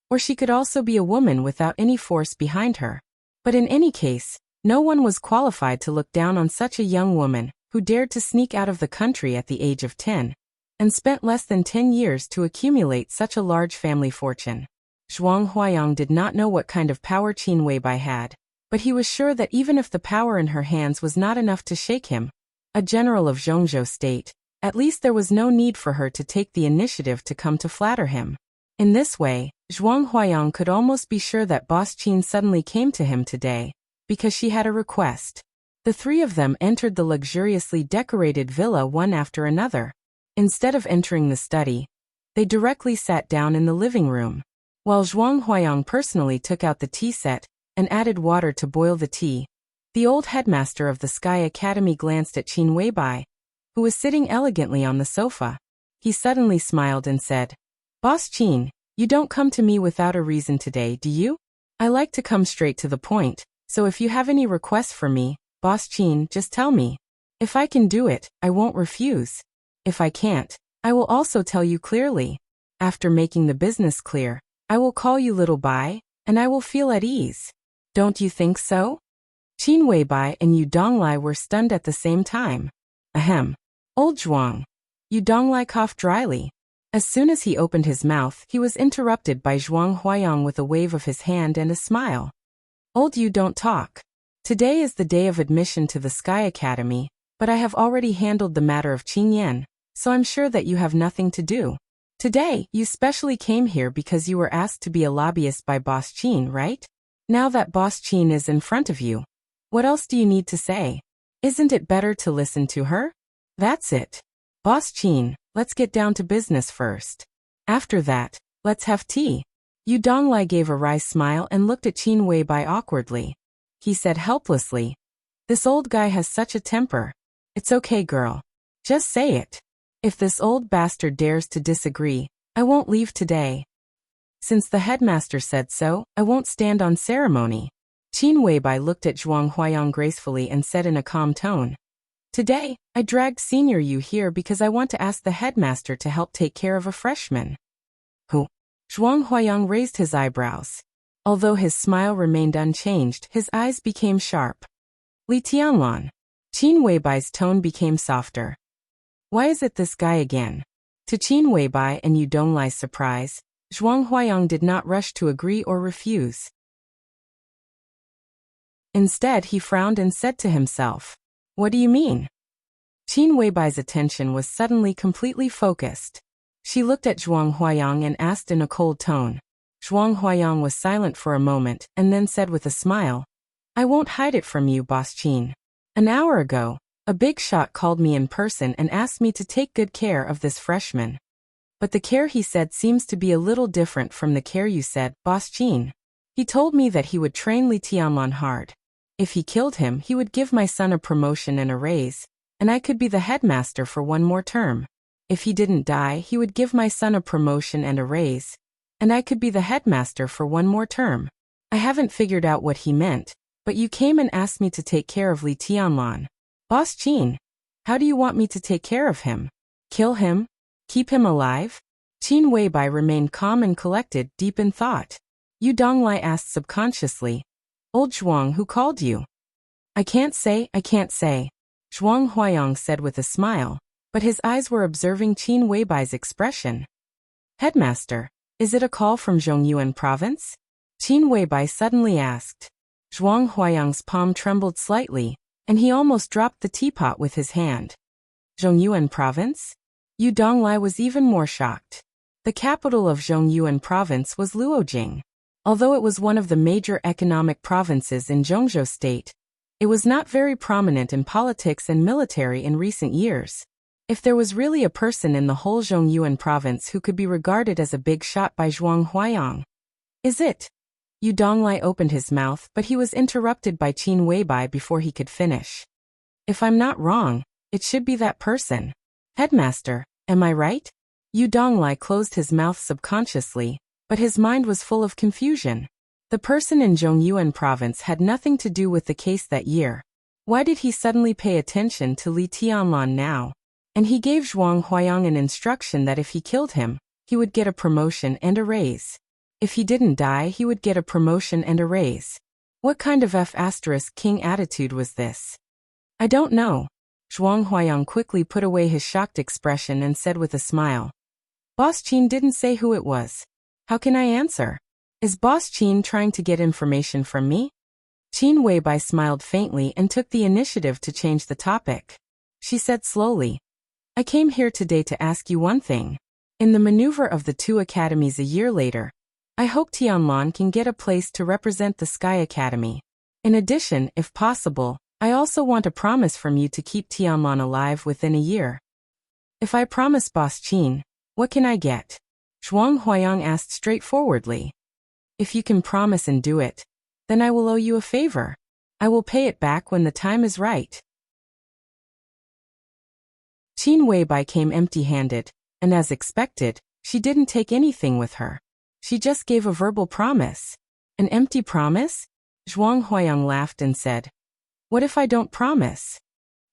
or she could also be a woman without any force behind her. But in any case, no one was qualified to look down on such a young woman, who dared to sneak out of the country at the age of 10, and spent less than 10 years to accumulate such a large family fortune. Zhuang Huayang did not know what kind of power Qin Weibai had, but he was sure that even if the power in her hands was not enough to shake him, a general of Zhongzhou State, at least there was no need for her to take the initiative to come to flatter him. In this way, Zhuang Huayang could almost be sure that Boss Qin suddenly came to him today, because she had a request. The 3 of them entered the luxuriously decorated villa one after another. Instead of entering the study, they directly sat down in the living room. While Zhuang Huayang personally took out the tea set and added water to boil the tea, the old headmaster of the Sky Academy glanced at Qin Weibai, who was sitting elegantly on the sofa. He suddenly smiled and said, "Boss Qin, you don't come to me without a reason today, do you? I like to come straight to the point, so if you have any requests for me, Boss Qin, just tell me. If I can do it, I won't refuse. If I can't, I will also tell you clearly. After making the business clear, I will call you Little Bai, and I will feel at ease. Don't you think so?" Qin Weibai and Yu Donglai were stunned at the same time. Ahem. Old Zhuang. Yu Donglai coughed dryly. As soon as he opened his mouth, he was interrupted by Zhuang Huayang with a wave of his hand and a smile. "Old Yu, don't talk. Today is the day of admission to the Sky Academy, but I have already handled the matter of Qin Yan, so I'm sure that you have nothing to do. Today, you specially came here because you were asked to be a lobbyist by Boss Qin, right? Now that Boss Qin is in front of you, what else do you need to say? Isn't it better to listen to her? That's it. Boss Qin, let's get down to business first. After that, let's have tea." Yu Donglai gave a wry smile and looked at Qin Weibai awkwardly. He said helplessly, This old guy has such a temper. It's okay, girl. Just say it. If this old bastard dares to disagree, I won't leave today. Since the headmaster said so, I won't stand on ceremony. Qin Weibai looked at Zhuang Huayang gracefully and said in a calm tone, Today, I dragged Senior Yu here because I want to ask the headmaster to help take care of a freshman. Who? Zhuang Huayang raised his eyebrows. Although his smile remained unchanged, his eyes became sharp. Li Tianlan. Qin Weibai's tone became softer. Why is it this guy again? To Qin Weibai and Yu Donglai's surprise, Zhuang Huayang did not rush to agree or refuse. Instead, he frowned and said to himself, What do you mean? Qin Weibai's attention was suddenly completely focused. She looked at Zhuang Huayang and asked in a cold tone. Zhuang Huayang was silent for a moment and then said with a smile, I won't hide it from you, Boss Qin. An hour ago, a big shot called me in person and asked me to take good care of this freshman. But the care he said seems to be a little different from the care you said, Boss Qin. He told me that he would train Li Tianlan hard. If he killed him, he would give my son a promotion and a raise, and I could be the headmaster for one more term. If he didn't die, he would give my son a promotion and a raise, and I could be the headmaster for one more term. I haven't figured out what he meant, but you came and asked me to take care of Li Tianlan. Boss Qin, how do you want me to take care of him? Kill him? Keep him alive? Qin Weibai remained calm and collected, deep in thought. Yu Donglai asked subconsciously, Old Zhuang, who called you? I can't say. Zhuang Huayang said with a smile, but his eyes were observing Qin Weibai's expression. Headmaster, is it a call from Zhongyuan province? Qin Weibai suddenly asked. Zhuang Huayang's palm trembled slightly, and he almost dropped the teapot with his hand. Zhongyuan province? Yu Donglai was even more shocked. The capital of Zhongyuan province was Luojing. Although it was one of the major economic provinces in Zhongzhou state, it was not very prominent in politics and military in recent years. If there was really a person in the whole Zhongyuan province who could be regarded as a big shot by Zhuang Huayang. Is it? Yu Donglai opened his mouth, but he was interrupted by Qin Weibai before he could finish. If I'm not wrong, it should be that person. Headmaster, am I right? Yu Donglai closed his mouth subconsciously, but his mind was full of confusion. The person in Zhongyuan province had nothing to do with the case that year. Why did he suddenly pay attention to Li Tianlan now? And he gave Zhuang Huayang an instruction that if he killed him, he would get a promotion and a raise. If he didn't die, he would get a promotion and a raise. What kind of F***king attitude was this? I don't know. Zhuang Huayang quickly put away his shocked expression and said with a smile. Boss Qin didn't say who it was. How can I answer? Is Boss Qin trying to get information from me? Qin Weibai smiled faintly and took the initiative to change the topic. She said slowly, I came here today to ask you one thing. In the maneuver of the two academies a year later, I hope Tianlan can get a place to represent the Sky Academy. In addition, if possible, I also want a promise from you to keep Tianlan alive within a year. If I promise Boss Qin, what can I get? Zhuang Huayang asked straightforwardly. If you can promise and do it, then I will owe you a favor. I will pay it back when the time is right. Qin Weibai came empty-handed, and as expected, she didn't take anything with her. She just gave a verbal promise. An empty promise? Zhuang Huayang laughed and said, What if I don't promise?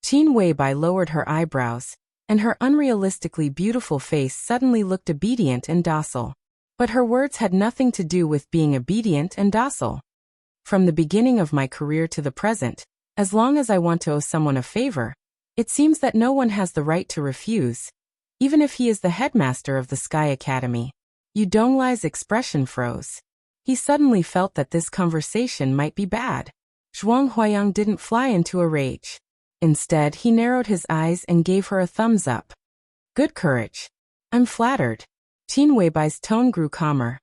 Qin Weibai lowered her eyebrows, and her unrealistically beautiful face suddenly looked obedient and docile. But her words had nothing to do with being obedient and docile. From the beginning of my career to the present, as long as I want to owe someone a favor, it seems that no one has the right to refuse, even if he is the headmaster of the Sky Academy. Yu Donglai's expression froze. He suddenly felt that this conversation might be bad. Zhuang Huayang didn't fly into a rage. Instead, he narrowed his eyes and gave her a thumbs up. Good courage. I'm flattered. Qin Weibai's tone grew calmer.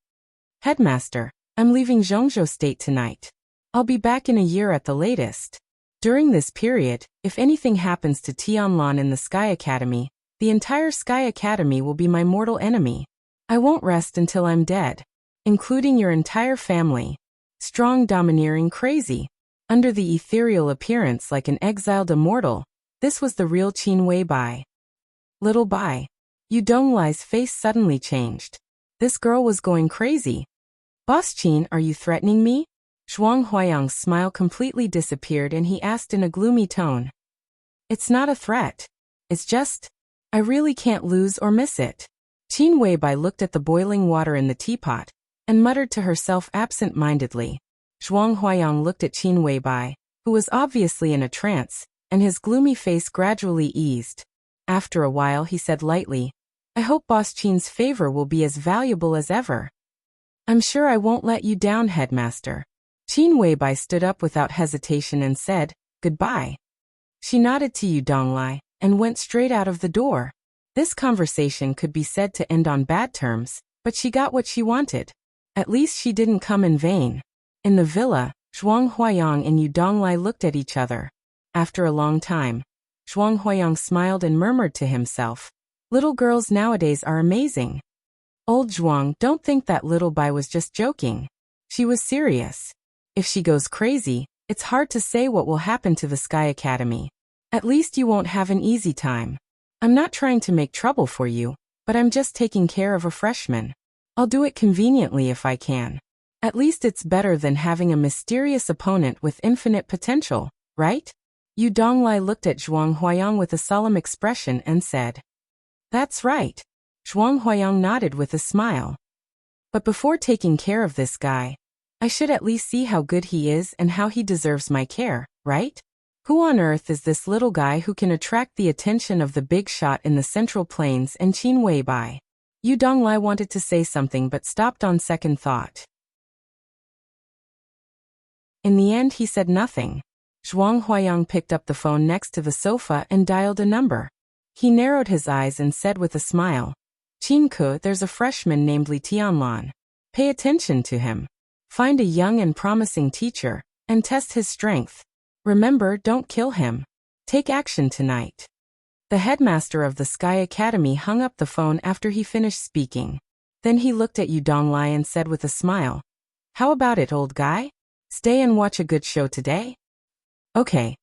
Headmaster, I'm leaving Zhongzhou State tonight. I'll be back in a year at the latest. During this period, if anything happens to Tianlan in the Sky Academy, the entire Sky Academy will be my mortal enemy. I won't rest until I'm dead, including your entire family. Strong, domineering, crazy. Under the ethereal appearance like an exiled immortal, this was the real Qin Weibai. Little Bai. Yu Donglai's face suddenly changed. This girl was going crazy. Boss Qin, are you threatening me? Zhuang Huayang's smile completely disappeared and he asked in a gloomy tone. It's not a threat. It's just, I really can't lose or miss it. Qin Weibai looked at the boiling water in the teapot and muttered to herself absent-mindedly. Zhuang Huayang looked at Qin Weibai, who was obviously in a trance, and his gloomy face gradually eased. After a while he said lightly, I hope Boss Qin's favor will be as valuable as ever. I'm sure I won't let you down, headmaster. Qin Weibai stood up without hesitation and said, goodbye. She nodded to Yu Donglai and went straight out of the door. This conversation could be said to end on bad terms, but she got what she wanted. At least she didn't come in vain. In the villa, Zhuang Huayang and Yu Donglai looked at each other. After a long time, Zhuang Huayang smiled and murmured to himself, little girls nowadays are amazing. Old Zhuang, don't think that little Bai was just joking. She was serious. If she goes crazy, it's hard to say what will happen to the Sky Academy. At least you won't have an easy time. I'm not trying to make trouble for you, but I'm just taking care of a freshman. I'll do it conveniently if I can. At least it's better than having a mysterious opponent with infinite potential, right? Yu Donglai looked at Zhuang Huayang with a solemn expression and said, That's right. Zhuang Huayang nodded with a smile. But before taking care of this guy, I should at least see how good he is and how he deserves my care, right? Who on earth is this little guy who can attract the attention of the big shot in the Central Plains and Qin Weibai? Yu Donglai wanted to say something but stopped on second thought. In the end he said nothing. Zhuang Huayang picked up the phone next to the sofa and dialed a number. He narrowed his eyes and said with a smile, Qin Ke, there's a freshman named Li Tianlan. Pay attention to him. Find a young and promising teacher, and test his strength. Remember, don't kill him. Take action tonight. The headmaster of the Sky Academy hung up the phone after he finished speaking. Then he looked at Yu Donglai and said with a smile, How about it, old guy? Stay and watch a good show today? Okay.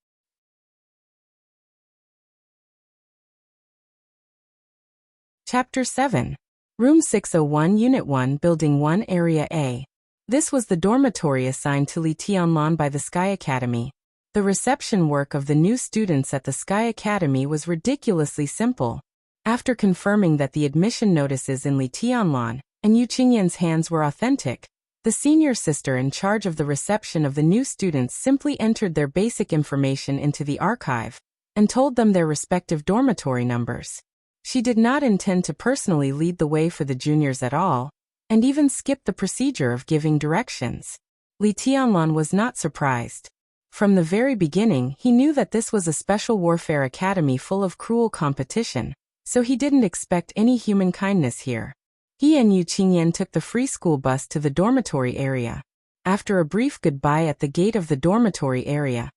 Chapter 7. Room 601, Unit 1, Building 1, Area A. This was the dormitory assigned to Li Tianlan by the Sky Academy. The reception work of the new students at the Sky Academy was ridiculously simple. After confirming that the admission notices in Li Tianlan and Yu Qingyan's hands were authentic, the senior sister in charge of the reception of the new students simply entered their basic information into the archive and told them their respective dormitory numbers. She did not intend to personally lead the way for the juniors at all, and even skipped the procedure of giving directions. Li Tianlan was not surprised. From the very beginning, he knew that this was a special warfare academy full of cruel competition, so he didn't expect any human kindness here. He and Yu Qingyan took the free school bus to the dormitory area. After a brief goodbye at the gate of the dormitory area,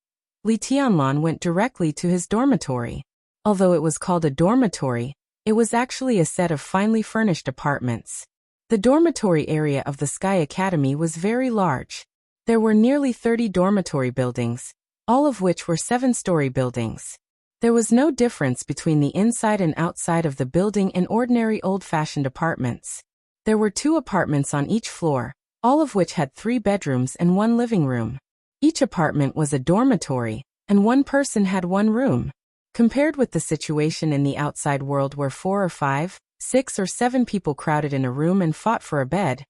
Li Tianlan went directly to his dormitory. Although it was called a dormitory, it was actually a set of finely furnished apartments. The dormitory area of the Sky Academy was very large. There were nearly 30 dormitory buildings, all of which were 7-story buildings. There was no difference between the inside and outside of the building and ordinary old-fashioned apartments. There were 2 apartments on each floor, all of which had 3 bedrooms and 1 living room. Each apartment was a dormitory, and 1 person had 1 room. Compared with the situation in the outside world where 4 or 5, 6 or 7 people crowded in a room and fought for a bed,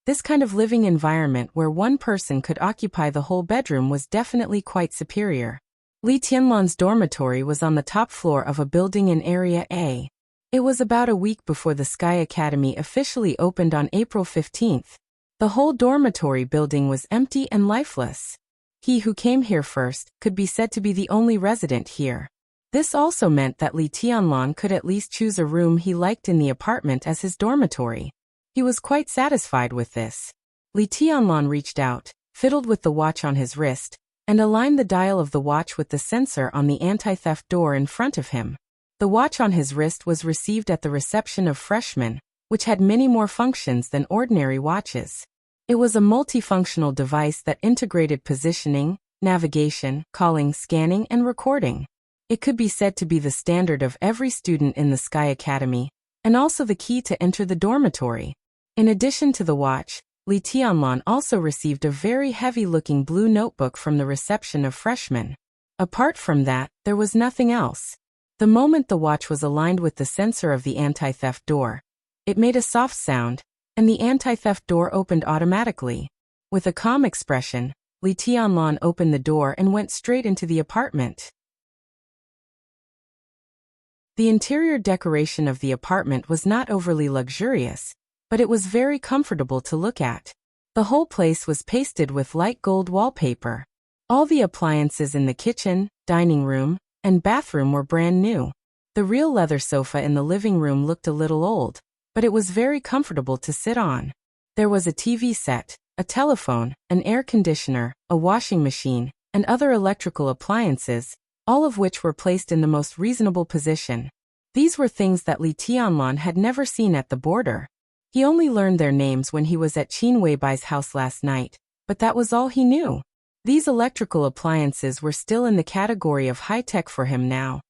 this kind of living environment where 1 person could occupy the whole bedroom was definitely quite superior. Li Tianlan's dormitory was on the top floor of a building in Area A. It was about a week before the Sky Academy officially opened on April 15th. The whole dormitory building was empty and lifeless. He who came here first could be said to be the only resident here. This also meant that Li Tianlan could at least choose a room he liked in the apartment as his dormitory. He was quite satisfied with this. Li Tianlan reached out, fiddled with the watch on his wrist, and aligned the dial of the watch with the sensor on the anti-theft door in front of him. The watch on his wrist was received at the reception of freshmen, which had many more functions than ordinary watches. It was a multifunctional device that integrated positioning, navigation, calling, scanning, and recording. It could be said to be the standard of every student in the Sky Academy, and also the key to enter the dormitory. In addition to the watch, Li Tianlan also received a very heavy-looking blue notebook from the reception of freshmen. Apart from that, there was nothing else. The moment the watch was aligned with the sensor of the anti-theft door, it made a soft sound, and the anti-theft door opened automatically. With a calm expression, Li Tianlan opened the door and went straight into the apartment. The interior decoration of the apartment was not overly luxurious, but it was very comfortable to look at. The whole place was pasted with light gold wallpaper. All the appliances in the kitchen, dining room, and bathroom were brand new. The real leather sofa in the living room looked a little old, but it was very comfortable to sit on. There was a TV set, a telephone, an air conditioner, a washing machine, and other electrical appliances, all of which were placed in the most reasonable position. These were things that Li Tianlan had never seen at the border. He only learned their names when he was at Qin Weibai's house last night, but that was all he knew. These electrical appliances were still in the category of high-tech for him now,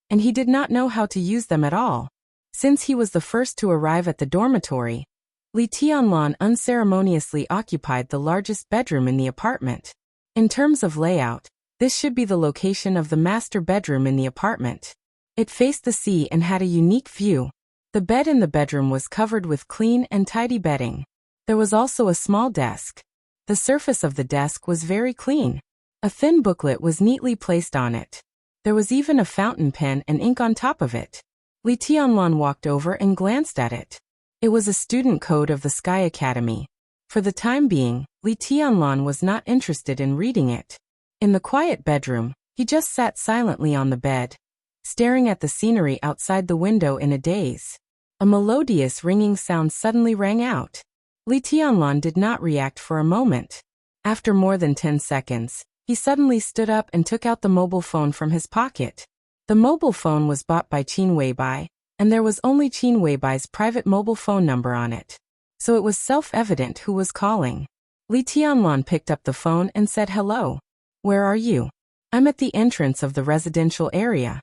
and he did not know how to use them at all. Since he was the first to arrive at the dormitory, Li Tianlan unceremoniously occupied the largest bedroom in the apartment. In terms of layout, this should be the location of the master bedroom in the apartment. It faced the sea and had a unique view. The bed in the bedroom was covered with clean and tidy bedding. There was also a small desk. The surface of the desk was very clean. A thin booklet was neatly placed on it. There was even a fountain pen and ink on top of it. Li Tianlan walked over and glanced at it. It was a student code of the Sky Academy. For the time being, Li Tianlan was not interested in reading it. In the quiet bedroom, he just sat silently on the bed, staring at the scenery outside the window in a daze. A melodious ringing sound suddenly rang out. Li Tianlan did not react for a moment. After more than 10 seconds, he suddenly stood up and took out the mobile phone from his pocket. The mobile phone was bought by Qin Weibai, and there was only Qin Weibai's private mobile phone number on it. So it was self-evident who was calling. Li Tianlan picked up the phone and said hello. Where are you? I'm at the entrance of the residential area.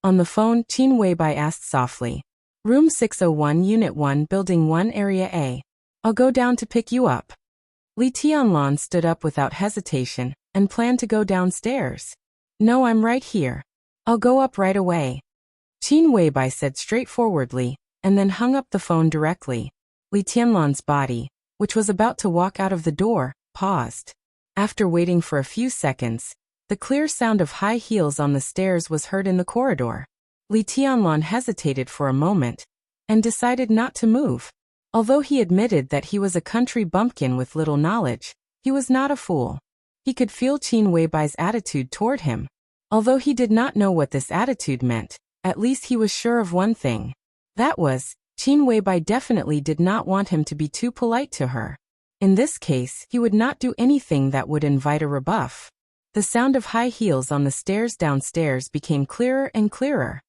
On the phone, Qin Weibai asked softly. Room 601, Unit 1, Building 1, Area A. I'll go down to pick you up. Li Tianlan stood up without hesitation and planned to go downstairs. No, I'm right here. I'll go up right away. Qin Weibai said straightforwardly, and then hung up the phone directly. Li Tianlan's body, which was about to walk out of the door, paused. After waiting for a few seconds, the clear sound of high heels on the stairs was heard in the corridor. Li Tianlan hesitated for a moment and decided not to move. Although he admitted that he was a country bumpkin with little knowledge, he was not a fool. He could feel Qin Weibai's attitude toward him. Although he did not know what this attitude meant, at least he was sure of one thing. That was, Qin Weibai definitely did not want him to be too polite to her. In this case, he would not do anything that would invite a rebuff. The sound of high heels on the stairs downstairs became clearer and clearer.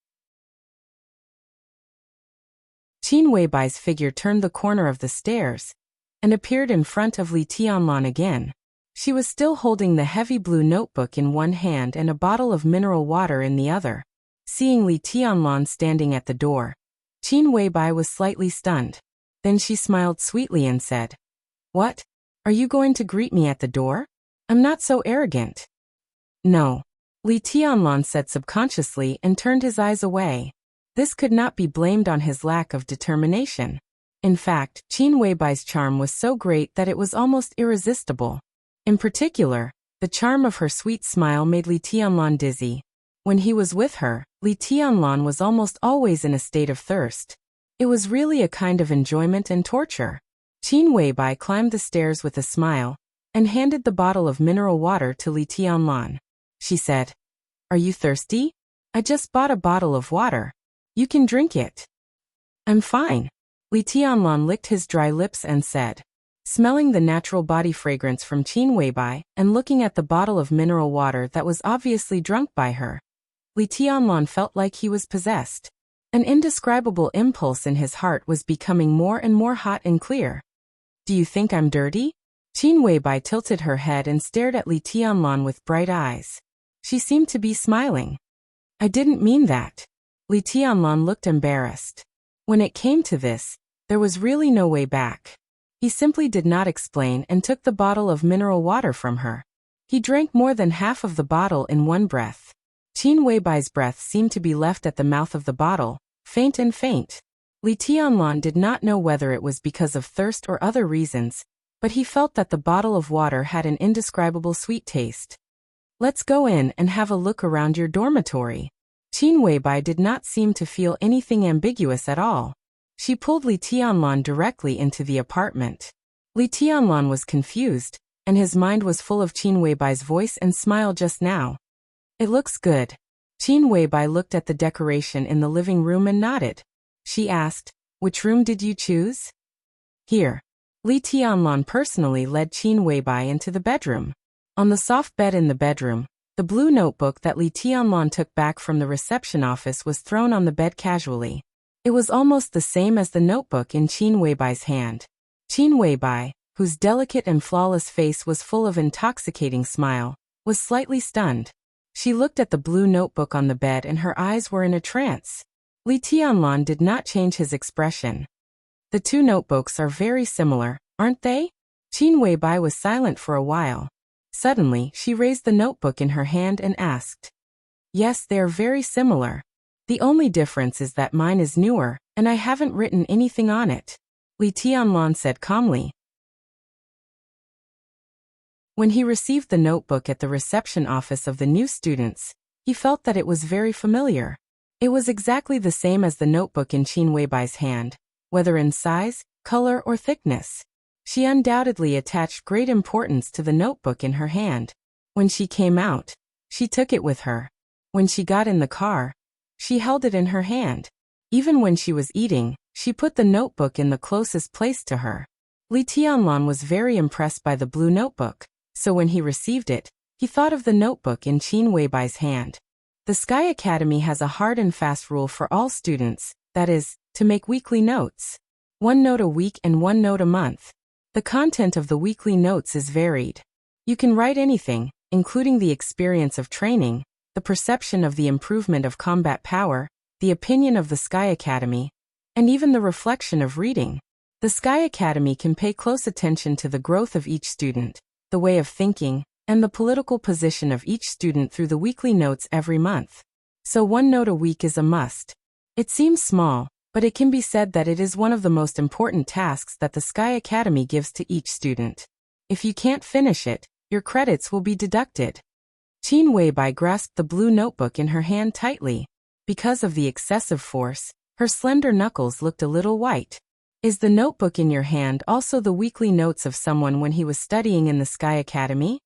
Qin Weibai's figure turned the corner of the stairs and appeared in front of Li Tianlan again. She was still holding the heavy blue notebook in one hand and a bottle of mineral water in the other. Seeing Li Tianlan standing at the door, Qin Weibai was slightly stunned. Then she smiled sweetly and said, What? Are you going to greet me at the door? I'm not so arrogant. No. Li Tianlan said subconsciously and turned his eyes away. This could not be blamed on his lack of determination. In fact, Qin Weibai's charm was so great that it was almost irresistible. In particular, the charm of her sweet smile made Li Tianlan dizzy. When he was with her, Li Tianlan was almost always in a state of thirst. It was really a kind of enjoyment and torture. Qin Weibai climbed the stairs with a smile and handed the bottle of mineral water to Li Tianlan. She said, Are you thirsty? I just bought a bottle of water. You can drink it. I'm fine. Li Tianlan licked his dry lips and said, smelling the natural body fragrance from Qin Weibai and looking at the bottle of mineral water that was obviously drunk by her, Li Tianlan felt like he was possessed. An indescribable impulse in his heart was becoming more and more hot and clear. Do you think I'm dirty? Qin Weibai tilted her head and stared at Li Tianlan with bright eyes. She seemed to be smiling. I didn't mean that. Li Tianlan looked embarrassed. When it came to this, there was really no way back. He simply did not explain and took the bottle of mineral water from her. He drank more than half of the bottle in one breath. Qin Weibai's breath seemed to be left at the mouth of the bottle, faint and faint. Li Tianlan did not know whether it was because of thirst or other reasons, but he felt that the bottle of water had an indescribable sweet taste. Let's go in and have a look around your dormitory. Qin Weibai did not seem to feel anything ambiguous at all. She pulled Li Tianlan directly into the apartment. Li Tianlan was confused, and his mind was full of Qin Weibai's voice and smile just now. It looks good. Qin Weibai looked at the decoration in the living room and nodded. She asked, which room did you choose? Here. Li Tianlan personally led Qin Weibai into the bedroom. On the soft bed in the bedroom, the blue notebook that Li Tianlan took back from the reception office was thrown on the bed casually. It was almost the same as the notebook in Qin Weibai's hand. Qin Weibai, whose delicate and flawless face was full of intoxicating smile, was slightly stunned. She looked at the blue notebook on the bed and her eyes were in a trance. Li Tianlan did not change his expression. The two notebooks are very similar, aren't they? Qin Weibai was silent for a while. Suddenly, she raised the notebook in her hand and asked. Yes, they are very similar. The only difference is that mine is newer, and I haven't written anything on it. Li Tianlan said calmly. When he received the notebook at the reception office of the new students, he felt that it was very familiar. It was exactly the same as the notebook in Qin Weibai's hand, whether in size, color, or thickness. She undoubtedly attached great importance to the notebook in her hand. When she came out, she took it with her. When she got in the car, she held it in her hand. Even when she was eating, she put the notebook in the closest place to her. Li Tianlan was very impressed by the blue notebook, so when he received it, he thought of the notebook in Qin Weibai's hand. The Sky Academy has a hard and fast rule for all students, that is, to make weekly notes. 1 note a week and 1 note a month. The content of the weekly notes is varied. You can write anything, including the experience of training, the perception of the improvement of combat power, the opinion of the Sky Academy, and even the reflection of reading. The Sky Academy can pay close attention to the growth of each student, the way of thinking, and the political position of each student through the weekly notes every month. So 1 note a week is a must. It seems small, but it can be said that it is one of the most important tasks that the Sky Academy gives to each student. If you can't finish it, your credits will be deducted. Qin Weibai grasped the blue notebook in her hand tightly. Because of the excessive force, her slender knuckles looked a little white. Is the notebook in your hand also the weekly notes of someone when he was studying in the Sky Academy?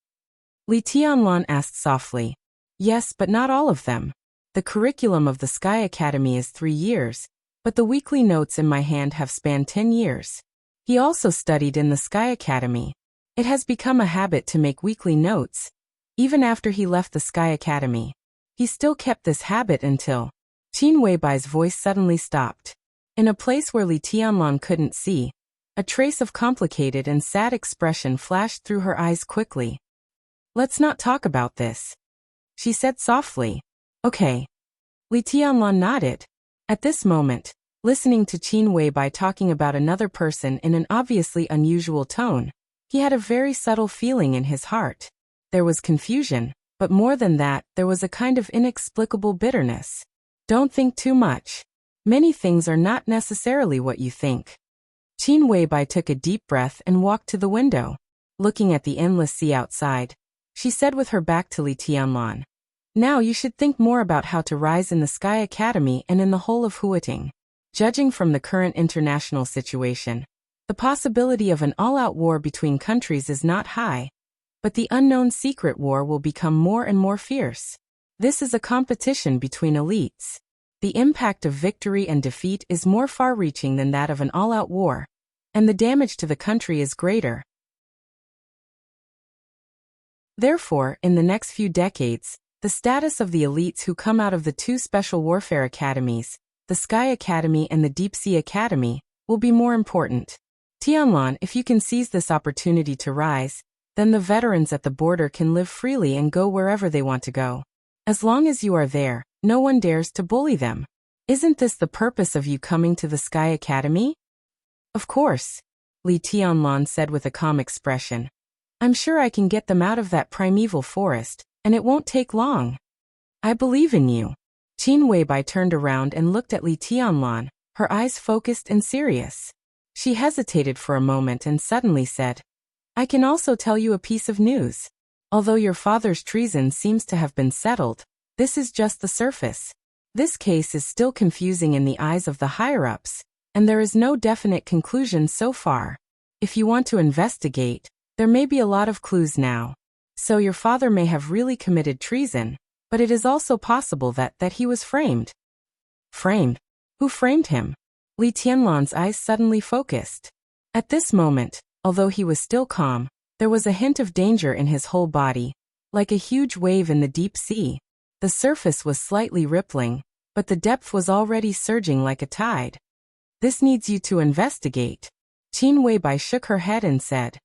Li Tianlan asked softly. Yes, but not all of them. The curriculum of the Sky Academy is 3 years, but the weekly notes in my hand have spanned 10 years. He also studied in the Sky Academy. It has become a habit to make weekly notes. Even after he left the Sky Academy, he still kept this habit until... Qin Weibai's voice suddenly stopped. In a place where Li Tianlan couldn't see, a trace of complicated and sad expression flashed through her eyes quickly. Let's not talk about this, she said softly. Okay. Li Tianlan nodded. At this moment, listening to Qin Weibai talking about another person in an obviously unusual tone, he had a very subtle feeling in his heart. There was confusion, but more than that, there was a kind of inexplicable bitterness. Don't think too much. Many things are not necessarily what you think. Qin Weibai took a deep breath and walked to the window. Looking at the endless sea outside, she said with her back to Li Tianlan. Now you should think more about how to rise in the Sky Academy and in the whole of Huiting. Judging from the current international situation, the possibility of an all-out war between countries is not high, but the unknown secret war will become more and more fierce. This is a competition between elites. The impact of victory and defeat is more far-reaching than that of an all-out war, and the damage to the country is greater. Therefore, in the next few decades, the status of the elites who come out of the 2 special warfare academies, the Sky Academy and the Deep Sea Academy, will be more important. Tianlan, if you can seize this opportunity to rise, then the veterans at the border can live freely and go wherever they want to go. As long as you are there, no one dares to bully them. Isn't this the purpose of you coming to the Sky Academy? Of course, Li Tianlan said with a calm expression. I'm sure I can get them out of that primeval forest, and it won't take long. I believe in you. Qin Weibai turned around and looked at Li Tianlan, her eyes focused and serious. She hesitated for a moment and suddenly said, I can also tell you a piece of news. Although your father's treason seems to have been settled, this is just the surface. This case is still confusing in the eyes of the higher-ups, and there is no definite conclusion so far. If you want to investigate, there may be a lot of clues now. So your father may have really committed treason, but it is also possible that he was framed. Framed? Who framed him? Li Tianlan's eyes suddenly focused. At this moment, although he was still calm, there was a hint of danger in his whole body, like a huge wave in the deep sea. The surface was slightly rippling, but the depth was already surging like a tide. This needs you to investigate. Qin Weibai shook her head and said,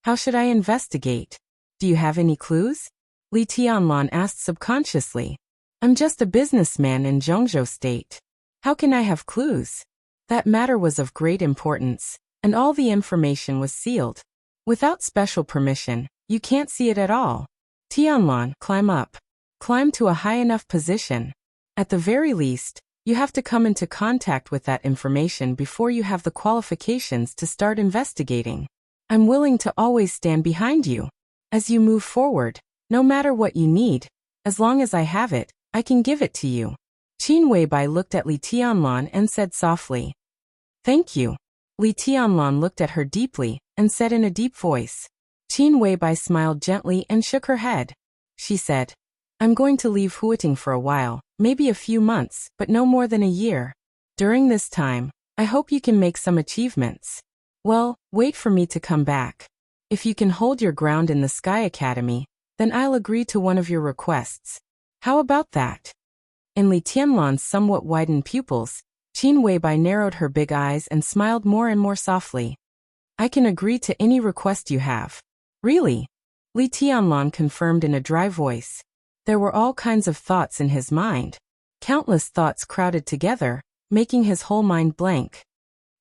How should I investigate? Do you have any clues? Li Tianlan asked subconsciously. I'm just a businessman in Zhongzhou State. How can I have clues? That matter was of great importance, and all the information was sealed. Without special permission, you can't see it at all. Tianlan, climb up. Climb to a high enough position. At the very least, you have to come into contact with that information before you have the qualifications to start investigating. I'm willing to always stand behind you. As you move forward, no matter what you need, as long as I have it, I can give it to you. Qin Weibai looked at Li Tianlan and said softly, Thank you. Li Tianlan looked at her deeply and said in a deep voice. Qin Weibai smiled gently and shook her head. She said, I'm going to leave Huiting for a while, maybe a few months, but no more than a year. During this time, I hope you can make some achievements. Well, wait for me to come back. If you can hold your ground in the Sky Academy, then I'll agree to one of your requests. How about that? In Li Tianlan's somewhat widened pupils, Qin Weibai narrowed her big eyes and smiled more and more softly. I can agree to any request you have. Really? Li Tianlan confirmed in a dry voice. There were all kinds of thoughts in his mind. Countless thoughts crowded together, making his whole mind blank.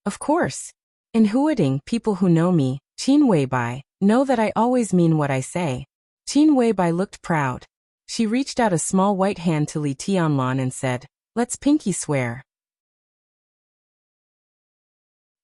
Of course. In Huiting, people who know me, Qin Weibai, know that I always mean what I say. Qin Weibai looked proud. She reached out a small white hand to Li Tianlan and said, Let's pinky swear.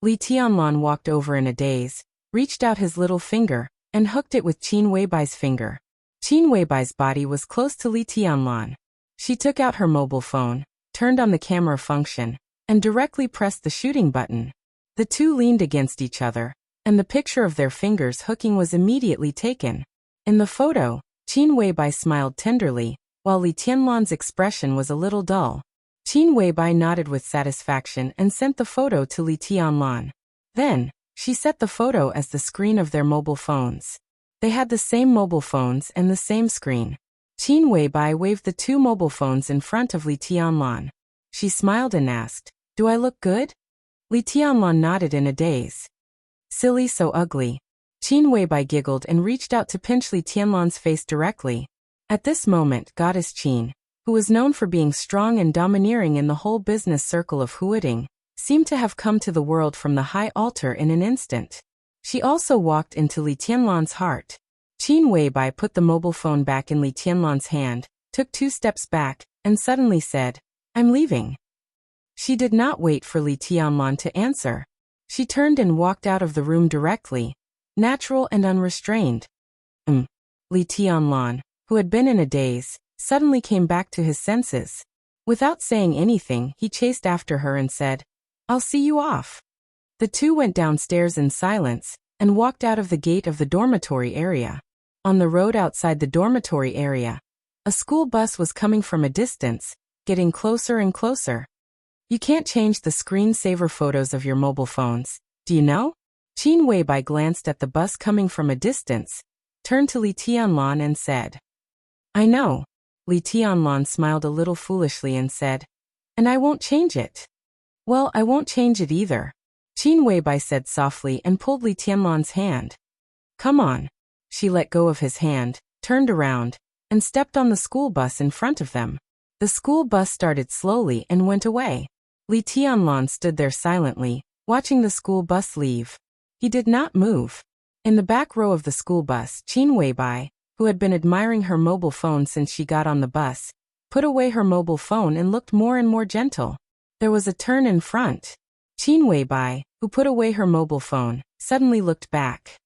Li Tianlan walked over in a daze, reached out his little finger, and hooked it with Qin Weibai's finger. Qin Weibai's body was close to Li Tianlan. She took out her mobile phone, turned on the camera function, and directly pressed the shooting button. The two leaned against each other, and the picture of their fingers hooking was immediately taken. In the photo, Qin Weibai smiled tenderly, while Li Tianlan's expression was a little dull. Qin Weibai nodded with satisfaction and sent the photo to Li Tianlan. Then, she set the photo as the screen of their mobile phones. They had the same mobile phones and the same screen. Qin Weibai waved the two mobile phones in front of Li Tianlan. She smiled and asked, Do I look good? Li Tianlan nodded in a daze. Silly, so ugly. Qin Weibai giggled and reached out to pinch Li Tianlan's face directly. At this moment, Goddess Qin, who was known for being strong and domineering in the whole business circle of Huiting, seemed to have come to the world from the high altar in an instant. She also walked into Li Tianlan's heart. Qin Weibai put the mobile phone back in Li Tianlan's hand, took 2 steps back, and suddenly said, I'm leaving. She did not wait for Li Tianlan to answer. She turned and walked out of the room directly, natural and unrestrained. Li Tianlan, who had been in a daze, suddenly came back to his senses. Without saying anything, he chased after her and said, I'll see you off. The two went downstairs in silence, and walked out of the gate of the dormitory area. On the road outside the dormitory area, a school bus was coming from a distance, getting closer and closer. You can't change the screensaver photos of your mobile phones, do you know? Qin Weibai glanced at the bus coming from a distance, turned to Li Tianlan and said, I know. Li Tianlan smiled a little foolishly and said, And I won't change it. Well, I won't change it either. Qin Weibai said softly and pulled Li Tianlan's hand. Come on. She let go of his hand, turned around, and stepped on the school bus in front of them. The school bus started slowly and went away. Li Tianlan stood there silently, watching the school bus leave. He did not move. In the back row of the school bus, Qin Weibai, who had been admiring her mobile phone since she got on the bus, put away her mobile phone and looked more and more gentle. There was a turn in front. Qin Weibai, who put away her mobile phone, suddenly looked back.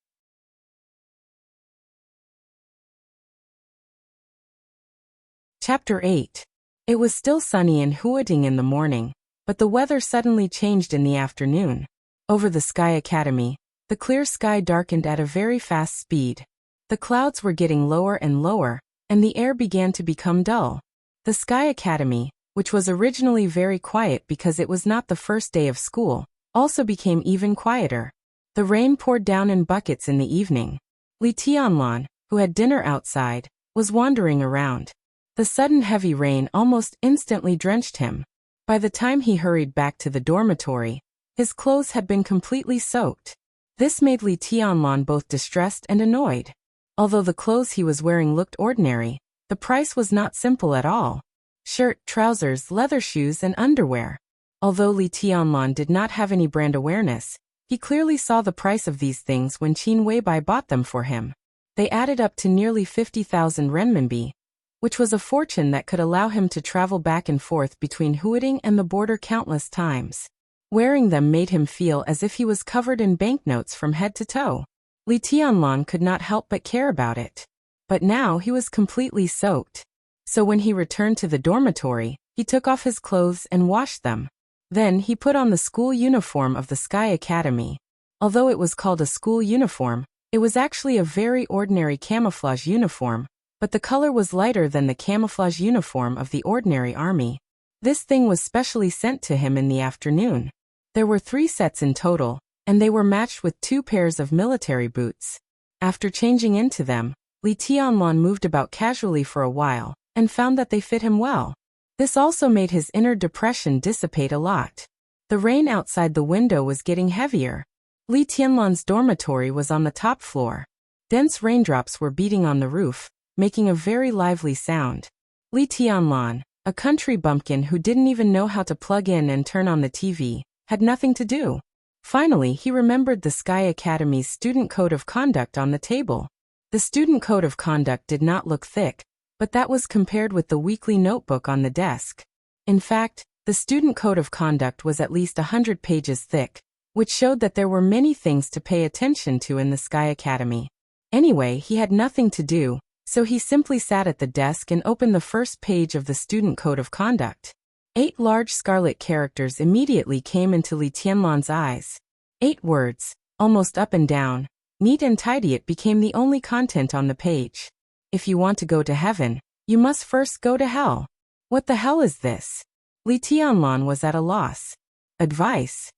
Chapter 8. It was still sunny in Huading in the morning, but the weather suddenly changed in the afternoon. Over the Sky Academy, the clear sky darkened at a very fast speed. The clouds were getting lower and lower, and the air began to become dull. The Sky Academy, which was originally very quiet because it was not the first day of school, also became even quieter. The rain poured down in buckets in the evening. Li Tianlan, who had dinner outside, was wandering around. The sudden heavy rain almost instantly drenched him. By the time he hurried back to the dormitory, his clothes had been completely soaked. This made Li Tianlan both distressed and annoyed. Although the clothes he was wearing looked ordinary, the price was not simple at all. Shirt, trousers, leather shoes, and underwear. Although Li Tianlan did not have any brand awareness, he clearly saw the price of these things when Qin Weibai bought them for him. They added up to nearly 50,000 renminbi, which was a fortune that could allow him to travel back and forth between Huading and the border countless times. Wearing them made him feel as if he was covered in banknotes from head to toe. Li Tianlan could not help but care about it. But now he was completely soaked. So when he returned to the dormitory, he took off his clothes and washed them. Then he put on the school uniform of the Sky Academy. Although it was called a school uniform, it was actually a very ordinary camouflage uniform, but the color was lighter than the camouflage uniform of the ordinary army. This thing was specially sent to him in the afternoon. There were 3 sets in total, and they were matched with 2 pairs of military boots. After changing into them, Li Tianlan moved about casually for a while, and found that they fit him well. This also made his inner depression dissipate a lot. The rain outside the window was getting heavier. Li Tianlan's dormitory was on the top floor. Dense raindrops were beating on the roof, making a very lively sound. Li Tianlan, a country bumpkin who didn't even know how to plug in and turn on the TV, had nothing to do. Finally, he remembered the Sky Academy's student code of conduct on the table. The student code of conduct did not look thick, but that was compared with the weekly notebook on the desk. In fact, the student code of conduct was at least 100 pages thick, which showed that there were many things to pay attention to in the Sky Academy. Anyway, he had nothing to do, so he simply sat at the desk and opened the first page of the student code of conduct. 8 large scarlet characters immediately came into Li Tianlan's eyes. 8 words, almost up and down, neat and tidy. It became the only content on the page. If you want to go to heaven, you must first go to hell. What the hell is this? Li Tianlan was at a loss. Advice?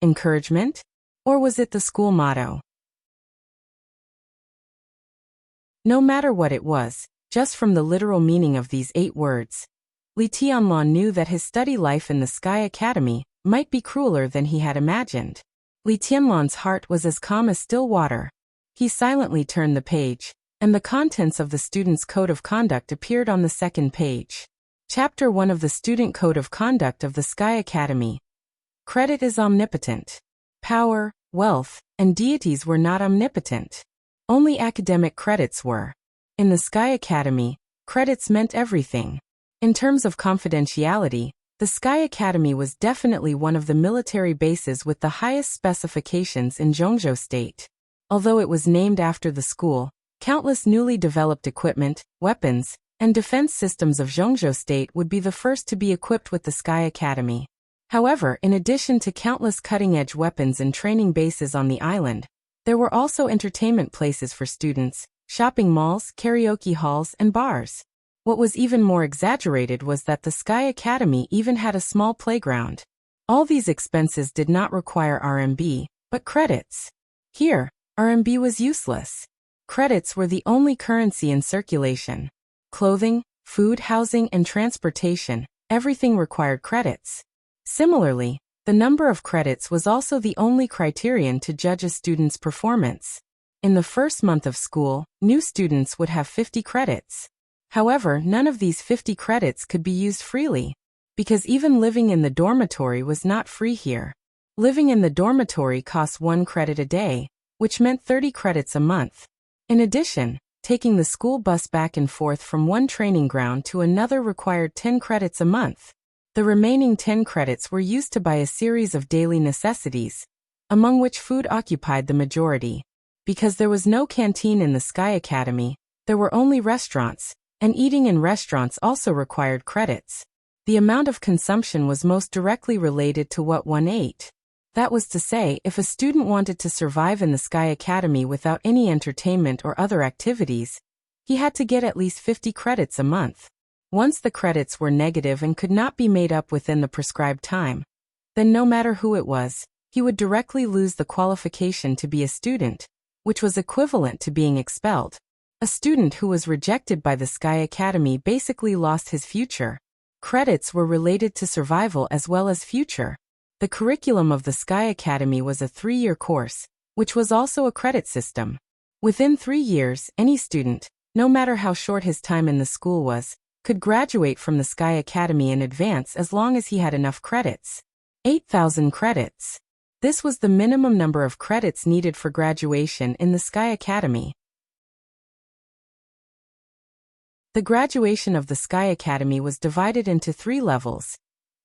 Encouragement? Or was it the school motto? No matter what it was, just from the literal meaning of these 8 words, Li Tianlan knew that his study life in the Sky Academy might be crueler than he had imagined. Li Tianlan's heart was as calm as still water. He silently turned the page, and the contents of the student's code of conduct appeared on the second page. Chapter 1 of the Student Code of Conduct of the Sky Academy. Credit is omnipotent. Power, wealth, and deities were not omnipotent. Only academic credits were. In the Sky Academy, credits meant everything. In terms of confidentiality, the Sky Academy was definitely one of the military bases with the highest specifications in Zhongzhou State. Although it was named after the school, countless newly developed equipment, weapons, and defense systems of Zhongzhou State would be the first to be equipped with the Sky Academy. However, in addition to countless cutting-edge weapons and training bases on the island, there were also entertainment places for students, shopping malls, karaoke halls, and bars. What was even more exaggerated was that the Sky Academy even had a small playground. All these expenses did not require RMB, but credits. Here, RMB was useless. Credits were the only currency in circulation. Clothing, food, housing, and transportation, everything required credits. Similarly, The number of credits was also the only criterion to judge a student's performance. In the first month of school, new students would have 50 credits. However, none of these 50 credits could be used freely, because even living in the dormitory was not free here. Living in the dormitory costs 1 credit a day, which meant 30 credits a month. In addition, taking the school bus back and forth from one training ground to another required 10 credits a month. The remaining 10 credits were used to buy a series of daily necessities, among which food occupied the majority. Because there was no canteen in the Sky Academy, there were only restaurants, and eating in restaurants also required credits. The amount of consumption was most directly related to what one ate. That was to say, if a student wanted to survive in the Sky Academy without any entertainment or other activities, he had to get at least 50 credits a month. Once the credits were negative and could not be made up within the prescribed time, then no matter who it was, he would directly lose the qualification to be a student, which was equivalent to being expelled. A student who was rejected by the Sky Academy basically lost his future. Credits were related to survival as well as future. The curriculum of the Sky Academy was a 3-year course, which was also a credit system. Within 3 years, any student, no matter how short his time in the school was, could graduate from the Sky Academy in advance as long as he had enough credits. 8,000 credits. This was the minimum number of credits needed for graduation in the Sky Academy. The graduation of the Sky Academy was divided into 3 levels: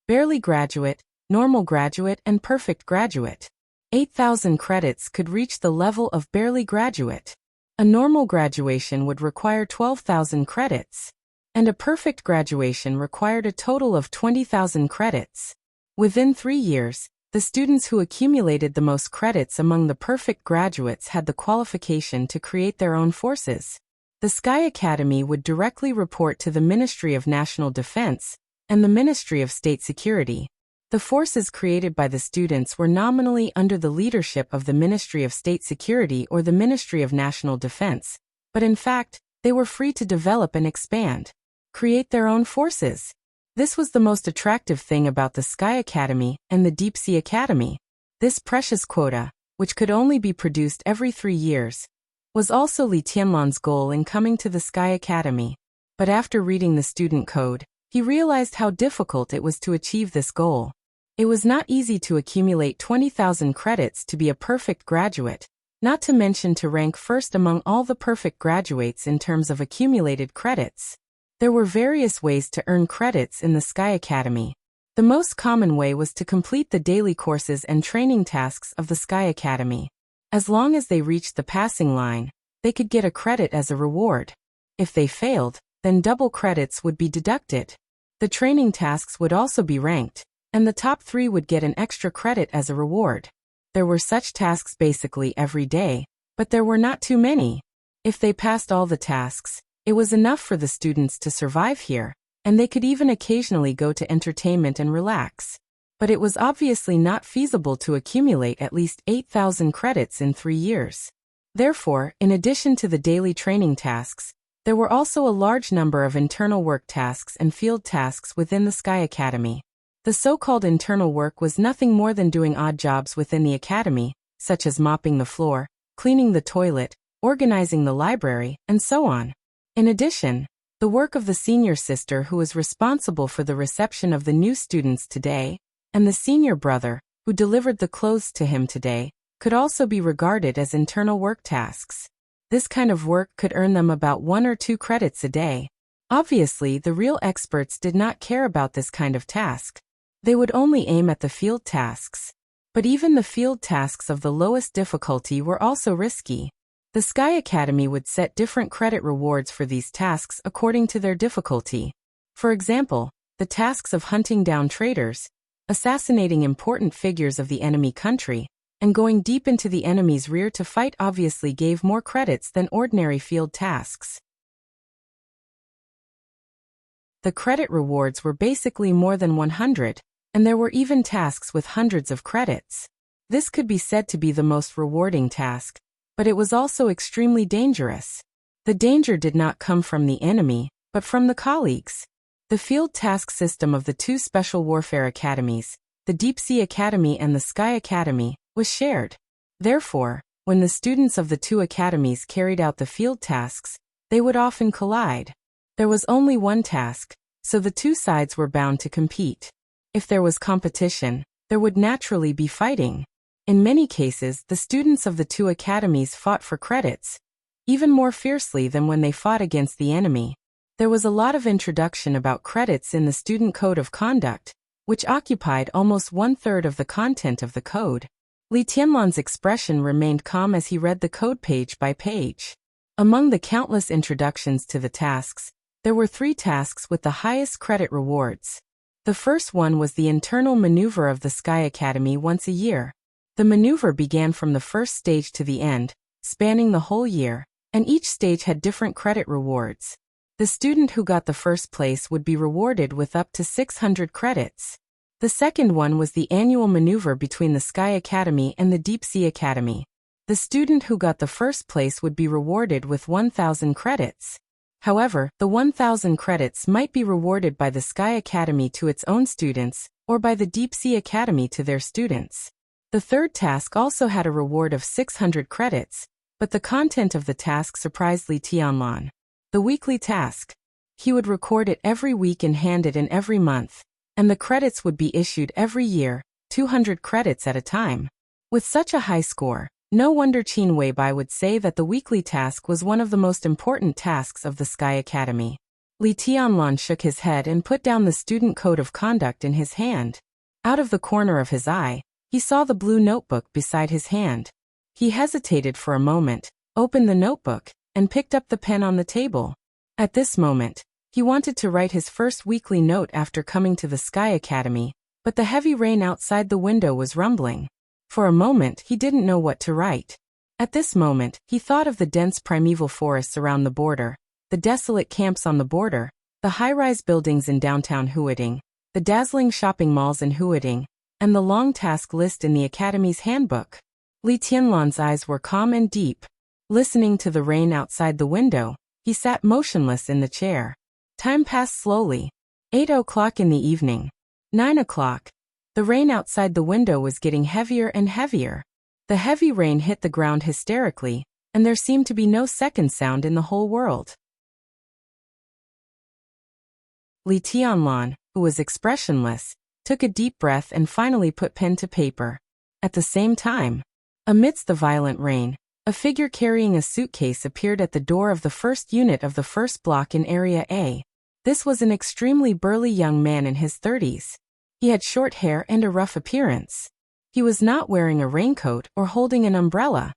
barely graduate, normal graduate, and perfect graduate. 8,000 credits could reach the level of barely graduate. A normal graduation would require 12,000 credits, and a perfect graduation required a total of 20,000 credits. Within 3 years, the students who accumulated the most credits among the perfect graduates had the qualification to create their own forces. The Sky Academy would directly report to the Ministry of National Defense and the Ministry of State Security. The forces created by the students were nominally under the leadership of the Ministry of State Security or the Ministry of National Defense, but in fact, they were free to develop and expand, create their own forces. This was the most attractive thing about the Sky Academy and the Deep Sea Academy. This precious quota, which could only be produced every 3 years, was also Li Tianlan's goal in coming to the Sky Academy. But after reading the student code, he realized how difficult it was to achieve this goal. It was not easy to accumulate 20,000 credits to be a perfect graduate, not to mention to rank first among all the perfect graduates in terms of accumulated credits. There were various ways to earn credits in the Sky Academy. The most common way was to complete the daily courses and training tasks of the Sky Academy. As long as they reached the passing line, they could get a credit as a reward. If they failed, then double credits would be deducted. The training tasks would also be ranked, and the top 3 would get an extra credit as a reward. There were such tasks basically every day, but there were not too many. If they passed all the tasks, it was enough for the students to survive here, and they could even occasionally go to entertainment and relax. But it was obviously not feasible to accumulate at least 8,000 credits in 3 years. Therefore, in addition to the daily training tasks, there were also a large number of internal work tasks and field tasks within the Sky Academy. The so-called internal work was nothing more than doing odd jobs within the academy, such as mopping the floor, cleaning the toilet, organizing the library, and so on. In addition, the work of the senior sister who was responsible for the reception of the new students today, and the senior brother, who delivered the clothes to him today, could also be regarded as internal work tasks. This kind of work could earn them about 1 or 2 credits a day. Obviously, the real experts did not care about this kind of task. They would only aim at the field tasks. But even the field tasks of the lowest difficulty were also risky. The Sky Academy would set different credit rewards for these tasks according to their difficulty. For example, the tasks of hunting down traitors, assassinating important figures of the enemy country, and going deep into the enemy's rear to fight obviously gave more credits than ordinary field tasks. The credit rewards were basically more than 100, and there were even tasks with hundreds of credits. This could be said to be the most rewarding task, but it was also extremely dangerous. The danger did not come from the enemy, but from the colleagues. The field task system of the 2 special warfare academies, the Deep Sea Academy and the Sky Academy, was shared. Therefore, when the students of the two academies carried out the field tasks, they would often collide. There was only one task, so the two sides were bound to compete. If there was competition, there would naturally be fighting. In many cases, the students of the two academies fought for credits, even more fiercely than when they fought against the enemy. There was a lot of introduction about credits in the Student Code of Conduct, which occupied almost 1/3 of the content of the code. Li Tianlan's expression remained calm as he read the code page by page. Among the countless introductions to the tasks, there were 3 tasks with the highest credit rewards. The first one was the internal maneuver of the Sky Academy once a year. The maneuver began from the first stage to the end, spanning the whole year, and each stage had different credit rewards. The student who got the first place would be rewarded with up to 600 credits. The second one was the annual maneuver between the Sky Academy and the Deep Sea Academy. The student who got the first place would be rewarded with 1,000 credits. However, the 1,000 credits might be rewarded by the Sky Academy to its own students, or by the Deep Sea Academy to their students. The third task also had a reward of 600 credits, but the content of the task surprised Li Tianlan. The weekly task. He would record it every week and hand it in every month, and the credits would be issued every year, 200 credits at a time. With such a high score, no wonder Qin Weibai would say that the weekly task was one of the most important tasks of the Sky Academy. Li Tianlan shook his head and put down the Student Code of Conduct in his hand. Out of the corner of his eye, he saw the blue notebook beside his hand. He hesitated for a moment, opened the notebook, and picked up the pen on the table. At this moment, he wanted to write his first weekly note after coming to the Sky Academy, but the heavy rain outside the window was rumbling. For a moment, he didn't know what to write. At this moment, he thought of the dense primeval forests around the border, the desolate camps on the border, the high-rise buildings in downtown Huading, the dazzling shopping malls in Huading, and the long task list in the Academy's handbook. Li Tianlan's eyes were calm and deep. Listening to the rain outside the window, he sat motionless in the chair. Time passed slowly. 8 o'clock in the evening. 9 o'clock. The rain outside the window was getting heavier and heavier. The heavy rain hit the ground hysterically, and there seemed to be no second sound in the whole world. Li Tianlan, who was expressionless, took a deep breath and finally put pen to paper. At the same time, amidst the violent rain, a figure carrying a suitcase appeared at the door of the first unit of the first block in Area A. This was an extremely burly young man in his 30s. He had short hair and a rough appearance. He was not wearing a raincoat or holding an umbrella.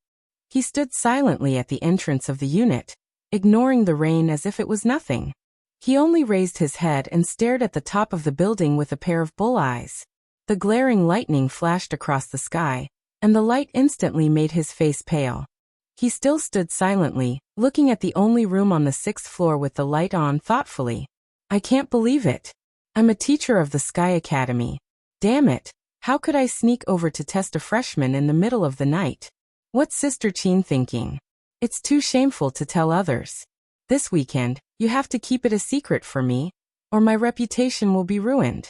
He stood silently at the entrance of the unit, ignoring the rain as if it was nothing. He only raised his head and stared at the top of the building with a pair of bull eyes. The glaring lightning flashed across the sky, and the light instantly made his face pale. He still stood silently, looking at the only room on the 6th floor with the light on thoughtfully. I can't believe it. I'm a teacher of the Sky Academy. Damn it, how could I sneak over to test a freshman in the middle of the night? What's Sister Qin thinking? It's too shameful to tell others. This weekend, you have to keep it a secret for me, or my reputation will be ruined.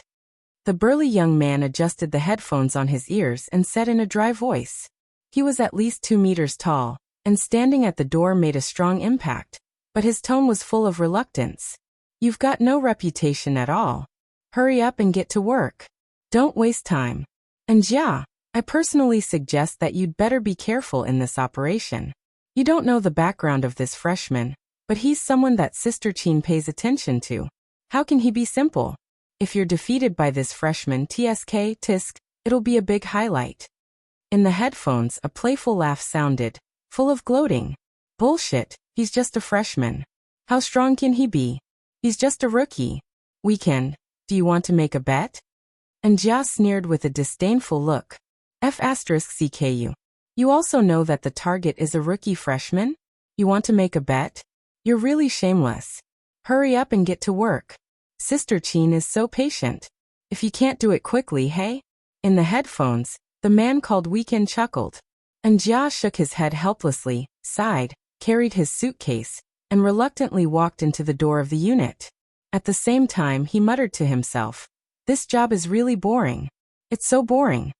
The burly young man adjusted the headphones on his ears and said in a dry voice. He was at least 2 meters tall, and standing at the door made a strong impact, but his tone was full of reluctance. You've got no reputation at all. Hurry up and get to work. Don't waste time. And yeah, I personally suggest that you'd better be careful in this operation. You don't know the background of this freshman, but he's someone that Sister Qin pays attention to. How can he be simple? If you're defeated by this freshman tisk, it'll be a big highlight. In the headphones, a playful laugh sounded, full of gloating. Bullshit, he's just a freshman. How strong can he be? He's just a rookie. Weekend, do you want to make a bet? And Jia sneered with a disdainful look. F***CKU. You also know that the target is a rookie freshman? You want to make a bet? You're really shameless. Hurry up and get to work. Sister Qin is so patient. If you can't do it quickly, hey? In the headphones, the man called Weekend chuckled. And Jia shook his head helplessly, sighed, carried his suitcase, and reluctantly walked into the door of the unit. At the same time, he muttered to himself, this job is really boring. It's so boring.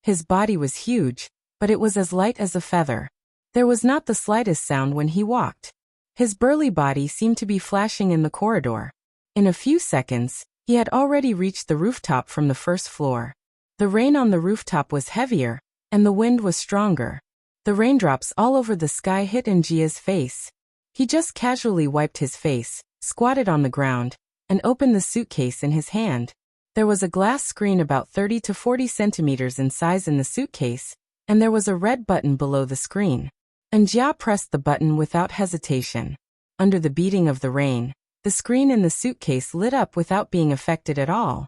His body was huge, but it was as light as a feather. There was not the slightest sound when he walked. His burly body seemed to be flashing in the corridor. In a few seconds, he had already reached the rooftop from the first floor. The rain on the rooftop was heavier, and the wind was stronger. The raindrops all over the sky hit Njia's face. He just casually wiped his face, squatted on the ground, and opened the suitcase in his hand. There was a glass screen about 30 to 40 centimeters in size in the suitcase, and there was a red button below the screen. Njia pressed the button without hesitation. Under the beating of the rain, the screen in the suitcase lit up without being affected at all.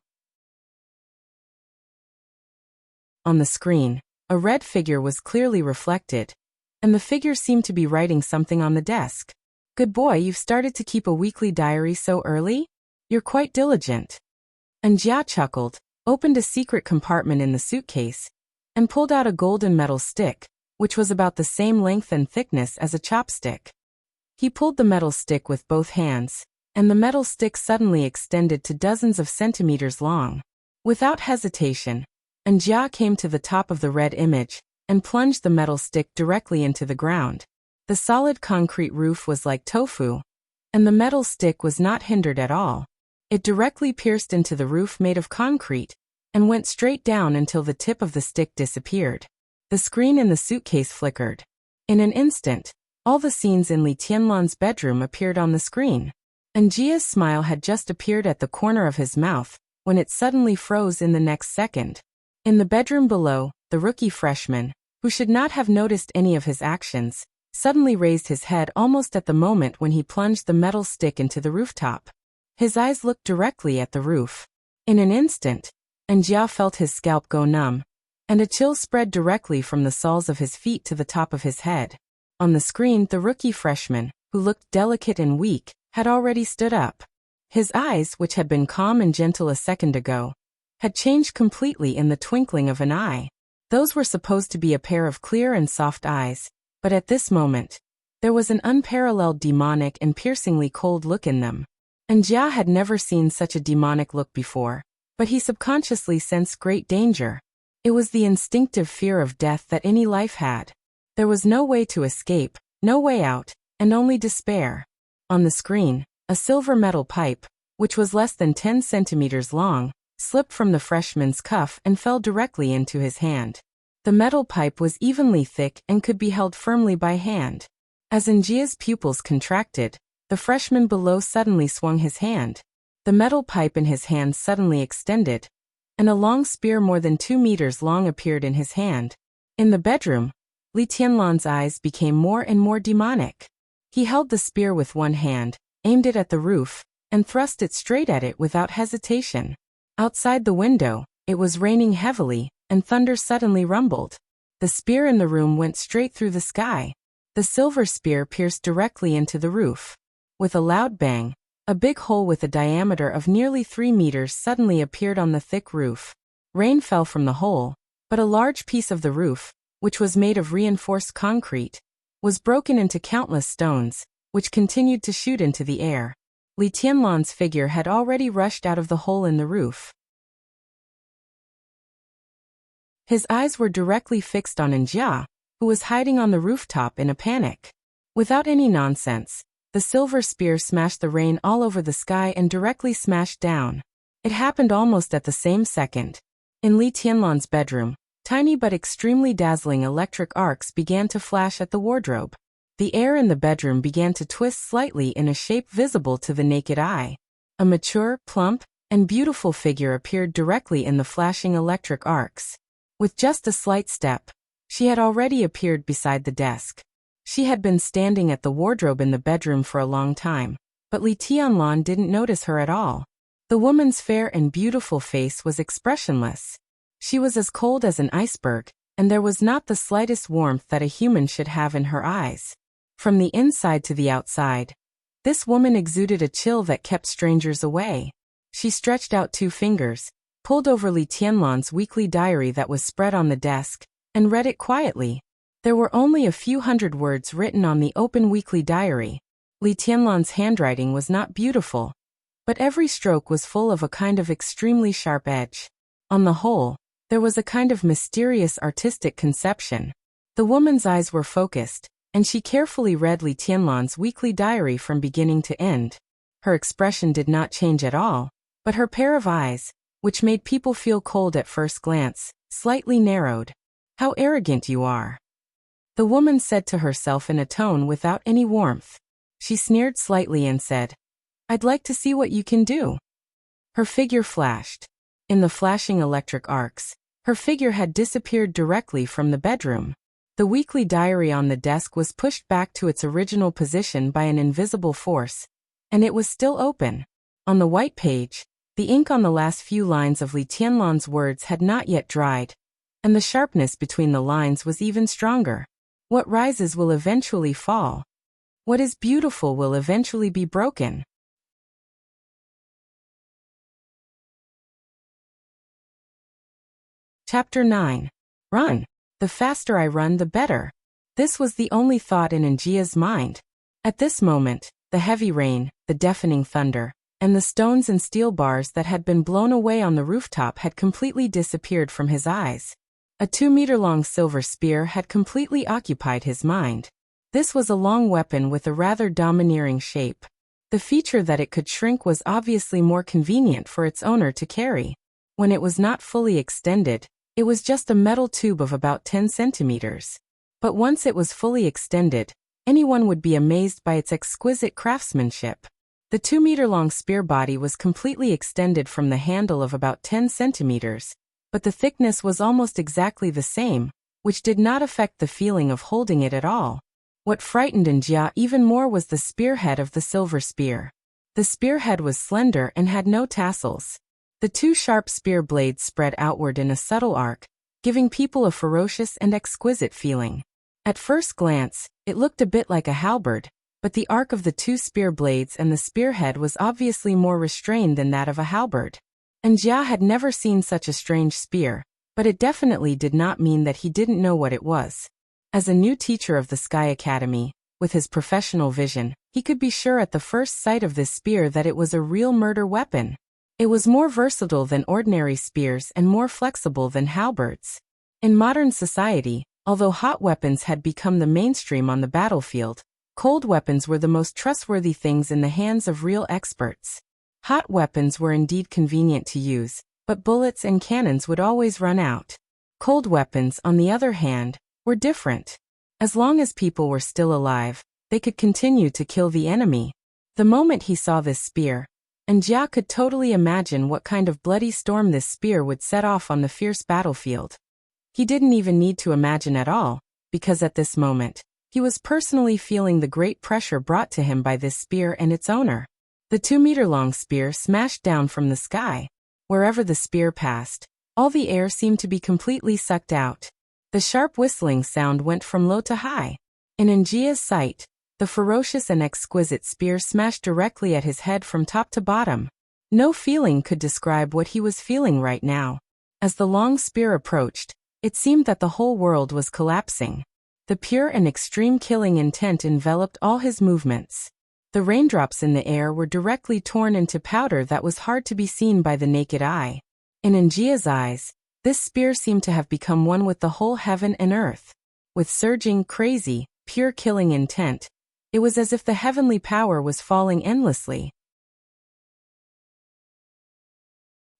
On the screen, a red figure was clearly reflected, and the figure seemed to be writing something on the desk. Good boy, you've started to keep a weekly diary so early? You're quite diligent. Njia chuckled, opened a secret compartment in the suitcase, and pulled out a golden metal stick, which was about the same length and thickness as a chopstick. He pulled the metal stick with both hands, and the metal stick suddenly extended to dozens of centimeters long. Without hesitation, Njia came to the top of the red image and plunged the metal stick directly into the ground. The solid concrete roof was like tofu, and the metal stick was not hindered at all. It directly pierced into the roof made of concrete and went straight down until the tip of the stick disappeared. The screen in the suitcase flickered. In an instant, all the scenes in Li Tianlan's bedroom appeared on the screen. Njia's smile had just appeared at the corner of his mouth when it suddenly froze in the next second. In the bedroom below, the rookie freshman, who should not have noticed any of his actions, suddenly raised his head almost at the moment when he plunged the metal stick into the rooftop. His eyes looked directly at the roof. In an instant, Njia felt his scalp go numb, and a chill spread directly from the soles of his feet to the top of his head. On the screen, the rookie freshman, who looked delicate and weak, had already stood up. His eyes, which had been calm and gentle a second ago, had changed completely in the twinkling of an eye. Those were supposed to be a pair of clear and soft eyes, but at this moment, there was an unparalleled demonic and piercingly cold look in them. Njia had never seen such a demonic look before, but he subconsciously sensed great danger. It was the instinctive fear of death that any life had. There was no way to escape, no way out, and only despair. On the screen, a silver metal pipe, which was less than 10 centimeters long, slipped from the freshman's cuff and fell directly into his hand. The metal pipe was evenly thick and could be held firmly by hand. As Njia's pupils contracted, the freshman below suddenly swung his hand. The metal pipe in his hand suddenly extended, and a long spear more than 2 meters long appeared in his hand. In the bedroom, Li Tianlan's eyes became more and more demonic. He held the spear with one hand, aimed it at the roof, and thrust it straight at it without hesitation. Outside the window, it was raining heavily, and thunder suddenly rumbled. The spear in the room went straight through the sky. The silver spear pierced directly into the roof. With a loud bang, a big hole with a diameter of nearly 3 meters suddenly appeared on the thick roof. Rain fell from the hole, but a large piece of the roof, which was made of reinforced concrete, was broken into countless stones, which continued to shoot into the air. Li Tianlan's figure had already rushed out of the hole in the roof. His eyes were directly fixed on Njia, who was hiding on the rooftop in a panic. Without any nonsense, the silver spear smashed the rain all over the sky and directly smashed down. It happened almost at the same second. In Li Tianlan's bedroom, tiny but extremely dazzling electric arcs began to flash at the wardrobe. The air in the bedroom began to twist slightly in a shape visible to the naked eye. A mature, plump, and beautiful figure appeared directly in the flashing electric arcs. With just a slight step, she had already appeared beside the desk. She had been standing at the wardrobe in the bedroom for a long time, but Li Tianlan didn't notice her at all. The woman's fair and beautiful face was expressionless. She was as cold as an iceberg, and there was not the slightest warmth that a human should have in her eyes. From the inside to the outside, this woman exuded a chill that kept strangers away. She stretched out 2 fingers, pulled over Li Tianlan's weekly diary that was spread on the desk, and read it quietly. There were only a few hundred words written on the open weekly diary. Li Tianlan's handwriting was not beautiful, but every stroke was full of a kind of extremely sharp edge. On the whole, There was a kind of mysterious artistic conception. The woman's eyes were focused, and she carefully read Li Tianlan's weekly diary from beginning to end. Her expression did not change at all, but her pair of eyes, which made people feel cold at first glance, slightly narrowed. "How arrogant you are," the woman said to herself in a tone without any warmth. She sneered slightly and said, "I'd like to see what you can do." Her figure flashed. In the flashing electric arcs, her figure had disappeared directly from the bedroom. The weekly diary on the desk was pushed back to its original position by an invisible force, and it was still open. On the white page, the ink on the last few lines of Li Tianlan's words had not yet dried, and the sharpness between the lines was even stronger. What rises will eventually fall. What is beautiful will eventually be broken. Chapter 9. Run. The faster I run, the better. This was the only thought in Njia's mind. At this moment, the heavy rain, the deafening thunder, and the stones and steel bars that had been blown away on the rooftop had completely disappeared from his eyes. A 2-meter-long silver spear had completely occupied his mind. This was a long weapon with a rather domineering shape. The feature that it could shrink was obviously more convenient for its owner to carry. When it was not fully extended, it was just a metal tube of about 10 centimeters. But once it was fully extended, anyone would be amazed by its exquisite craftsmanship. The 2-meter-long spear body was completely extended from the handle of about 10 centimeters, but the thickness was almost exactly the same, which did not affect the feeling of holding it at all. What frightened Njia even more was the spearhead of the silver spear. The spearhead was slender and had no tassels. The 2 sharp spear blades spread outward in a subtle arc, giving people a ferocious and exquisite feeling. At first glance, it looked a bit like a halberd, but the arc of the 2 spear blades and the spearhead was obviously more restrained than that of a halberd. Njia had never seen such a strange spear, but it definitely did not mean that he didn't know what it was. As a new teacher of the Sky Academy, with his professional vision, he could be sure at the first sight of this spear that it was a real murder weapon. It was more versatile than ordinary spears and more flexible than halberds. In modern society, although hot weapons had become the mainstream on the battlefield, cold weapons were the most trustworthy things in the hands of real experts. Hot weapons were indeed convenient to use, but bullets and cannons would always run out. Cold weapons, on the other hand, were different. As long as people were still alive, they could continue to kill the enemy. The moment he saw this spear, Njia could totally imagine what kind of bloody storm this spear would set off on the fierce battlefield. He didn't even need to imagine at all, because at this moment, he was personally feeling the great pressure brought to him by this spear and its owner. The 2-meter-long spear smashed down from the sky. Wherever the spear passed, all the air seemed to be completely sucked out. The sharp whistling sound went from low to high. In Njia's sight, the ferocious and exquisite spear smashed directly at his head from top to bottom. No feeling could describe what he was feeling right now. As the long spear approached, it seemed that the whole world was collapsing. The pure and extreme killing intent enveloped all his movements. The raindrops in the air were directly torn into powder that was hard to be seen by the naked eye. In Njia's eyes, this spear seemed to have become one with the whole heaven and earth. With surging, crazy, pure killing intent, it was as if the heavenly power was falling endlessly.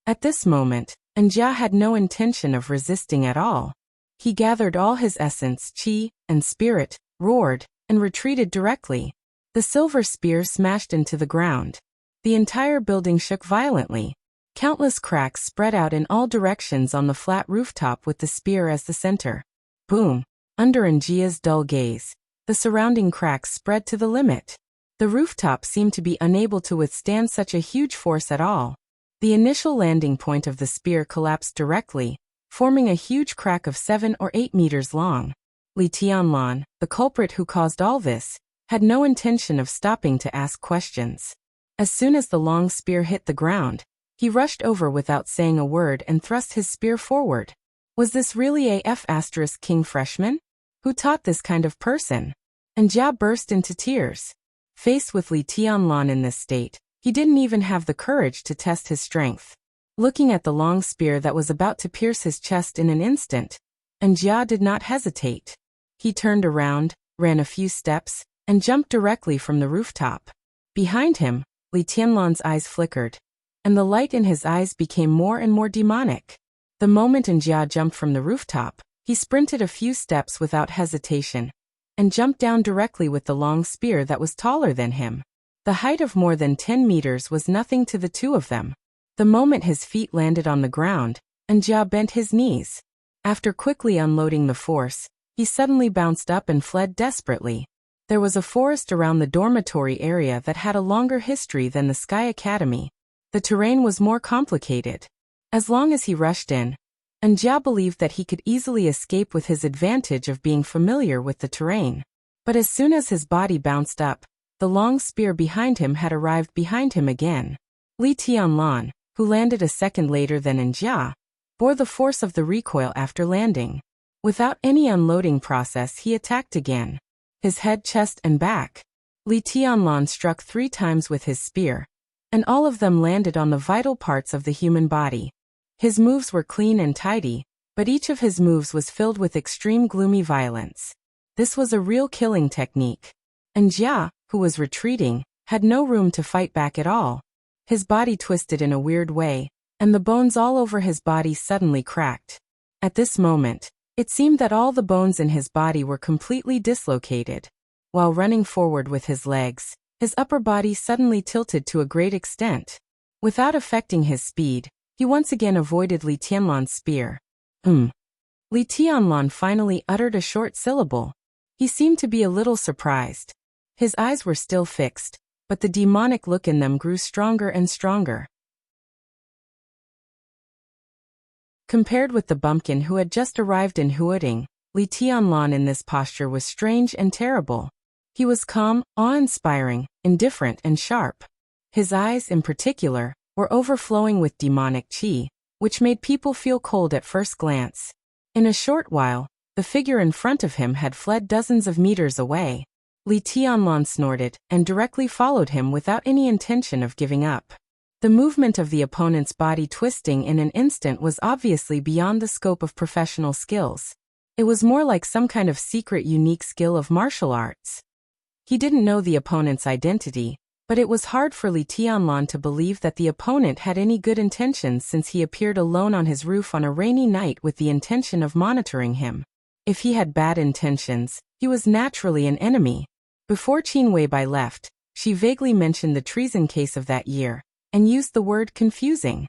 At this moment, Njia had no intention of resisting at all. He gathered all his essence, chi, and spirit, roared, and retreated directly. The silver spear smashed into the ground. The entire building shook violently. Countless cracks spread out in all directions on the flat rooftop with the spear as the center. Boom! Under Njia's dull gaze, the surrounding cracks spread to the limit. The rooftop seemed to be unable to withstand such a huge force at all. The initial landing point of the spear collapsed directly, forming a huge crack of 7 or 8 meters long. Li Tianlan, the culprit who caused all this, had no intention of stopping to ask questions. As soon as the long spear hit the ground, he rushed over without saying a word and thrust his spear forward. Was this really a King freshman? Who taught this kind of person? Njia burst into tears. Faced with Li Tianlan in this state, he didn't even have the courage to test his strength. looking at the long spear that was about to pierce his chest in an instant. And Jia did not hesitate. He turned around, ran a few steps, and jumped directly from the rooftop. Behind him, Li Tianlan's eyes flickered, and the light in his eyes became more and more demonic. The moment Jia jumped from the rooftop, he sprinted a few steps without hesitation, and jumped down directly with the long spear that was taller than him. The height of more than 10 meters was nothing to the two of them. The moment his feet landed on the ground, Jia bent his knees. After quickly unloading the force, he suddenly bounced up and fled desperately. There was a forest around the dormitory area that had a longer history than the Sky Academy. The terrain was more complicated. As long as he rushed in, Jia believed that he could easily escape with his advantage of being familiar with the terrain. But as soon as his body bounced up, the long spear behind him had arrived behind him again. Li Tianlan, who landed a second later than Jia, bore the force of the recoil after landing. Without any unloading process, he attacked again. His head, chest, and back. Li Tianlan struck 3 times with his spear, and all of them landed on the vital parts of the human body. His moves were clean and tidy, but each of his moves was filled with extreme gloomy violence. This was a real killing technique. And Jia, who was retreating, had no room to fight back at all. His body twisted in a weird way, and the bones all over his body suddenly cracked. At this moment, it seemed that all the bones in his body were completely dislocated. While running forward with his legs, his upper body suddenly tilted to a great extent. Without affecting his speed, he once again avoided Li Tianlan's spear. Li Tianlan finally uttered a short syllable. He seemed to be a little surprised. His eyes were still fixed, but the demonic look in them grew stronger and stronger. Compared with the bumpkin who had just arrived in Huading, Li Tianlan in this posture was strange and terrible. He was calm, awe-inspiring, indifferent, and sharp. His eyes, in particular, were overflowing with demonic qi, which made people feel cold at first glance. In a short while, the figure in front of him had fled dozens of meters away. Li Tianlan snorted and directly followed him without any intention of giving up. The movement of the opponent's body twisting in an instant was obviously beyond the scope of professional skills. It was more like some kind of secret unique skill of martial arts. He didn't know the opponent's identity, but it was hard for Li Tianlan to believe that the opponent had any good intentions since he appeared alone on his roof on a rainy night with the intention of monitoring him. If he had bad intentions, he was naturally an enemy. Before Qin Weibai left, she vaguely mentioned the treason case of that year, and used the word confusing.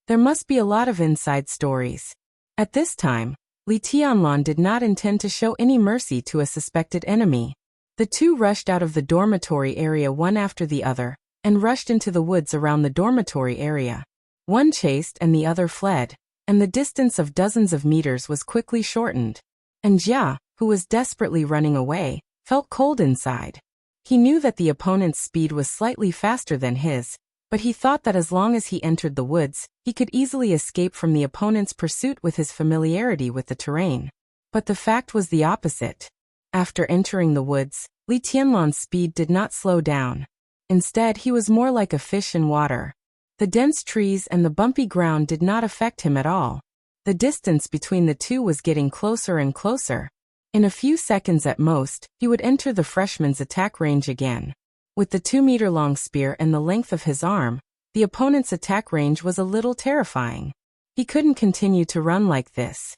There must be a lot of inside stories. At this time, Li Tianlan did not intend to show any mercy to a suspected enemy. The two rushed out of the dormitory area one after the other, and rushed into the woods around the dormitory area. One chased and the other fled, and the distance of dozens of meters was quickly shortened. And Jia, who was desperately running away, felt cold inside. He knew that the opponent's speed was slightly faster than his, but he thought that as long as he entered the woods, he could easily escape from the opponent's pursuit with his familiarity with the terrain. But the fact was the opposite. After entering the woods, Li Tianlan's speed did not slow down. Instead, he was more like a fish in water. The dense trees and the bumpy ground did not affect him at all. The distance between the two was getting closer and closer. In a few seconds at most, he would enter the freshman's attack range again. With the 2-meter-long spear and the length of his arm, the opponent's attack range was a little terrifying. He couldn't continue to run like this.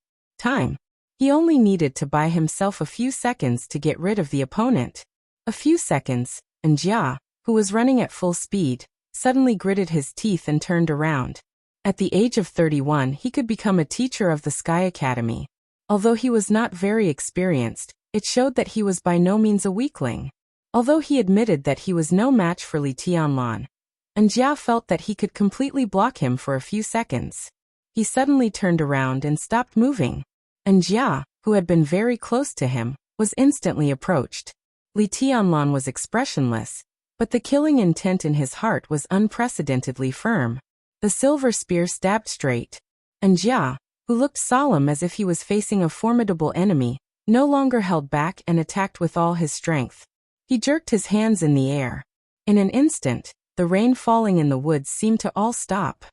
He only needed to buy himself a few seconds to get rid of the opponent. A few seconds, and Jia, who was running at full speed, suddenly gritted his teeth and turned around. At the age of 31, he could become a teacher of the Sky Academy. Although he was not very experienced, it showed that he was by no means a weakling. Although he admitted that he was no match for Li Tianlan, and Jia felt that he could completely block him for a few seconds. He suddenly turned around and stopped moving. And Jia, who had been very close to him, was instantly approached. Li Tianlan was expressionless, but the killing intent in his heart was unprecedentedly firm. The silver spear stabbed straight, and Jia, who looked solemn as if he was facing a formidable enemy, no longer held back and attacked with all his strength. He jerked his hands in the air. In an instant, the rain falling in the woods seemed to all stop.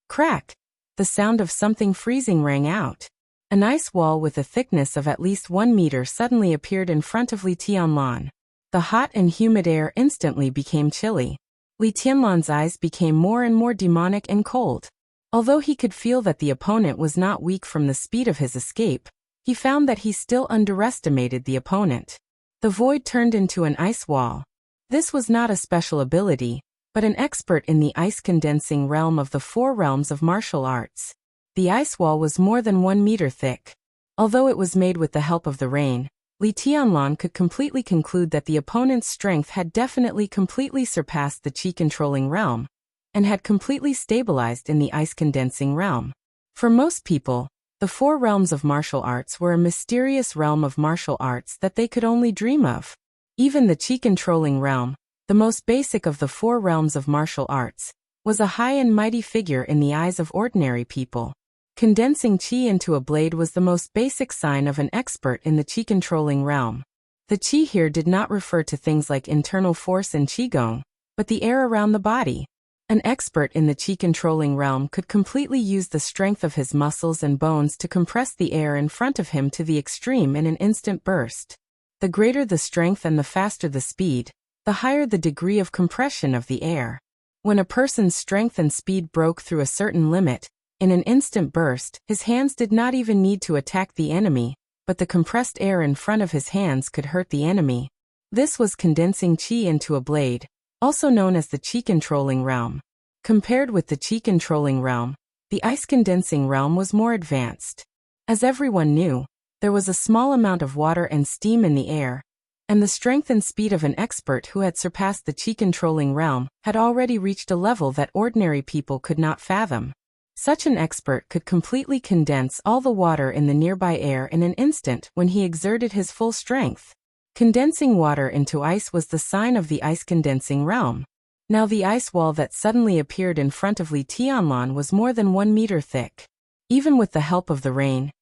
Crack! The sound of something freezing rang out. An ice wall with a thickness of at least 1 meter suddenly appeared in front of Li Tianlan. The hot and humid air instantly became chilly. Li Tianlan's eyes became more and more demonic and cold. Although he could feel that the opponent was not weak from the speed of his escape, he found that he still underestimated the opponent. The void turned into an ice wall. This was not a special ability, but an expert in the ice-condensing realm of the 4 realms of martial arts. The ice wall was more than 1 meter thick. Although it was made with the help of the rain, Li Tianlan could completely conclude that the opponent's strength had definitely completely surpassed the qi-controlling realm, and had completely stabilized in the ice-condensing realm. For most people, the 4 realms of martial arts were a mysterious realm of martial arts that they could only dream of. Even the qi-controlling realm, the most basic of the 4 realms of martial arts, was a high and mighty figure in the eyes of ordinary people. Condensing qi into a blade was the most basic sign of an expert in the qi-controlling realm. The qi here did not refer to things like internal force and qigong, but the air around the body. An expert in the qi-controlling realm could completely use the strength of his muscles and bones to compress the air in front of him to the extreme in an instant burst. The greater the strength and the faster the speed, the higher the degree of compression of the air. When a person's strength and speed broke through a certain limit, in an instant burst, his hands did not even need to attack the enemy, but the compressed air in front of his hands could hurt the enemy. This was condensing qi into a blade, also known as the qi-controlling realm. Compared with the qi-controlling realm, the ice-condensing realm was more advanced. As everyone knew, there was a small amount of water and steam in the air, and the strength and speed of an expert who had surpassed the qi-controlling realm had already reached a level that ordinary people could not fathom. Such an expert could completely condense all the water in the nearby air in an instant when he exerted his full strength. Condensing water into ice was the sign of the ice-condensing realm. Now the ice wall that suddenly appeared in front of Li Tianlan was more than 1 meter thick. Even with the help of the rain,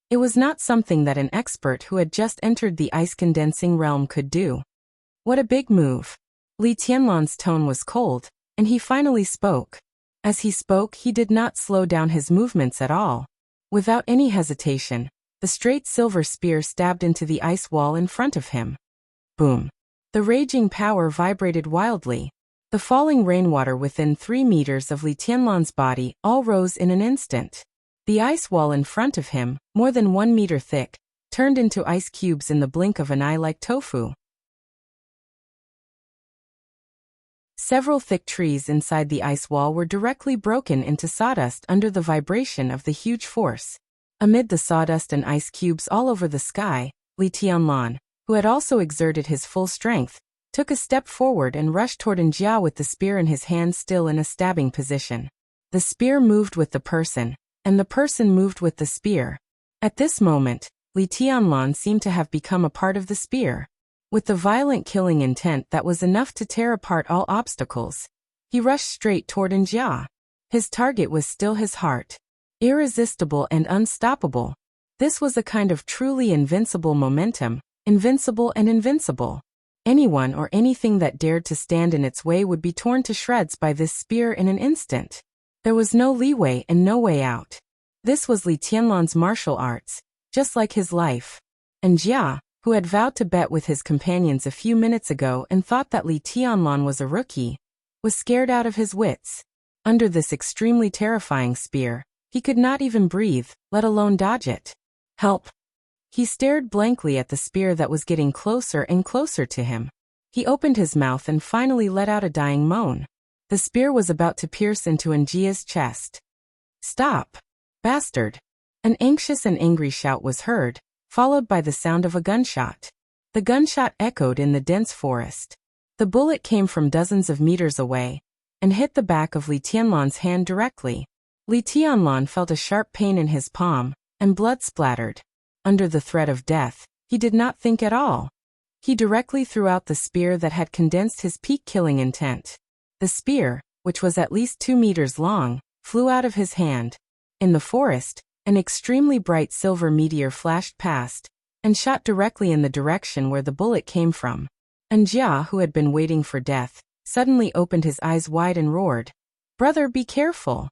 it was not something that an expert who had just entered the ice-condensing realm could do. What a big move! Li Tianlan's tone was cold, and he finally spoke. As he spoke, he did not slow down his movements at all. Without any hesitation, the straight silver spear stabbed into the ice wall in front of him. Boom! The raging power vibrated wildly. The falling rainwater within 3 meters of Li Tianlan's body all rose in an instant. The ice wall in front of him, more than 1 meter thick, turned into ice cubes in the blink of an eye like tofu. Several thick trees inside the ice wall were directly broken into sawdust under the vibration of the huge force. Amid the sawdust and ice cubes all over the sky, Li Tianlan, who had also exerted his full strength, took a step forward and rushed toward Jia with the spear in his hand still in a stabbing position. The spear moved with the person, and the person moved with the spear. At this moment, Li Tianlan seemed to have become a part of the spear. With the violent killing intent that was enough to tear apart all obstacles, he rushed straight toward Jia. His target was still his heart. Irresistible and unstoppable. This was a kind of truly invincible momentum, invincible and invincible. Anyone or anything that dared to stand in its way would be torn to shreds by this spear in an instant. There was no leeway and no way out. This was Li Tianlan's martial arts, just like his life. And Jia, who had vowed to bet with his companions a few minutes ago and thought that Li Tianlan was a rookie, was scared out of his wits. Under this extremely terrifying spear, he could not even breathe, let alone dodge it. Help! He stared blankly at the spear that was getting closer and closer to him. He opened his mouth and finally let out a dying moan. The spear was about to pierce into Njia's chest. Stop! Bastard! An anxious and angry shout was heard, followed by the sound of a gunshot. The gunshot echoed in the dense forest. The bullet came from dozens of meters away, and hit the back of Li Tianlan's hand directly. Li Tianlan felt a sharp pain in his palm, and blood splattered. Under the threat of death, he did not think at all. He directly threw out the spear that had condensed his peak killing intent. The spear, which was at least 2 meters long, flew out of his hand. In the forest, an extremely bright silver meteor flashed past, and shot directly in the direction where the bullet came from. Jia, who had been waiting for death, suddenly opened his eyes wide and roared, "Brother, be careful!"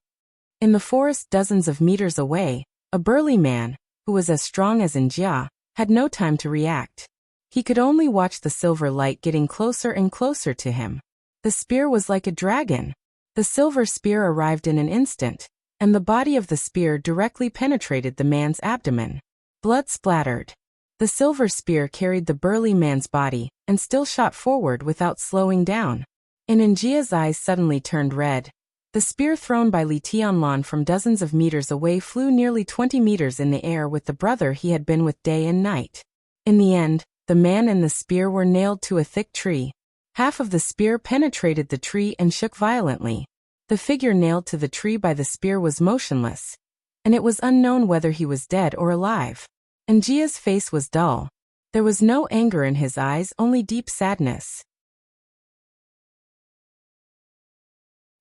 In the forest dozens of meters away, a burly man, who was as strong as Njia, had no time to react. He could only watch the silver light getting closer and closer to him. The spear was like a dragon. The silver spear arrived in an instant, and the body of the spear directly penetrated the man's abdomen. Blood splattered. The silver spear carried the burly man's body, and still shot forward without slowing down. Njia's eyes suddenly turned red. The spear thrown by Li Tianlan from dozens of meters away flew nearly 20 meters in the air with the brother he had been with day and night. In the end, the man and the spear were nailed to a thick tree. Half of the spear penetrated the tree and shook violently. The figure nailed to the tree by the spear was motionless, and it was unknown whether he was dead or alive. Njia's face was dull. There was no anger in his eyes, only deep sadness.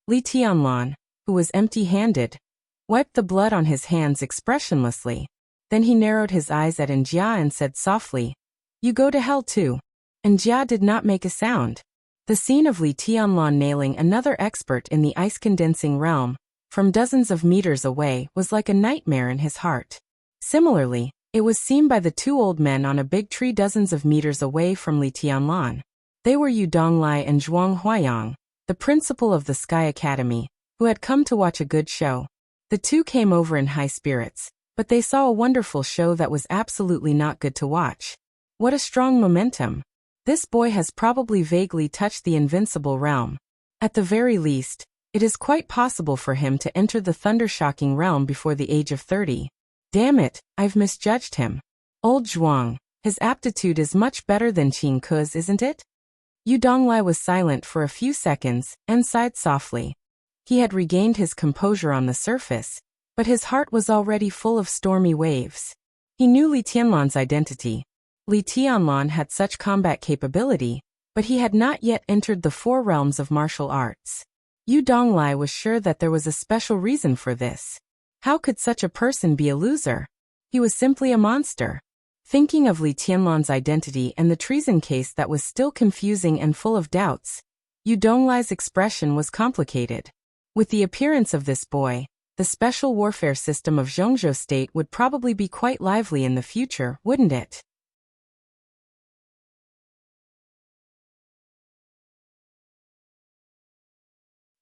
Li Tianlan, who was empty-handed, wiped the blood on his hands expressionlessly. Then he narrowed his eyes at Njia and said softly, "You go to hell too." Njia did not make a sound. The scene of Li Tianlan nailing another expert in the ice-condensing realm, from dozens of meters away, was like a nightmare in his heart. Similarly, it was seen by the two old men on a big tree dozens of meters away from Li Tianlan. They were Yu Donglai and Zhuang Huayang, the principal of the Sky Academy, who had come to watch a good show. The two came over in high spirits, but they saw a wonderful show that was absolutely not good to watch. What a strong momentum! This boy has probably vaguely touched the invincible realm. At the very least, it is quite possible for him to enter the thunder-shocking realm before the age of 30. Damn it, I've misjudged him. Old Zhuang, his aptitude is much better than Qin Ke's, isn't it? Yu Donglai was silent for a few seconds and sighed softly. He had regained his composure on the surface, but his heart was already full of stormy waves. He knew Li Tianlan's identity. Li Tianlan had such combat capability, but he had not yet entered the four realms of martial arts. Yu Donglai was sure that there was a special reason for this. How could such a person be a loser? He was simply a monster. Thinking of Li Tianlan's identity and the treason case that was still confusing and full of doubts, Yu Donglai's expression was complicated. With the appearance of this boy, the special warfare system of Zhongzhou State would probably be quite lively in the future, wouldn't it?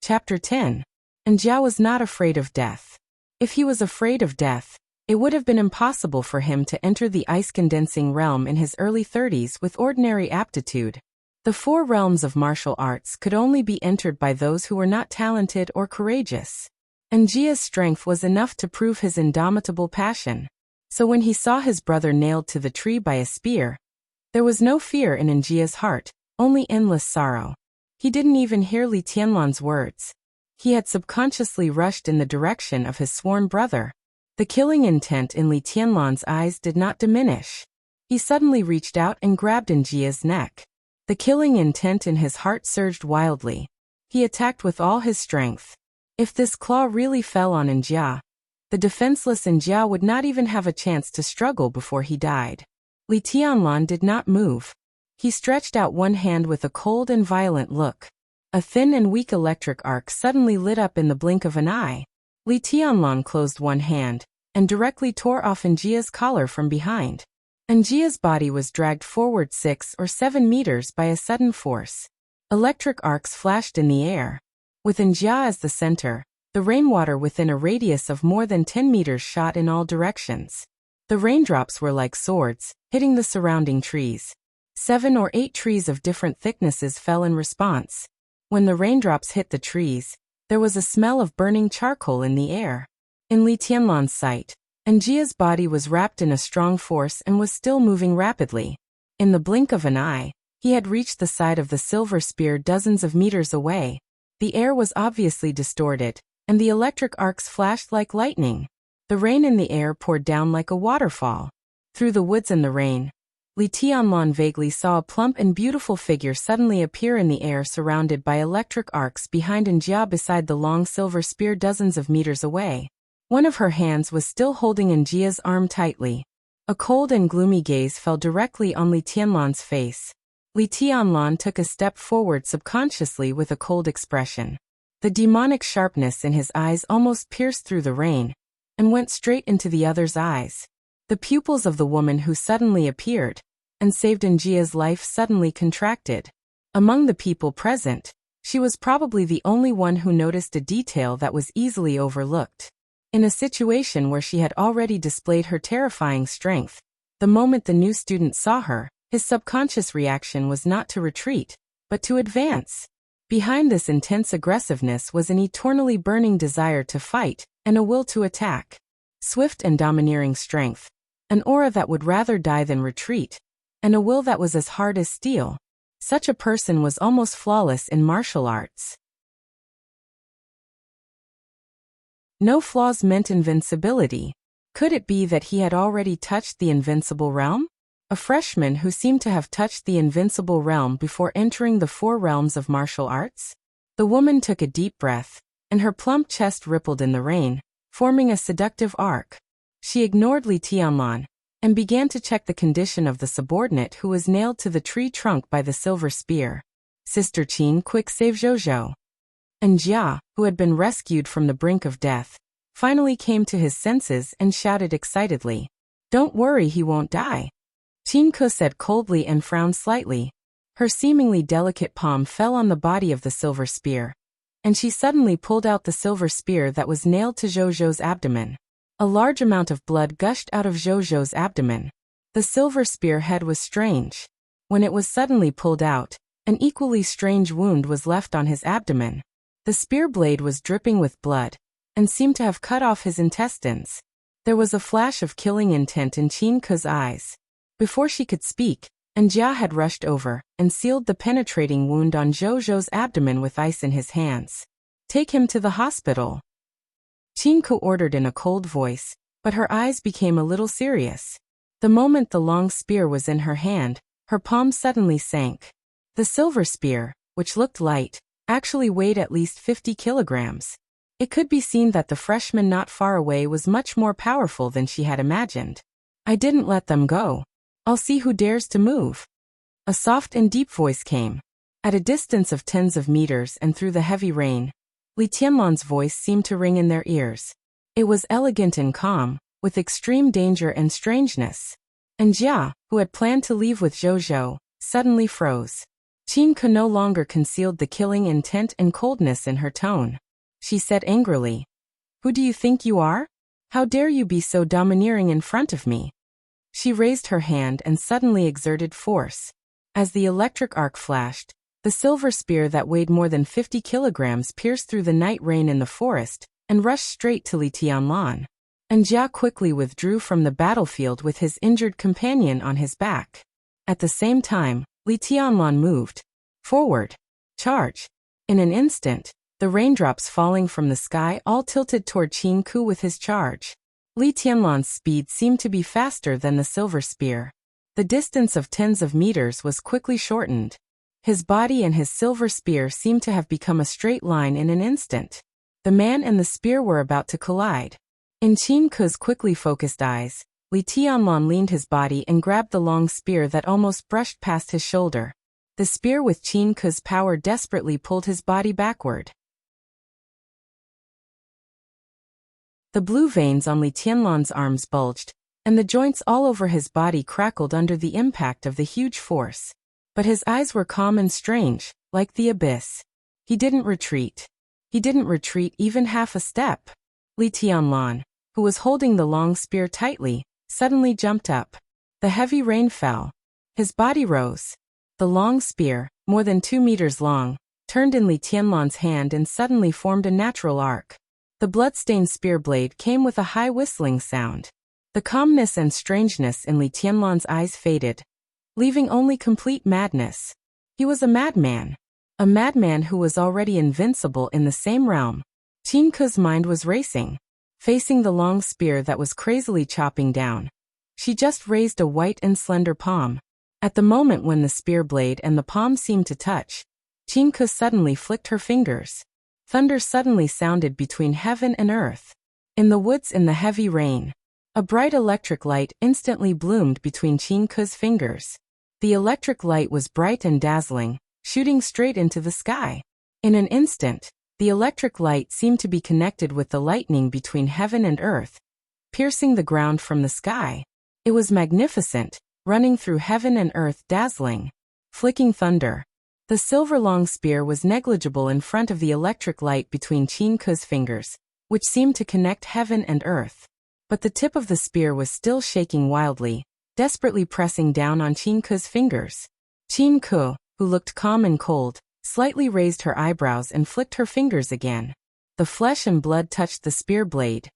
Chapter 10. Njia was not afraid of death. If he was afraid of death, it would have been impossible for him to enter the ice-condensing realm in his early 30s with ordinary aptitude. The four realms of martial arts could only be entered by those who were not talented or courageous. Njia's strength was enough to prove his indomitable passion. So when he saw his brother nailed to the tree by a spear, there was no fear in Njia's heart, only endless sorrow. He didn't even hear Li Tianlan's words. He had subconsciously rushed in the direction of his sworn brother. The killing intent in Li Tianlan's eyes did not diminish. He suddenly reached out and grabbed Njia's neck. The killing intent in his heart surged wildly. He attacked with all his strength. If this claw really fell on Njia, the defenseless Njia would not even have a chance to struggle before he died. Li Tianlan did not move. He stretched out one hand with a cold and violent look. A thin and weak electric arc suddenly lit up in the blink of an eye. Li Tianlan closed one hand and directly tore off Njia's collar from behind. Njia's body was dragged forward 6 or 7 meters by a sudden force. Electric arcs flashed in the air. With Njia as the center, the rainwater within a radius of more than 10 meters shot in all directions. The raindrops were like swords, hitting the surrounding trees. 7 or 8 trees of different thicknesses fell in response. When the raindrops hit the trees, there was a smell of burning charcoal in the air. In Li Tianlan's sight, Njia's body was wrapped in a strong force and was still moving rapidly. In the blink of an eye, he had reached the side of the silver spear dozens of meters away. The air was obviously distorted, and the electric arcs flashed like lightning. The rain in the air poured down like a waterfall. Through the woods and the rain, Li Tianlan vaguely saw a plump and beautiful figure suddenly appear in the air surrounded by electric arcs behind Njia beside the long silver spear dozens of meters away. One of her hands was still holding Njia's arm tightly. A cold and gloomy gaze fell directly on Li Tianlan's face. Li Tianlan took a step forward subconsciously with a cold expression. The demonic sharpness in his eyes almost pierced through the rain and went straight into the other's eyes. The pupils of the woman who suddenly appeared and saved Njia's life suddenly contracted. Among the people present, she was probably the only one who noticed a detail that was easily overlooked. In a situation where she had already displayed her terrifying strength, the moment the new student saw her, his subconscious reaction was not to retreat, but to advance. Behind this intense aggressiveness was an eternally burning desire to fight and a will to attack. Swift and domineering strength, an aura that would rather die than retreat, and a will that was as hard as steel. Such a person was almost flawless in martial arts. No flaws meant invincibility. Could it be that he had already touched the invincible realm? A freshman who seemed to have touched the invincible realm before entering the 4 realms of martial arts? The woman took a deep breath, and her plump chest rippled in the rain, forming a seductive arc. She ignored Li Tianlan and began to check the condition of the subordinate who was nailed to the tree trunk by the silver spear. Sister Qin, quick save Zhou. And Jia, who had been rescued from the brink of death, finally came to his senses and shouted excitedly, "Don't worry, he won't die." Qin Ke said coldly and frowned slightly. Her seemingly delicate palm fell on the body of the silver spear, and she suddenly pulled out the silver spear that was nailed to Zhou's abdomen. A large amount of blood gushed out of Zhou's abdomen. The silver spear head was strange. When it was suddenly pulled out, an equally strange wound was left on his abdomen. The spear blade was dripping with blood, and seemed to have cut off his intestines. There was a flash of killing intent in Qin Ke's eyes. Before she could speak, Jia had rushed over and sealed the penetrating wound on Zhou's abdomen with ice in his hands. "Take him to the hospital," Qin Ke ordered in a cold voice, but her eyes became a little serious. The moment the long spear was in her hand, her palm suddenly sank. The silver spear, which looked light, actually weighed at least 50 kilograms. It could be seen that the freshman not far away was much more powerful than she had imagined. "I didn't let them go. I'll see who dares to move." A soft and deep voice came. At a distance of tens of meters and through the heavy rain, Li Tianlan's voice seemed to ring in their ears. It was elegant and calm, with extreme danger and strangeness. And Jia, who had planned to leave with Zhou, suddenly froze. Qin Ke no longer concealed the killing intent and coldness in her tone. She said angrily, "Who do you think you are? How dare you be so domineering in front of me?" She raised her hand and suddenly exerted force. As the electric arc flashed, the silver spear that weighed more than 50 kilograms pierced through the night rain in the forest and rushed straight to Li Tianlan. And Jia quickly withdrew from the battlefield with his injured companion on his back. At the same time, Li Tianlan moved forward. Charge! In an instant, the raindrops falling from the sky all tilted toward Qin Ke with his charge. Li Tianlan's speed seemed to be faster than the silver spear. The distance of tens of meters was quickly shortened. His body and his silver spear seemed to have become a straight line in an instant. The man and the spear were about to collide. In Qin Ke's quickly focused eyes, Li Tianlan leaned his body and grabbed the long spear that almost brushed past his shoulder. The spear with Qin Ke's power desperately pulled his body backward. The blue veins on Li Tianlan's arms bulged, and the joints all over his body crackled under the impact of the huge force. But his eyes were calm and strange, like the abyss. He didn't retreat. He didn't retreat even half a step. Li Tianlan, who was holding the long spear tightly, suddenly jumped up. The heavy rain fell. His body rose. The long spear, more than 2 meters long, turned in Li Tianlan's hand and suddenly formed a natural arc. The blood-stained spear blade came with a high whistling sound. The calmness and strangeness in Li Tianlan's eyes faded, leaving only complete madness. He was a madman who was already invincible in the same realm. Qin Ke's mind was racing, facing the long spear that was crazily chopping down. She just raised a white and slender palm. At the moment when the spear blade and the palm seemed to touch, Qin Ke suddenly flicked her fingers. Thunder suddenly sounded between heaven and earth. In the woods in the heavy rain, a bright electric light instantly bloomed between Qin Ke's fingers. The electric light was bright and dazzling, shooting straight into the sky. In an instant, The electric light seemed to be connected with the lightning between heaven and earth, piercing the ground from the sky. It was magnificent, running through heaven and earth, dazzling. Flicking thunder. The silver-long spear was negligible in front of the electric light between Qin Ke's fingers, which seemed to connect heaven and earth. But the tip of the spear was still shaking wildly, desperately pressing down on Qin Ke's fingers. Qin Ke, who looked calm and cold, slightly raised her eyebrows and flicked her fingers again. The flesh and blood touched the spear blade,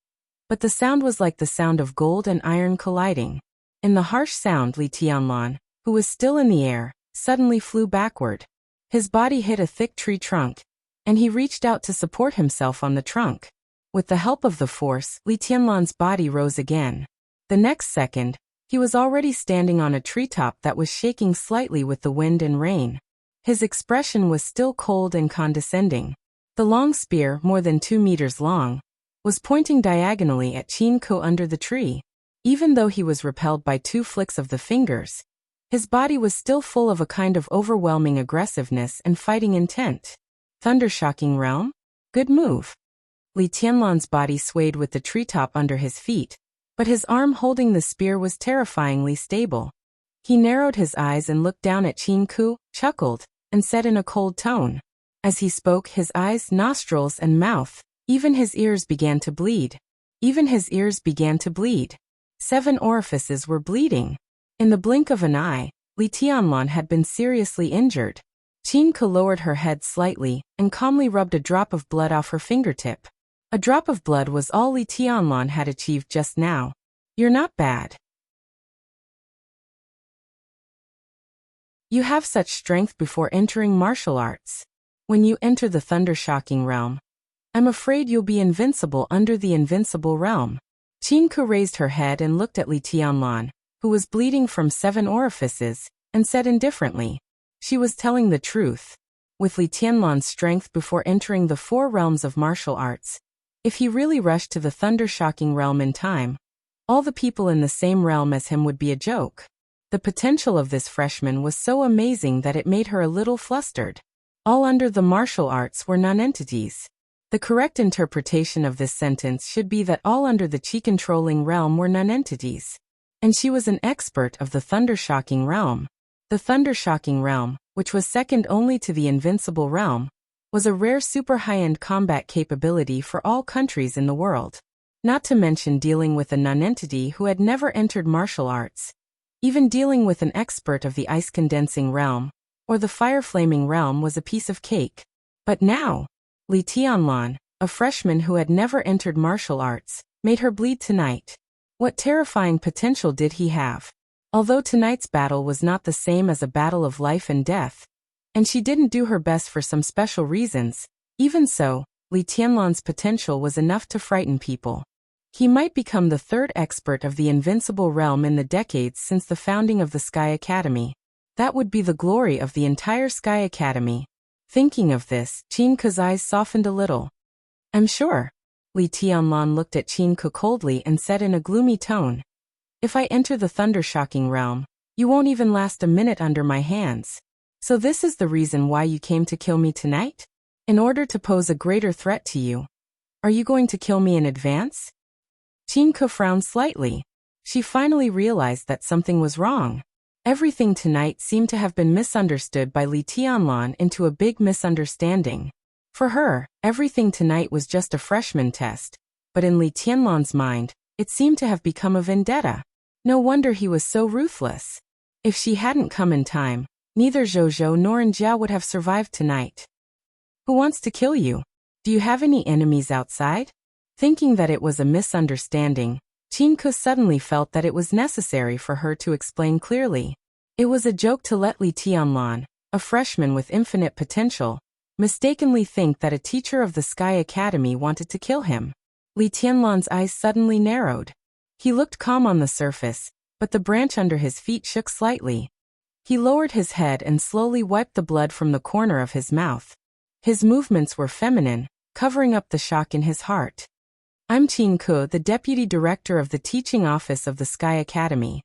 but the sound was like the sound of gold and iron colliding. In the harsh sound, Li Tianlan, who was still in the air, suddenly flew backward. His body hit a thick tree trunk, and he reached out to support himself on the trunk. With the help of the force, Li Tianlan's body rose again. The next second, he was already standing on a treetop that was shaking slightly with the wind and rain. His expression was still cold and condescending. The long spear, more than 2 meters long, was pointing diagonally at Qin Ke under the tree. Even though he was repelled by 2 flicks of the fingers, his body was still full of a kind of overwhelming aggressiveness and fighting intent. Thundershocking realm? Good move. Li Tianlan's body swayed with the treetop under his feet, but his arm holding the spear was terrifyingly stable. He narrowed his eyes and looked down at Qin Ke, chuckled, and said in a cold tone. As he spoke, his eyes, nostrils, and mouth, even his ears began to bleed. 7 orifices were bleeding. In the blink of an eye, Li Tianlan had been seriously injured. Qin Ke lowered her head slightly and calmly rubbed a drop of blood off her fingertip. A drop of blood was all Li Tianlan had achieved just now. You're not bad. You have such strength before entering martial arts. When you enter the thundershocking realm, I'm afraid you'll be invincible under the invincible realm. Qin Ke raised her head and looked at Li Tianlan, who was bleeding from 7 orifices, and said indifferently. She was telling the truth. With Li Tianlan's strength before entering the 4 realms of martial arts, if he really rushed to the thundershocking realm in time, all the people in the same realm as him would be a joke. The potential of this freshman was so amazing that it made her a little flustered. All under the martial arts were non-entities. The correct interpretation of this sentence should be that all under the chi-controlling realm were non-entities. And she was an expert of the thundershocking realm. The thundershocking realm, which was second only to the invincible realm, was a rare super high-end combat capability for all countries in the world. Not to mention dealing with a non-entity who had never entered martial arts. Even dealing with an expert of the ice-condensing realm, or the fire-flaming realm, was a piece of cake. But now, Li Tianlan, a freshman who had never entered martial arts, made her bleed tonight. What terrifying potential did he have? Although tonight's battle was not the same as a battle of life and death, and she didn't do her best for some special reasons, even so, Li Tianlan's potential was enough to frighten people. He might become the 3rd expert of the invincible realm in the decades since the founding of the Sky Academy. That would be the glory of the entire Sky Academy. Thinking of this, Qin Ke's eyes softened a little. I'm sure. Li Tianlan looked at Qin Ke coldly and said in a gloomy tone. If I enter the thundershocking realm, you won't even last a minute under my hands. So this is the reason why you came to kill me tonight? In order to pose a greater threat to you. Are you going to kill me in advance? Qin Ke frowned slightly. She finally realized that something was wrong. Everything tonight seemed to have been misunderstood by Li Tianlan into a big misunderstanding. For her, everything tonight was just a freshman test, but in Li Tianlan's mind, it seemed to have become a vendetta. No wonder he was so ruthless. If she hadn't come in time, neither Zhou nor Njia would have survived tonight. Who wants to kill you? Do you have any enemies outside? Thinking that it was a misunderstanding, Qin Ke suddenly felt that it was necessary for her to explain clearly. It was a joke to let Li Tianlan, a freshman with infinite potential, mistakenly think that a teacher of the Sky Academy wanted to kill him. Li Tianlan's eyes suddenly narrowed. He looked calm on the surface, but the branch under his feet shook slightly. He lowered his head and slowly wiped the blood from the corner of his mouth. His movements were feminine, covering up the shock in his heart. I'm Qin Ke, the Deputy Director of the Teaching Office of the Sky Academy.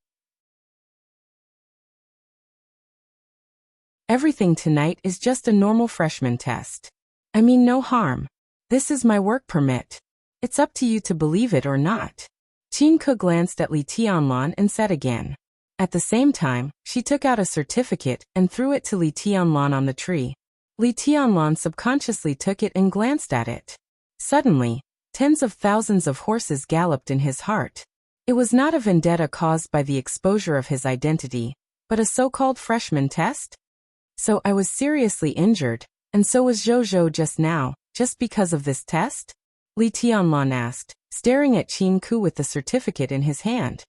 Everything tonight is just a normal freshman test. I mean no harm. This is my work permit. It's up to you to believe it or not. Qin Ke glanced at Li Tianlan and said again. At the same time, she took out a certificate and threw it to Li Tianlan on the tree. Li Tianlan subconsciously took it and glanced at it. Suddenly, tens of thousands of horses galloped in his heart. It was not a vendetta caused by the exposure of his identity, but a so-called freshman test? So I was seriously injured, and so was Zhou just now, just because of this test? Li Tianlan asked, staring at Qin Ke with the certificate in his hand.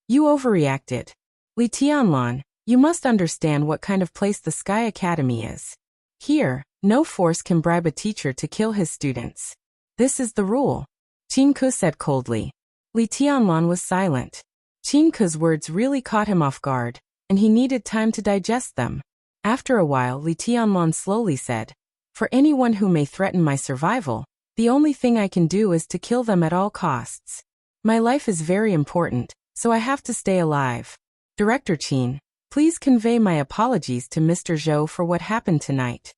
You overreacted. Li Tianlan, you must understand what kind of place the Sky Academy is. Here, no force can bribe a teacher to kill his students. This is the rule. Qin Ke said coldly. Li Tianlan was silent. Qin Ke's words really caught him off guard, and he needed time to digest them. After a while, Li Tianlan slowly said, For anyone who may threaten my survival, the only thing I can do is to kill them at all costs. My life is very important, so I have to stay alive. Director Qin, please convey my apologies to Mr. Zhou for what happened tonight.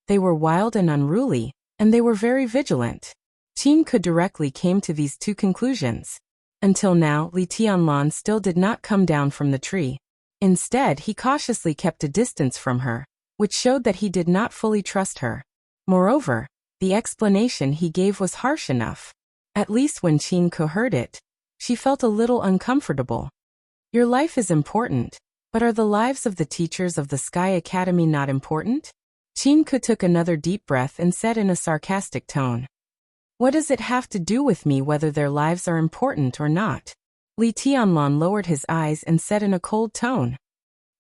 They were wild and unruly, and they were very vigilant. Qin Ke directly came to these two conclusions. Until now, Li Tianlan still did not come down from the tree. Instead, he cautiously kept a distance from her, which showed that he did not fully trust her. Moreover, the explanation he gave was harsh enough. At least when Qin Ke heard it, she felt a little uncomfortable. Your life is important, but are the lives of the teachers of the Sky Academy not important? Qin Ke took another deep breath and said in a sarcastic tone. What does it have to do with me whether their lives are important or not? Li Tianlan lowered his eyes and said in a cold tone.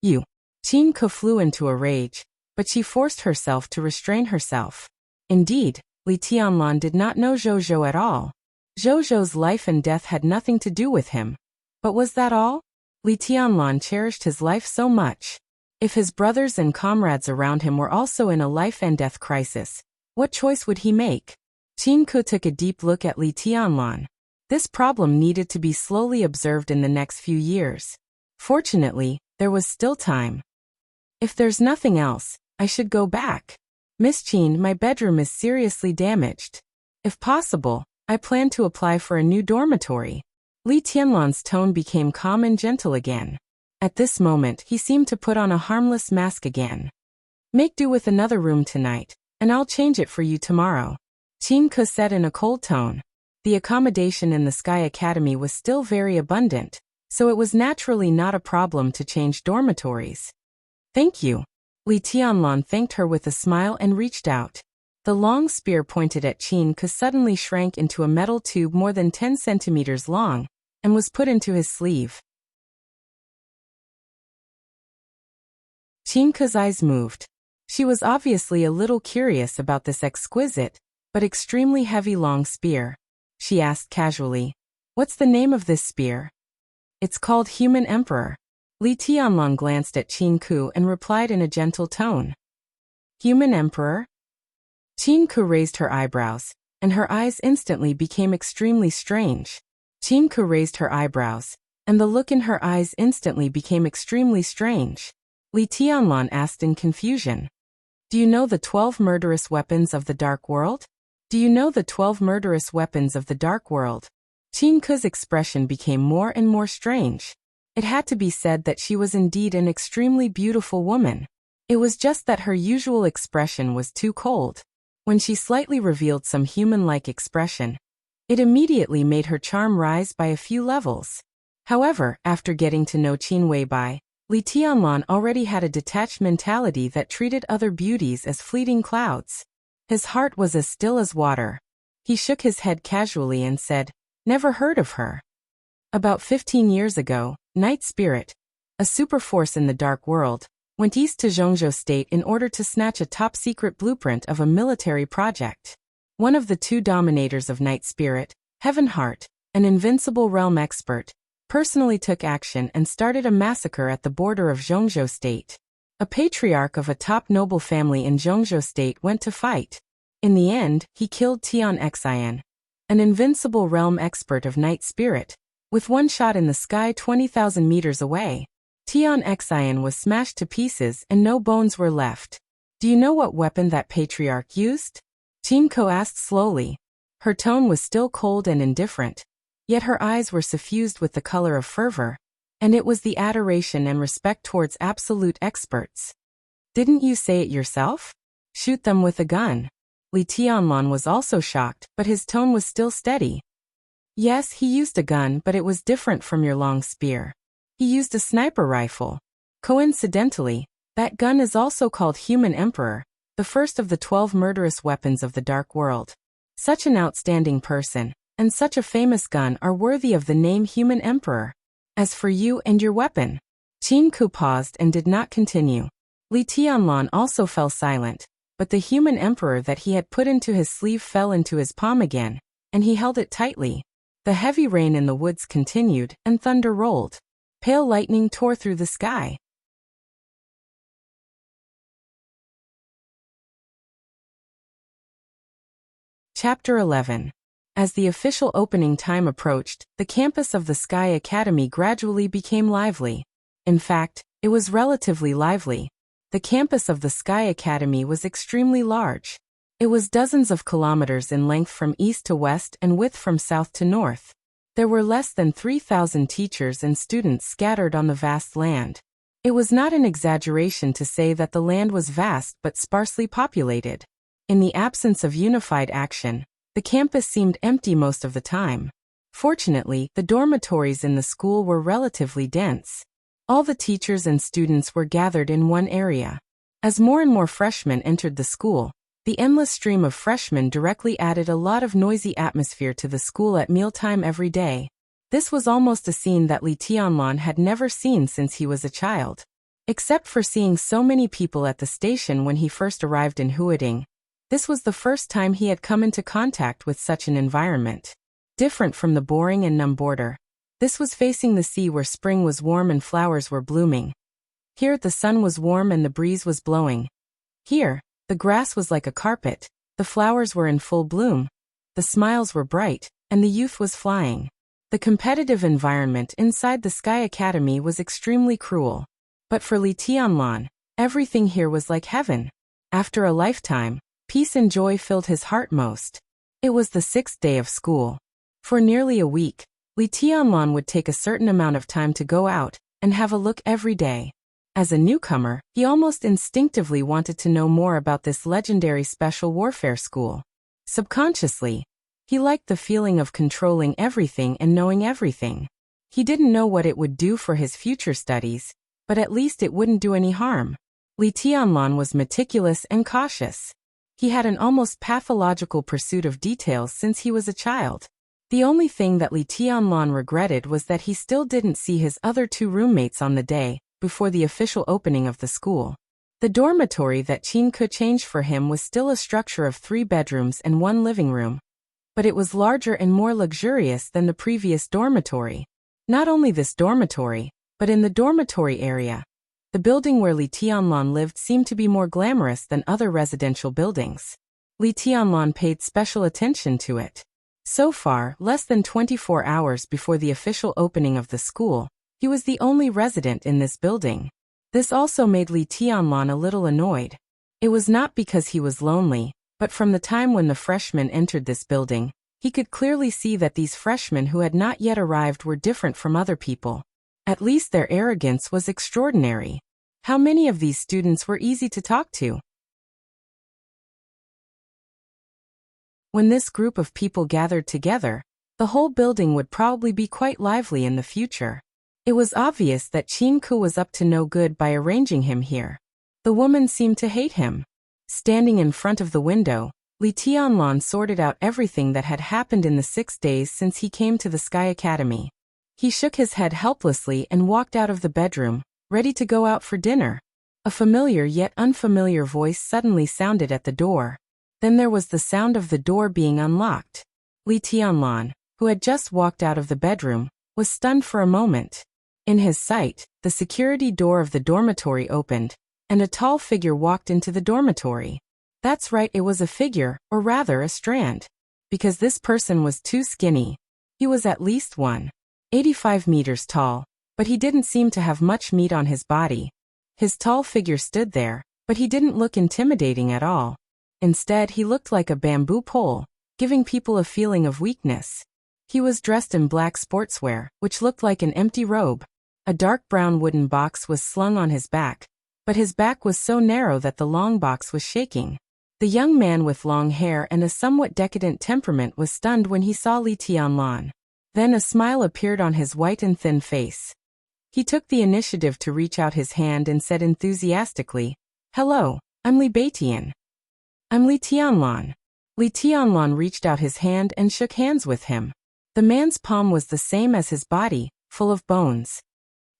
You. Qin Ke flew into a rage, but she forced herself to restrain herself. Indeed, Li Tianlan did not know Zhou at all. Zhou's life and death had nothing to do with him. But was that all? Li Tianlan cherished his life so much. If his brothers and comrades around him were also in a life and death crisis, what choice would he make? Qin Ke took a deep look at Li Tianlan. This problem needed to be slowly observed in the next few years. Fortunately, there was still time. If there's nothing else, I should go back. Miss Qin, my bedroom is seriously damaged. If possible, I plan to apply for a new dormitory. Li Tianlan's tone became calm and gentle again. At this moment, he seemed to put on a harmless mask again. Make do with another room tonight, and I'll change it for you tomorrow. Qin Ke said in a cold tone. The accommodation in the Sky Academy was still very abundant, so it was naturally not a problem to change dormitories. Thank you. Li Tianlan thanked her with a smile and reached out. The long spear pointed at Qin Ke suddenly shrank into a metal tube more than 10 centimeters long, and was put into his sleeve. Qin Ke's eyes moved. She was obviously a little curious about this exquisite, but extremely heavy long spear. She asked casually, What's the name of this spear? It's called Human Emperor. Li Tianlan glanced at Qin Ke and replied in a gentle tone. Human Emperor? Qin Ke raised her eyebrows, and her eyes instantly became extremely strange. Qin Ke raised her eyebrows, and the look in her eyes instantly became extremely strange. Li Tianlan asked in confusion. Do you know the 12 murderous weapons of the Dark World? Do you know the 12 murderous weapons of the Dark World? Qin Ke's expression became more and more strange. It had to be said that she was indeed an extremely beautiful woman. It was just that her usual expression was too cold. When she slightly revealed some human-like expression, it immediately made her charm rise by a few levels. However, after getting to know Qin Weibai, Li Tianlan already had a detached mentality that treated other beauties as fleeting clouds. His heart was as still as water. He shook his head casually and said, Never heard of her. About 15 years ago, Night Spirit, a superforce in the Dark World, went east to Zhongzhou State in order to snatch a top-secret blueprint of a military project. One of the two dominators of Night Spirit, Heavenheart, an invincible realm expert, personally took action and started a massacre at the border of Zhongzhou State. A patriarch of a top noble family in Zhongzhou State went to fight. In the end, he killed Tian Xian, an invincible realm expert of Night Spirit. With one shot in the sky 20,000 meters away, Tian Xian was smashed to pieces and no bones were left. Do you know what weapon that patriarch used? Jinko asked slowly. Her tone was still cold and indifferent, yet her eyes were suffused with the color of fervor, and it was the adoration and respect towards absolute experts. Didn't you say it yourself? Shoot them with a gun. Li Tianlan was also shocked, but his tone was still steady. Yes, he used a gun, but it was different from your long spear. He used a sniper rifle. Coincidentally, that gun is also called Human Emperor, the first of the 12 murderous weapons of the Dark World. Such an outstanding person, and such a famous gun are worthy of the name Human Emperor. As for you and your weapon, Qin Ku paused and did not continue. Li Tianlan also fell silent, but the Human Emperor that he had put into his sleeve fell into his palm again, and he held it tightly. The heavy rain in the woods continued, and thunder rolled. Pale lightning tore through the sky. Chapter 11. As the official opening time approached, the campus of the Sky Academy gradually became lively. In fact, it was relatively lively. The campus of the Sky Academy was extremely large. It was dozens of kilometers in length from east to west and width from south to north. There were less than 3,000 teachers and students scattered on the vast land. It was not an exaggeration to say that the land was vast but sparsely populated. In the absence of unified action, the campus seemed empty most of the time. Fortunately, the dormitories in the school were relatively dense. All the teachers and students were gathered in one area. As more and more freshmen entered the school, the endless stream of freshmen directly added a lot of noisy atmosphere to the school at mealtime every day. This was almost a scene that Li Tianlan had never seen since he was a child. Except for seeing so many people at the station when he first arrived in Huading, this was the first time he had come into contact with such an environment. Different from the boring and numb border, this was facing the sea where spring was warm and flowers were blooming. Here the sun was warm and the breeze was blowing. Here, the grass was like a carpet, the flowers were in full bloom, the smiles were bright, and the youth was flying. The competitive environment inside the Sky Academy was extremely cruel. But for Li Tianlan, everything here was like heaven. After a lifetime, peace and joy filled his heart most. It was the 6th day of school. For nearly a week, Li Tianlan would take a certain amount of time to go out and have a look every day. As a newcomer, he almost instinctively wanted to know more about this legendary special warfare school. Subconsciously, he liked the feeling of controlling everything and knowing everything. He didn't know what it would do for his future studies, but at least it wouldn't do any harm. Li Tianlan was meticulous and cautious. He had an almost pathological pursuit of details since he was a child. The only thing that Li Tianlan regretted was that he still didn't see his other 2 roommates on the day before the official opening of the school. The dormitory that Qin could change for him was still a structure of 3 bedrooms and 1 living room. But it was larger and more luxurious than the previous dormitory. Not only this dormitory, but in the dormitory area, the building where Li Tianlan lived seemed to be more glamorous than other residential buildings. Li Tianlan paid special attention to it. So far, less than 24 hours before the official opening of the school, he was the only resident in this building. This also made Li Tianlan a little annoyed. It was not because he was lonely, but from the time when the freshmen entered this building, he could clearly see that these freshmen who had not yet arrived were different from other people. At least their arrogance was extraordinary. How many of these students were easy to talk to? When this group of people gathered together, the whole building would probably be quite lively in the future. It was obvious that Qin Ku was up to no good by arranging him here. The woman seemed to hate him. Standing in front of the window, Li Tianlan sorted out everything that had happened in the 6 days since he came to the Sky Academy. He shook his head helplessly and walked out of the bedroom, ready to go out for dinner. A familiar yet unfamiliar voice suddenly sounded at the door. Then there was the sound of the door being unlocked. Li Tianlan, who had just walked out of the bedroom, was stunned for a moment. In his sight, the security door of the dormitory opened, and a tall figure walked into the dormitory. That's right, it was a figure, or rather a strand. Because this person was too skinny. He was at least 185 meters tall, but he didn't seem to have much meat on his body. His tall figure stood there, But he didn't look intimidating at all. Instead, he looked like a bamboo pole, giving people a feeling of weakness. He was dressed in black sportswear, which looked like an empty robe. A dark brown wooden box was slung on his back, but his back was so narrow that the long box was shaking. The young man with long hair and a somewhat decadent temperament was stunned when he saw Li Tianlan. Then a smile appeared on his white and thin face. He took the initiative to reach out his hand and said enthusiastically, "Hello, I'm Li Beitian. I'm Li Tianlan." Li Tianlan reached out his hand and shook hands with him. The man's palm was the same as his body, full of bones.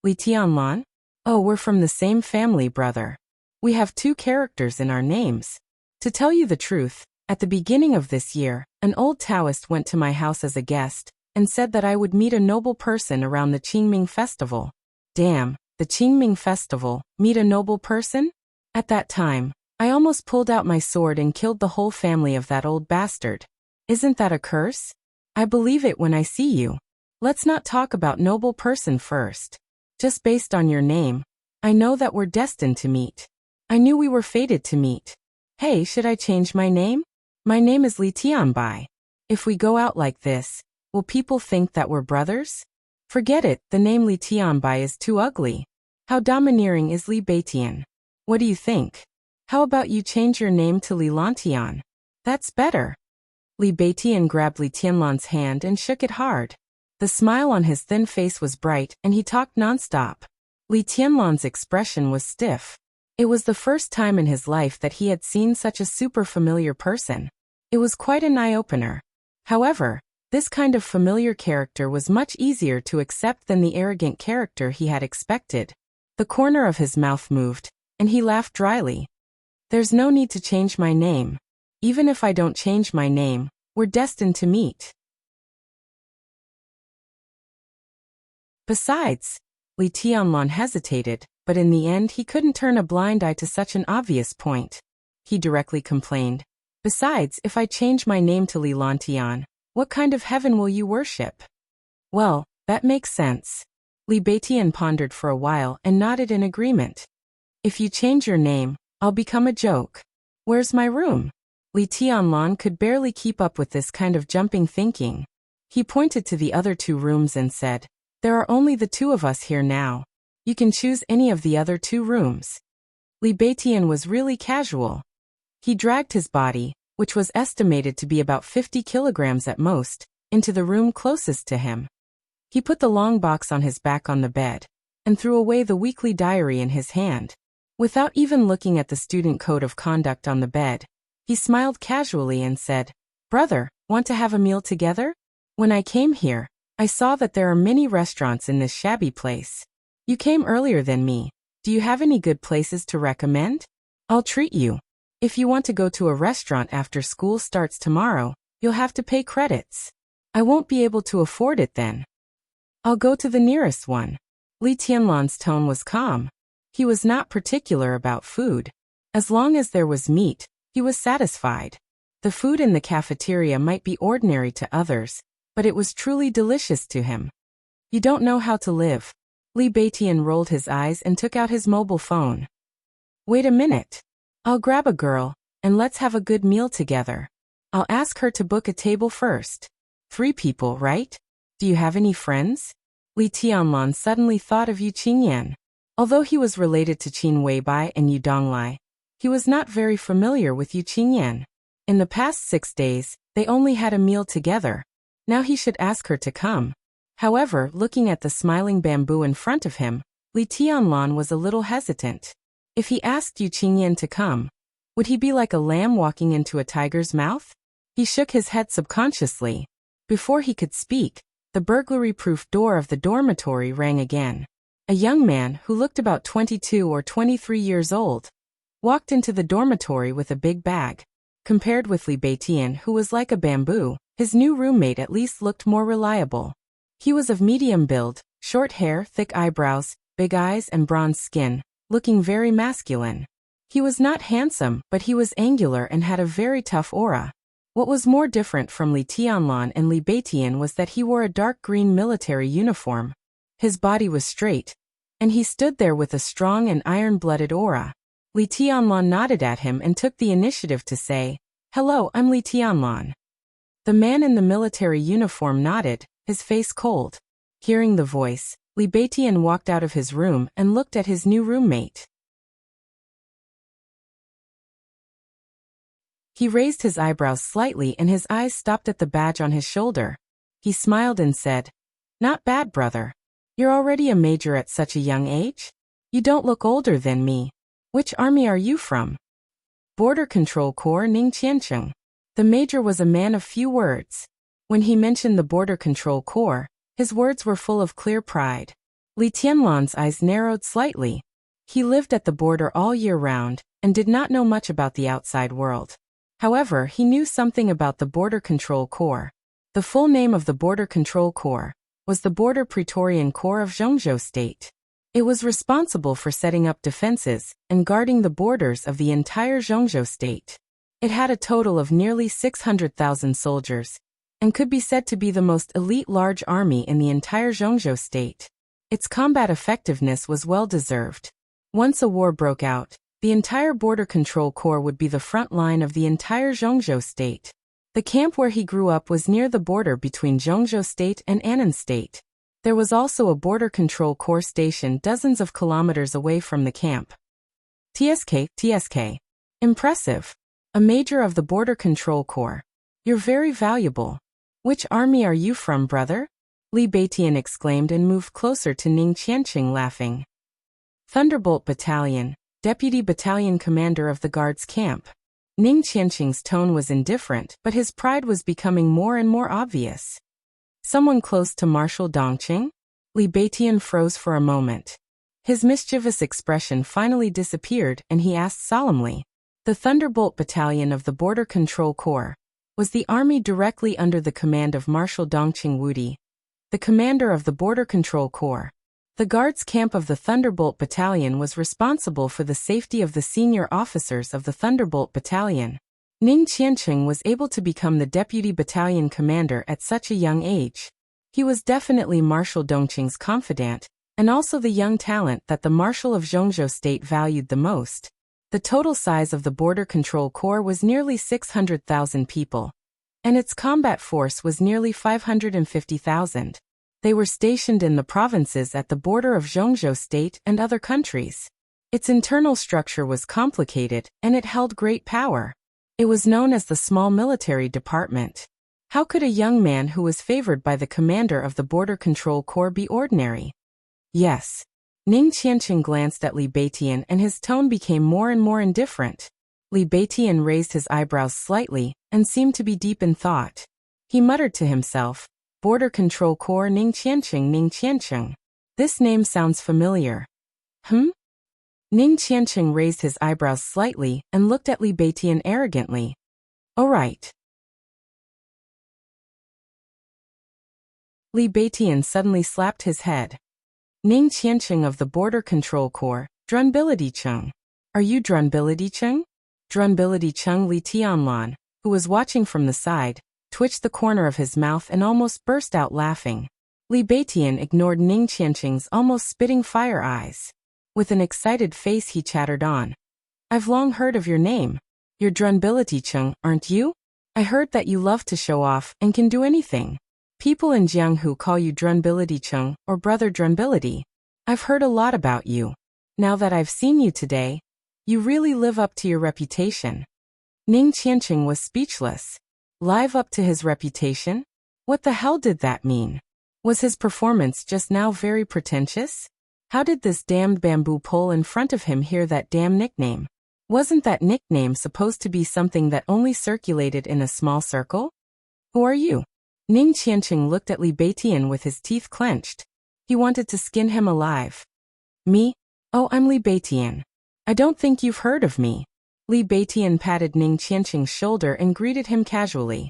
"Li Tianlan? Oh, we're from the same family, brother. We have 2 characters in our names. To tell you the truth, at the beginning of this year, an old Taoist went to my house as a guest and said that I would meet a noble person around the Qingming festival." Damn, the Qingming festival, meet a noble person? At that time, I almost pulled out my sword and killed the whole family of that old bastard. Isn't that a curse? I believe it when I see you. Let's not talk about noble person first. Just based on your name, I know that we're destined to meet. I knew we were fated to meet. Hey, should I change my name? My name is Li Tianbai. If we go out like this, will people think that we're brothers? Forget it, the name Li Tianbai is too ugly. How domineering is Li Beitian? What do you think? How about you change your name to Li Lantian? That's better. Li Beitian grabbed Li Tianlan's hand and shook it hard. The smile on his thin face was bright and he talked nonstop. Li Tianlan's expression was stiff. It was the first time in his life that he had seen such a super familiar person. It was quite an eye-opener. However, this kind of familiar character was much easier to accept than the arrogant character he had expected. The corner of his mouth moved, and he laughed dryly. There's no need to change my name. Even if I don't change my name, we're destined to meet. Besides, Li Tianlan hesitated, but in the end he couldn't turn a blind eye to such an obvious point. He directly complained. Besides, if I change my name to Li Lantian, what kind of heaven will you worship? Well, that makes sense. Li Beitian pondered for a while and nodded in agreement. If you change your name, I'll become a joke. Where's my room? Li Tianlan could barely keep up with this kind of jumping thinking. He pointed to the other 2 rooms and said, "There are only the 2 of us here now. You can choose any of the other 2 rooms." Li Beitian was really casual. He dragged his body, which was estimated to be about 50 kilograms at most, into the room closest to him. He put the long box on his back on the bed, and threw away the weekly diary in his hand. Without even looking at the student code of conduct on the bed, he smiled casually and said, "Brother, want to have a meal together? When I came here, I saw that there are many restaurants in this shabby place. You came earlier than me. Do you have any good places to recommend? I'll treat you. If you want to go to a restaurant after school starts tomorrow, you'll have to pay credits. I won't be able to afford it then. I'll go to the nearest one." Li Tianlan's tone was calm. He was not particular about food. As long as there was meat, he was satisfied. The food in the cafeteria might be ordinary to others, but it was truly delicious to him. You don't know how to live. Li Beitian rolled his eyes and took out his mobile phone. Wait a minute. I'll grab a girl, and let's have a good meal together. I'll ask her to book a table first. 3 people, right? Do you have any friends? Li Tianlan suddenly thought of Yu Qingyan. Although he was related to Qin Weibai and Yu Donglai, he was not very familiar with Yu Qingyan. In the past 6 days, they only had a meal together. Now he should ask her to come. However, looking at the smiling bamboo in front of him, Li Tianlan was a little hesitant. If he asked Yu Qingyan to come, would he be like a lamb walking into a tiger's mouth? He shook his head subconsciously. Before he could speak, the burglary-proof door of the dormitory rang again. A young man, who looked about 22 or 23 years old, walked into the dormitory with a big bag. Compared with Li Beitian, who was like a bamboo, his new roommate at least looked more reliable. He was of medium build, short hair, thick eyebrows, big eyes and bronze skin, looking very masculine. He was not handsome, but he was angular and had a very tough aura. What was more different from Li Tianlan and Li Beitian was that he wore a dark green military uniform. His body was straight, and he stood there with a strong and iron-blooded aura. Li Tianlan nodded at him and took the initiative to say, "Hello, I'm Li Tianlan." The man in the military uniform nodded, his face cold. Hearing the voice, Li Beitian walked out of his room and looked at his new roommate. He raised his eyebrows slightly and his eyes stopped at the badge on his shoulder. He smiled and said, "Not bad, brother. You're already a major at such a young age? You don't look older than me. Which army are you from?" "Border Control Corps Ning Qiancheng." The major was a man of few words. When he mentioned the Border Control Corps, his words were full of clear pride. Li Tianlan's eyes narrowed slightly. He lived at the border all year round and did not know much about the outside world. However, he knew something about the Border Control Corps. The full name of the Border Control Corps was the Border Praetorian Corps of Zhongzhou State. It was responsible for setting up defenses and guarding the borders of the entire Zhongzhou State. It had a total of nearly 600,000 soldiers and could be said to be the most elite large army in the entire Zhongzhou State. Its combat effectiveness was well-deserved. Once a war broke out, the entire Border Control Corps would be the front line of the entire Zhongzhou State. The camp where he grew up was near the border between Zhongzhou State and Annan State. There was also a Border Control Corps station dozens of kilometers away from the camp. TSK. Impressive. A major of the Border Control Corps. You're very valuable. Which army are you from, brother? Li Beitian exclaimed and moved closer to Ning Qiancheng, laughing. Thunderbolt Battalion, Deputy Battalion Commander of the Guards Camp. Ning Qiancheng's tone was indifferent, but his pride was becoming more and more obvious. Someone close to Marshal Dongqing? Li Beitian froze for a moment. His mischievous expression finally disappeared and he asked solemnly. The Thunderbolt Battalion of the Border Control Corps was the army directly under the command of Marshal Dongqing Wudi, the commander of the Border Control Corps. The guards camp of the Thunderbolt Battalion was responsible for the safety of the senior officers of the Thunderbolt Battalion. Ning Qiancheng was able to become the deputy battalion commander at such a young age. He was definitely Marshal Dongqing's confidant, and also the young talent that the Marshal of Zhongzhou State valued the most. The total size of the Border Control Corps was nearly 600,000 people, and its combat force was nearly 550,000. They were stationed in the provinces at the border of Zhongzhou State and other countries. Its internal structure was complicated, and it held great power. It was known as the Small Military Department. How could a young man who was favored by the commander of the Border Control Corps be ordinary? Yes. Ning Qiancheng glanced at Li Beitian and his tone became more and more indifferent. Li Beitian raised his eyebrows slightly and seemed to be deep in thought. He muttered to himself, Border Control Corps Ning Qiancheng. This name sounds familiar. Ning Qiancheng raised his eyebrows slightly and looked at Li Beitian arrogantly. All right. Li Beitian suddenly slapped his head. Ning Qiancheng of the Border Control Corps, Drunbilidicheng. Are you Drunbilidicheng? Drunbilidicheng. Li Tianlan, who was watching from the side, twitched the corner of his mouth and almost burst out laughing. Li Beitian ignored Ning Qiancheng's almost spitting fire eyes. With an excited face he chattered on. I've long heard of your name. You're Drunbilidicheng, aren't you? I heard that you love to show off and can do anything. People in Jianghu call you Drunbilidicheng or Brother Drunbility. I've heard a lot about you. Now that I've seen you today, you really live up to your reputation. Ning Qiancheng was speechless. Live up to his reputation? What the hell did that mean? Was his performance just now very pretentious? How did this damned bamboo pole in front of him hear that damn nickname? Wasn't that nickname supposed to be something that only circulated in a small circle? Who are you? Ning Qiancheng looked at Li Beitian with his teeth clenched. He wanted to skin him alive. Me? Oh, I'm Li Beitian. I don't think you've heard of me. Li Beitian patted Ning Qiancheng's shoulder and greeted him casually.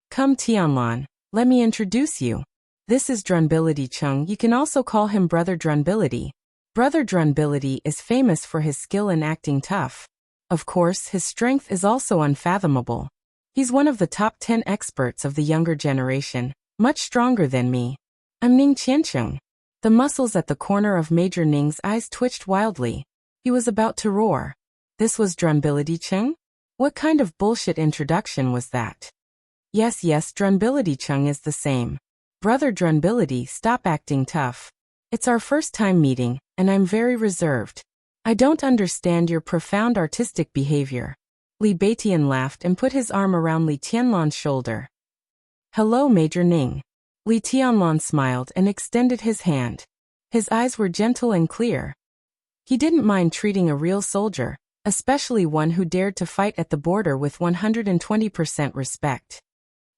Come Tianlan, let me introduce you. This is Drunbilidicheng. You can also call him Brother Drunbility. Brother Drunbility is famous for his skill in acting tough. Of course, his strength is also unfathomable. He's one of the top 10 experts of the younger generation, much stronger than me. I'm Ning Qiancheng. The muscles at the corner of Major Ning's eyes twitched wildly. He was about to roar. This was Drunbility Chung? What kind of bullshit introduction was that? Yes, Drunbility Chung is the same. Brother Drunbility, stop acting tough. It's our first time meeting, and I'm very reserved. I don't understand your profound artistic behavior. Li Beitian laughed and put his arm around Li Tianlan's shoulder. Hello, Major Ning. Li Tianlan smiled and extended his hand. His eyes were gentle and clear. He didn't mind treating a real soldier, especially one who dared to fight at the border with 120% respect.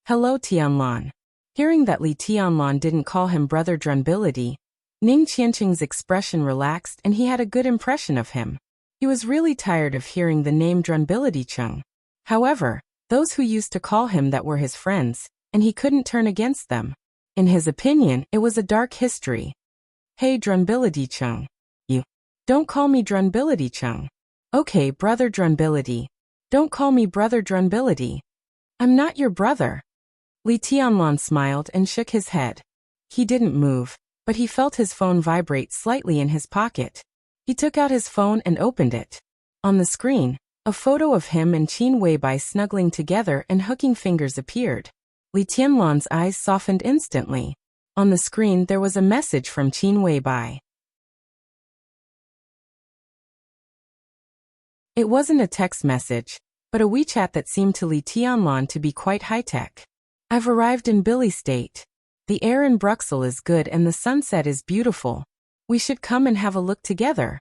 Hello, Tianlan. Hearing that Li Tianlan didn't call him Brother Drunbility, Ning Qianqing's expression relaxed and he had a good impression of him. He was really tired of hearing the name Drunbility Chung. However, those who used to call him that were his friends, and he couldn't turn against them. In his opinion, it was a dark history. Hey, Drunbility Chung. You. Don't call me Drunbility Chung. Okay, Brother Drunbility. Don't call me Brother Drunbility. I'm not your brother. Li Tianlan smiled and shook his head. He didn't move, but he felt his phone vibrate slightly in his pocket. He took out his phone and opened it. On the screen, a photo of him and Qin Weibai snuggling together and hooking fingers appeared. Li Tianlan's eyes softened instantly. On the screen there was a message from Qin Weibai. It wasn't a text message, but a WeChat that seemed to Li Tianlan to be quite high-tech. I've arrived in Billy State. The air in Bruxelles is good and the sunset is beautiful. We should come and have a look together.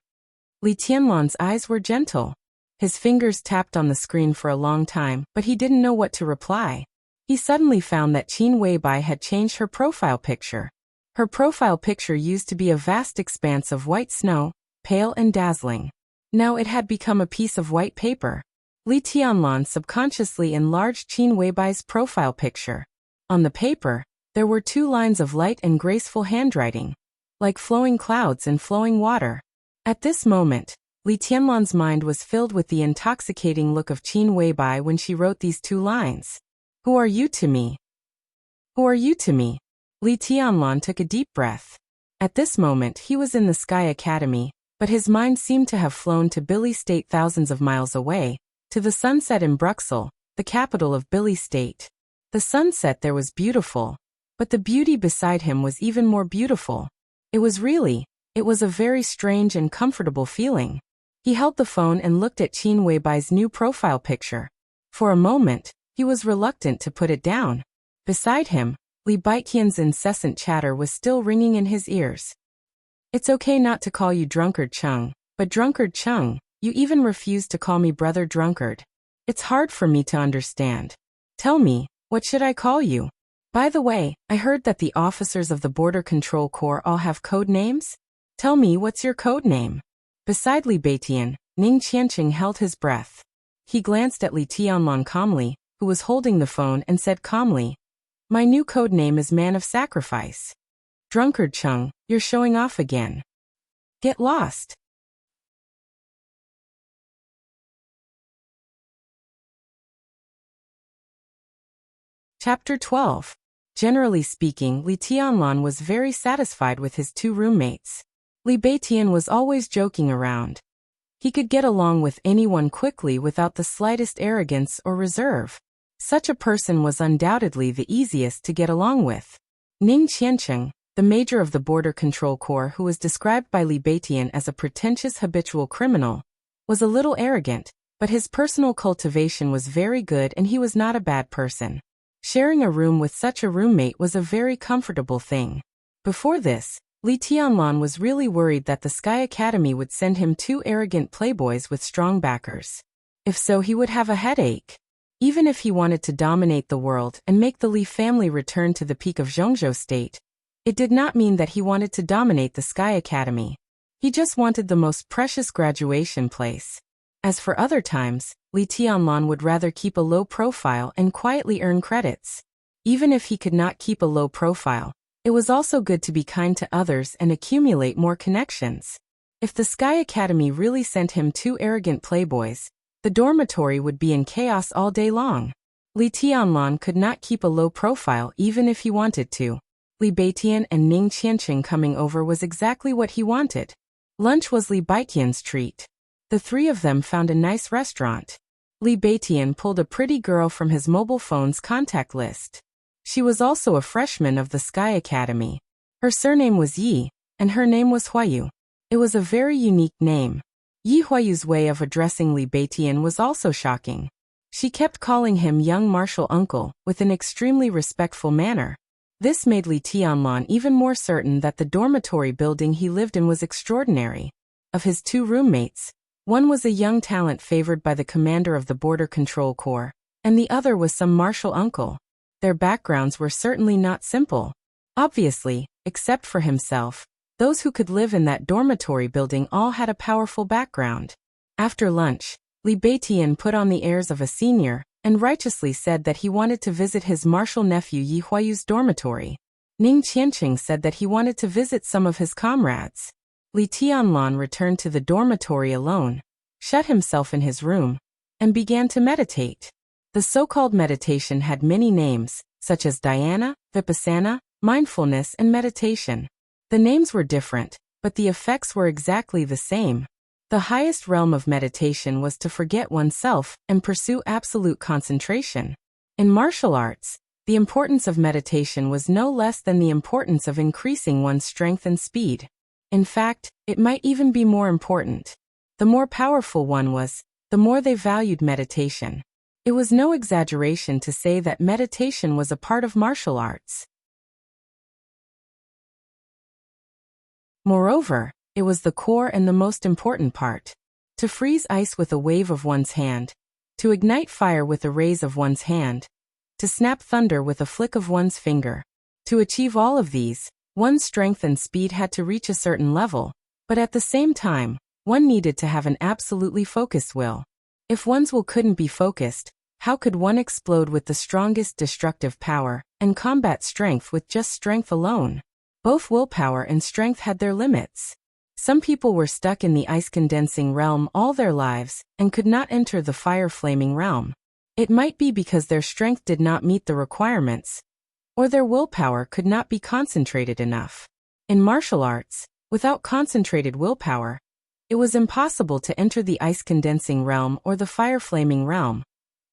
Li Tianlan's eyes were gentle. His fingers tapped on the screen for a long time, but he didn't know what to reply. He suddenly found that Qin Weibai had changed her profile picture. Her profile picture used to be a vast expanse of white snow, pale and dazzling. Now it had become a piece of white paper. Li Tianlan subconsciously enlarged Qin Weibai's profile picture. On the paper, there were 2 lines of light and graceful handwriting, like flowing clouds and flowing water. At this moment, Li Tianlan's mind was filled with the intoxicating look of Qin Weibai when she wrote these 2 lines. Who are you to me? Who are you to me? Li Tianlan took a deep breath. At this moment he was in the Sky Academy, but his mind seemed to have flown to Billy State thousands of miles away, to the sunset in Bruxelles, the capital of Billy State. The sunset there was beautiful, but the beauty beside him was even more beautiful. It was a very strange and comfortable feeling. He held the phone and looked at Qin Weibai's new profile picture. For a moment, he was reluctant to put it down. Beside him, Li Baiqian's incessant chatter was still ringing in his ears. It's okay not to call you Drunkard Chung, but Drunkard Chung, you even refuse to call me Brother Drunkard. It's hard for me to understand. Tell me, what should I call you? By the way, I heard that the officers of the Border Control Corps all have code names. Tell me, what's your code name? Beside Li Beitian, Ning Qianqing held his breath. He glanced at Li Tianlan calmly, who was holding the phone, and said calmly, My new code name is Man of Sacrifice. Drunkard Chung, you're showing off again. Get lost. Chapter 12. Generally speaking, Li Tianlan was very satisfied with his 2 roommates. Li Beitian was always joking around. He could get along with anyone quickly without the slightest arrogance or reserve. Such a person was undoubtedly the easiest to get along with. Ning Qianqing, the major of the Border Control Corps who was described by Li Beitian as a pretentious habitual criminal, was a little arrogant, but his personal cultivation was very good and he was not a bad person. Sharing a room with such a roommate was a very comfortable thing. Before this, Li Tianlan was really worried that the Sky Academy would send him 2 arrogant playboys with strong backers. If so, he would have a headache. Even if he wanted to dominate the world and make the Li family return to the peak of Zhongzhou State, it did not mean that he wanted to dominate the Sky Academy. He just wanted the most precious graduation place. As for other times, Li Tianlan would rather keep a low profile and quietly earn credits. Even if he could not keep a low profile, it was also good to be kind to others and accumulate more connections. If the Sky Academy really sent him 2 arrogant playboys, the dormitory would be in chaos all day long. Li Tianlan could not keep a low profile even if he wanted to. Li Beitian and Ning Qianqing coming over was exactly what he wanted. Lunch was Li Baiqian's treat. The three of them found a nice restaurant. Li Beitian pulled a pretty girl from his mobile phone's contact list. She was also a freshman of the Sky Academy. Her surname was Yi, and her name was Huayu. It was a very unique name. Yi Huayu's way of addressing Li Beitian was also shocking. She kept calling him young martial uncle, with an extremely respectful manner. This made Li Tianlan even more certain that the dormitory building he lived in was extraordinary. Of his two roommates, one was a young talent favored by the commander of the Border Control Corps, and the other was some martial uncle. Their backgrounds were certainly not simple. Obviously, except for himself, those who could live in that dormitory building all had a powerful background. After lunch, Li Beitian put on the airs of a senior, and righteously said that he wanted to visit his martial nephew Yi Huayu's dormitory. Ning Qianqing said that he wanted to visit some of his comrades. Li Tianlan returned to the dormitory alone, shut himself in his room, and began to meditate. The so-called meditation had many names, such as dhyana, vipassana, mindfulness, and meditation. The names were different, but the effects were exactly the same. The highest realm of meditation was to forget oneself and pursue absolute concentration. In martial arts, the importance of meditation was no less than the importance of increasing one's strength and speed. In fact, it might even be more important. The more powerful one was, the more they valued meditation. It was no exaggeration to say that meditation was a part of martial arts. Moreover, it was the core and the most important part. To freeze ice with a wave of one's hand, to ignite fire with a raise of one's hand, to snap thunder with a flick of one's finger. To achieve all of these, one's strength and speed had to reach a certain level, but at the same time, one needed to have an absolutely focused will. If one's will couldn't be focused, how could one explode with the strongest destructive power and combat strength with just strength alone? Both willpower and strength had their limits. Some people were stuck in the ice-condensing realm all their lives and could not enter the fire-flaming realm. It might be because their strength did not meet the requirements, or their willpower could not be concentrated enough. In martial arts, without concentrated willpower, it was impossible to enter the ice-condensing realm or the fire-flaming realm,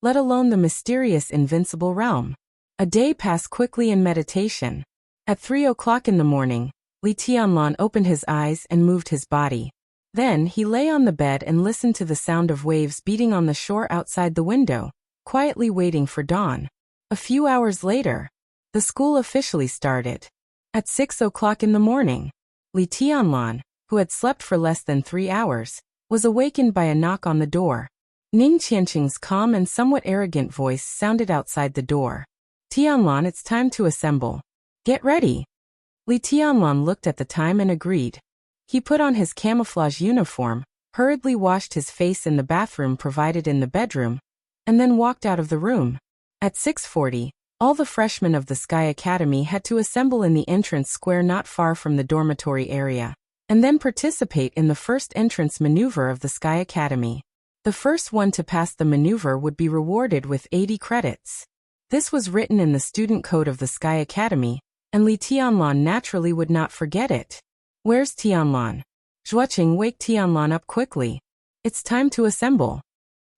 let alone the mysterious invincible realm. A day passed quickly in meditation. At 3 o'clock in the morning, Li Tianlan opened his eyes and moved his body. Then he lay on the bed and listened to the sound of waves beating on the shore outside the window, quietly waiting for dawn. A few hours later, the school officially started. At 6 o'clock in the morning, Li Tianlan, who had slept for less than 3 hours, was awakened by a knock on the door. Ning Qianqing's calm and somewhat arrogant voice sounded outside the door. "Tianlan, it's time to assemble. Get ready." Li Tianlan looked at the time and agreed. He put on his camouflage uniform, hurriedly washed his face in the bathroom provided in the bedroom, and then walked out of the room. At 6:40, all the freshmen of the Sky Academy had to assemble in the entrance square not far from the dormitory area, and then participate in the first entrance maneuver of the Sky Academy. The first one to pass the maneuver would be rewarded with 80 credits. This was written in the student code of the Sky Academy, and Li Tianlan naturally would not forget it. "Where's Tianlan?" Zhuoqing wake Tianlan up quickly. "It's time to assemble."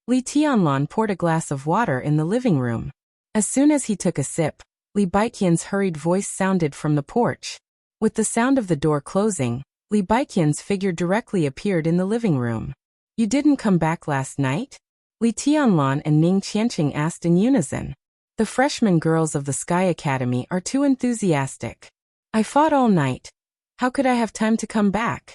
Li Tianlan poured a glass of water in the living room. As soon as he took a sip, Li Beiqian's hurried voice sounded from the porch. With the sound of the door closing, Li Beiqian's figure directly appeared in the living room. "You didn't come back last night?" Li Tianlan and Ning Qianqing asked in unison. "The freshman girls of the Sky Academy are too enthusiastic. I fought all night. How could I have time to come back?"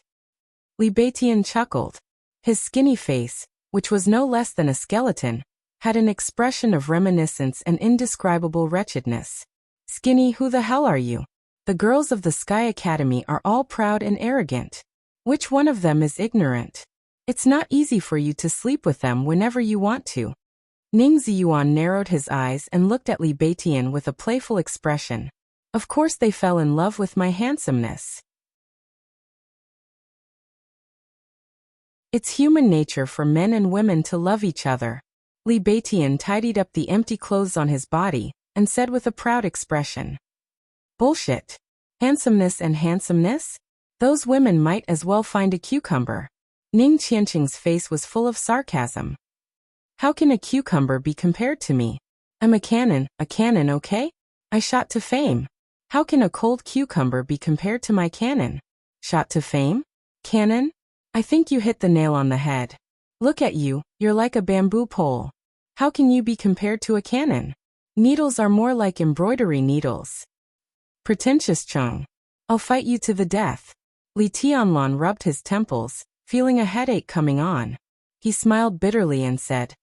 Li Beitian chuckled. His skinny face, which was no less than a skeleton, had an expression of reminiscence and indescribable wretchedness. "Skinny, who the hell are you? The girls of the Sky Academy are all proud and arrogant. Which one of them is ignorant? It's not easy for you to sleep with them whenever you want to." Ning Ziyuan narrowed his eyes and looked at Li Beitian with a playful expression. "Of course they fell in love with my handsomeness. It's human nature for men and women to love each other." Li Beitian tidied up the empty clothes on his body and said with a proud expression. "Bullshit. Handsomeness and handsomeness? Those women might as well find a cucumber. Ning Qianqing's face was full of sarcasm. How can a cucumber be compared to me? I'm a cannon, okay? I shot to fame. How can a cold cucumber be compared to my cannon? Shot to fame? Cannon? I think you hit the nail on the head. Look at you, you're like a bamboo pole. How can you be compared to a cannon? Needles are more like embroidery needles. Pretentious Chung. I'll fight you to the death. Li Tianlan rubbed his temples, feeling a headache coming on. He smiled bitterly and said,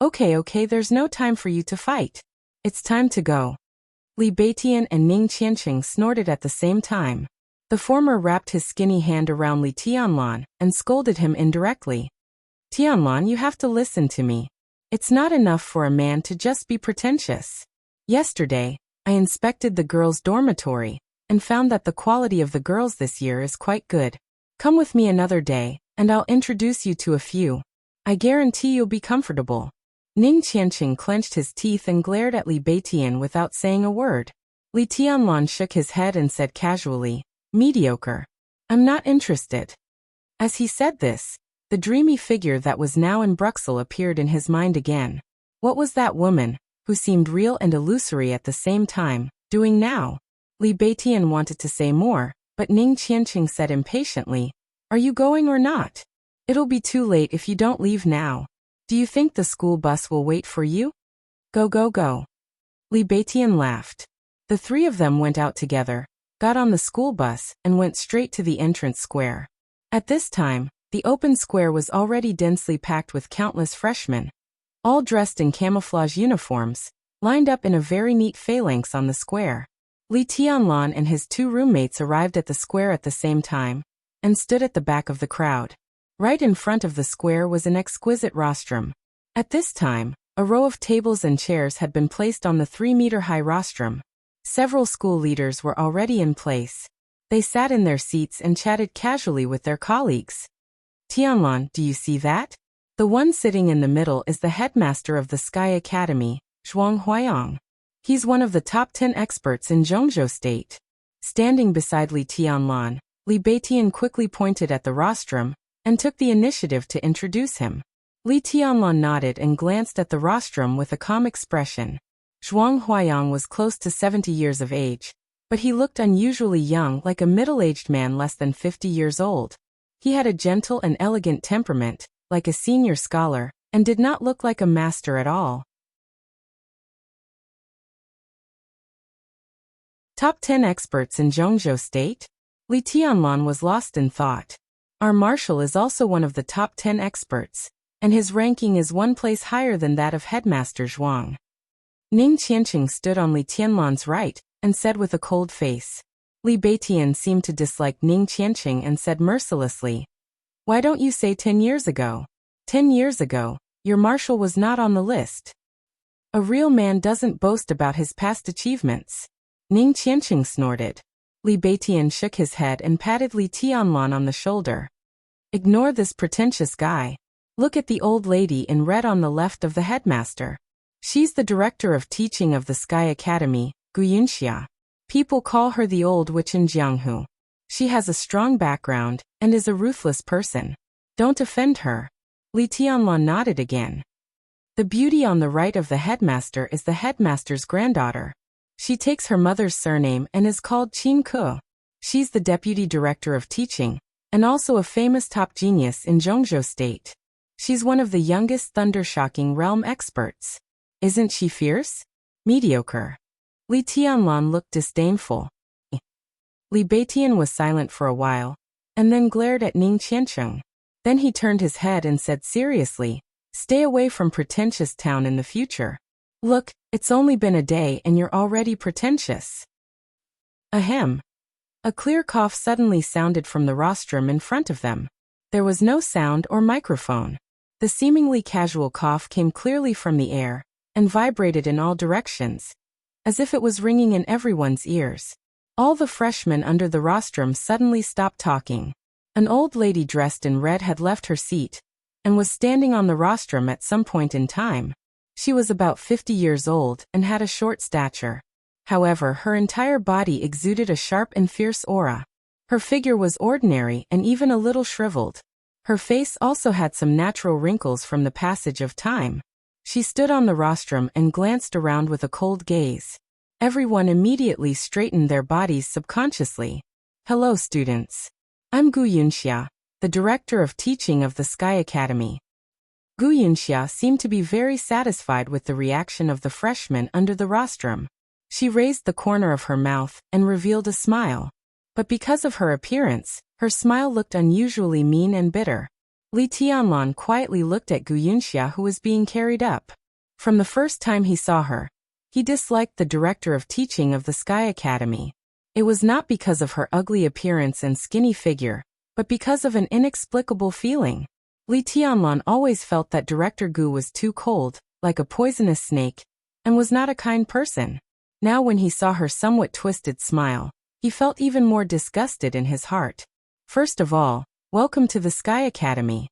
Okay, there's no time for you to fight. It's time to go. Li Beitian and Ning Qianqing snorted at the same time. The former wrapped his skinny hand around Li Tianlan and scolded him indirectly. Tianlan, you have to listen to me. It's not enough for a man to just be pretentious. Yesterday, I inspected the girls' dormitory and found that the quality of the girls this year is quite good. Come with me another day, and I'll introduce you to a few. I guarantee you'll be comfortable. Ning Qianqing clenched his teeth and glared at Li Beitian without saying a word. Li Tianlan shook his head and said casually, Mediocre. I'm not interested. As he said this, the dreamy figure that was now in Bruxelles appeared in his mind again. What was that woman, who seemed real and illusory at the same time, doing now? Li Beitian wanted to say more, but Ning Qianqing said impatiently, Are you going or not? It'll be too late if you don't leave now. Do you think the school bus will wait for you? Go. Li Beitian laughed. The three of them went out together, got on the school bus, and went straight to the entrance square. At this time, the open square was already densely packed with countless freshmen, all dressed in camouflage uniforms, lined up in a very neat phalanx on the square. Li Tianlan and his two roommates arrived at the square at the same time, and stood at the back of the crowd. Right in front of the square was an exquisite rostrum. At this time, a row of tables and chairs had been placed on the 3-meter-high rostrum. Several school leaders were already in place. They sat in their seats and chatted casually with their colleagues. Tianlan, do you see that? The one sitting in the middle is the headmaster of the Sky Academy, Zhuang Huayang. He's one of the top 10 experts in Zhongzhou State. Standing beside Li Tianlan, Li Beitian quickly pointed at the rostrum and took the initiative to introduce him. Li Tianlan nodded and glanced at the rostrum with a calm expression. Zhuang Huayang was close to 70 years of age, but he looked unusually young, like a middle-aged man less than 50 years old. He had a gentle and elegant temperament, like a senior scholar, and did not look like a master at all. Top 10 experts in Zhongzhou State? Li Tianlan was lost in thought. Our marshal is also one of the top 10 experts, and his ranking is one place higher than that of Headmaster Zhuang. Ning Qianqing stood on Li Tianlan's right and said with a cold face. Li Beitian seemed to dislike Ning Qianqing and said mercilessly, Why don't you say 10 years ago? 10 years ago, your marshal was not on the list. A real man doesn't boast about his past achievements. Ning Qianqing snorted. Li Beitian shook his head and patted Li Tianlan on the shoulder. Ignore this pretentious guy. Look at the old lady in red on the left of the headmaster. She's the director of teaching of the Sky Academy, Wuxia. People call her the old witch in Jianghu. She has a strong background and is a ruthless person. Don't offend her. Li Tianlan nodded again. The beauty on the right of the headmaster is the headmaster's granddaughter. She takes her mother's surname and is called Qin Ke. She's the deputy director of teaching, and also a famous top genius in Zhongzhou State. She's one of the youngest thunder-shocking realm experts. Isn't she fierce? Mediocre. Li Tianlan looked disdainful. Li Beitian was silent for a while, and then glared at Ning Qianqing. Then he turned his head and said seriously, Stay away from pretentious town in the future. Look, it's only been a day and you're already pretentious. Ahem. A clear cough suddenly sounded from the rostrum in front of them. There was no sound or microphone. The seemingly casual cough came clearly from the air and vibrated in all directions, as if it was ringing in everyone's ears. All the freshmen under the rostrum suddenly stopped talking. An old lady dressed in red had left her seat and was standing on the rostrum at some point in time. She was about 50 years old and had a short stature. However, her entire body exuded a sharp and fierce aura. Her figure was ordinary and even a little shriveled. Her face also had some natural wrinkles from the passage of time. She stood on the rostrum and glanced around with a cold gaze. Everyone immediately straightened their bodies subconsciously. Hello, students. I'm Gu Yunxia, the director of teaching of the Sky Academy. Gu Yunxia seemed to be very satisfied with the reaction of the freshmen under the rostrum. She raised the corner of her mouth and revealed a smile. But because of her appearance, her smile looked unusually mean and bitter. Li Tianlan quietly looked at Gu Yunxia, who was being carried up. From the first time he saw her, he disliked the director of teaching of the Sky Academy. It was not because of her ugly appearance and skinny figure, but because of an inexplicable feeling. Li Tianlan always felt that Director Gu was too cold, like a poisonous snake, and was not a kind person. Now when he saw her somewhat twisted smile, he felt even more disgusted in his heart. First of all, welcome to the Sky Academy.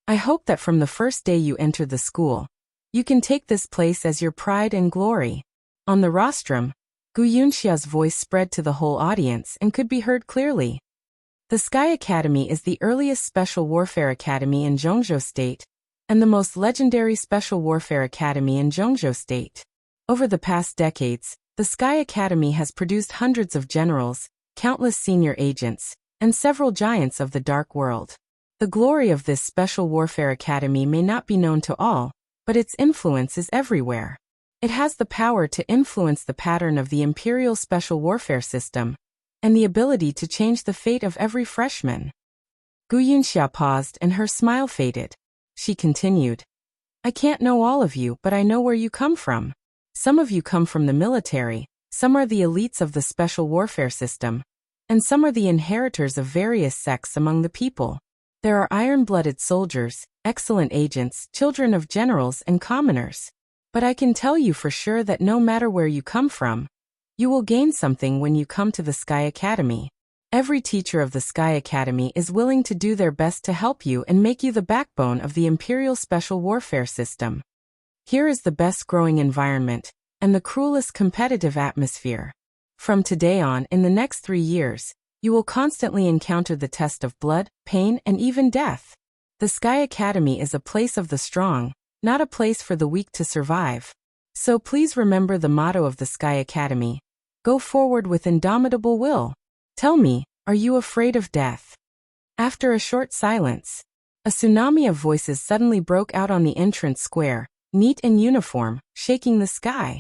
I hope that from the first day you enter the school, you can take this place as your pride and glory. On the rostrum, Gu Yunxia's voice spread to the whole audience and could be heard clearly. The Sky Academy is the earliest special warfare academy in Zhongzhou State, and the most legendary special warfare academy in Zhongzhou State. Over the past decades, the Sky Academy has produced hundreds of generals, countless senior agents, and several giants of the dark world. The glory of this special warfare academy may not be known to all, but its influence is everywhere. It has the power to influence the pattern of the Imperial Special Warfare System, and the ability to change the fate of every freshman. Gu Yunxia paused and her smile faded. She continued, I can't know all of you, but I know where you come from. Some of you come from the military, some are the elites of the Special Warfare System, and some are the inheritors of various sects among the people. There are iron-blooded soldiers, excellent agents, children of generals and commoners. But I can tell you for sure that no matter where you come from, you will gain something when you come to the Sky Academy. Every teacher of the Sky Academy is willing to do their best to help you and make you the backbone of the Imperial Special Warfare System. Here is the best growing environment, and the cruelest competitive atmosphere. From today on, in the next 3 years, you will constantly encounter the test of blood, pain, and even death. The Sky Academy is a place of the strong, not a place for the weak to survive. So please remember the motto of the Sky Academy. Go forward with indomitable will. Tell me, are you afraid of death? After a short silence, a tsunami of voices suddenly broke out on the entrance square, neat and uniform, shaking the sky.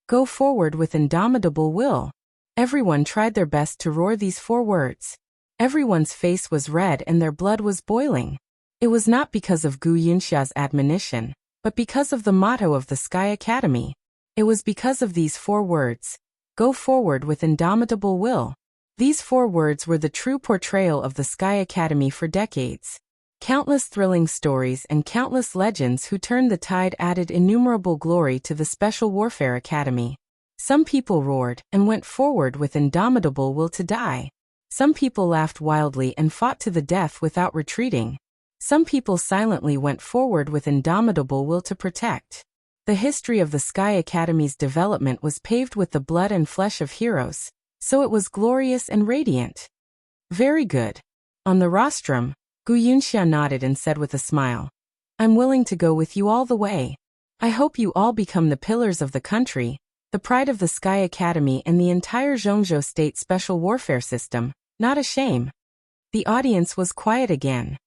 Go forward with indomitable will. Everyone tried their best to roar these 4 words. Everyone's face was red and their blood was boiling. It was not because of Gu Yunxia's admonition, but because of the motto of the Sky Academy. It was because of these 4 words. Go forward with indomitable will. These 4 words were the true portrayal of the Sky Academy for decades. Countless thrilling stories and countless legends who turned the tide added innumerable glory to the Special Warfare Academy. Some people roared and went forward with indomitable will to die. Some people laughed wildly and fought to the death without retreating. Some people silently went forward with indomitable will to protect. The history of the Sky Academy's development was paved with the blood and flesh of heroes, so it was glorious and radiant. Very good. On the rostrum, Gu Yunxia nodded and said with a smile, I'm willing to go with you all the way. I hope you all become the pillars of the country, the pride of the Sky Academy and the entire Zhongzhou State Special Warfare System, not a shame. The audience was quiet again.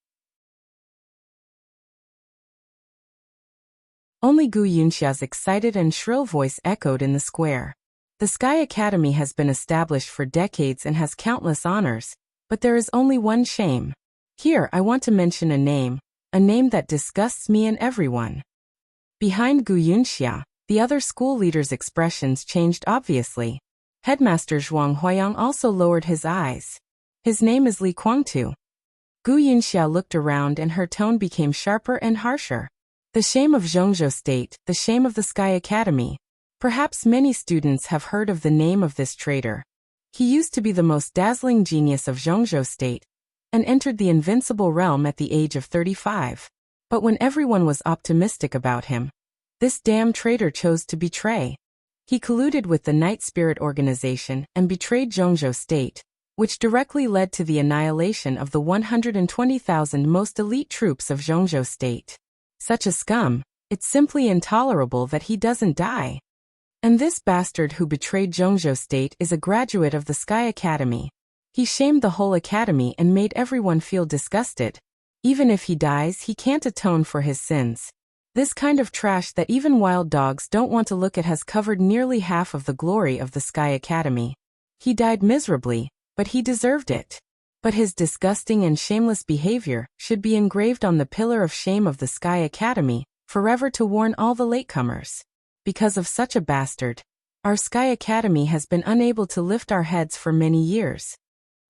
Only Gu Yunxia's excited and shrill voice echoed in the square. The Sky Academy has been established for decades and has countless honors, but there is only one shame. Here I want to mention a name that disgusts me and everyone. Behind Gu Yunxia, the other school leaders' expressions changed obviously. Headmaster Zhuang Huayang also lowered his eyes. His name is Li Kuangtu. Gu Yunxia looked around and her tone became sharper and harsher. The shame of Zhongzhou State, the shame of the Sky Academy. Perhaps many students have heard of the name of this traitor. He used to be the most dazzling genius of Zhongzhou State, and entered the invincible realm at the age of 35. But when everyone was optimistic about him, this damn traitor chose to betray. He colluded with the Night Spirit organization and betrayed Zhongzhou State, which directly led to the annihilation of the 120,000 most elite troops of Zhongzhou state. Such a scum, it's simply intolerable that he doesn't die. And this bastard who betrayed Zhongzhou state is a graduate of the Sky Academy. He shamed the whole academy and made everyone feel disgusted. Even if he dies, he can't atone for his sins. This kind of trash that even wild dogs don't want to look at has covered nearly half of the glory of the Sky Academy. He died miserably, but he deserved it. But his disgusting and shameless behavior should be engraved on the pillar of shame of the Sky Academy, forever to warn all the latecomers. Because of such a bastard, our Sky Academy has been unable to lift our heads for many years.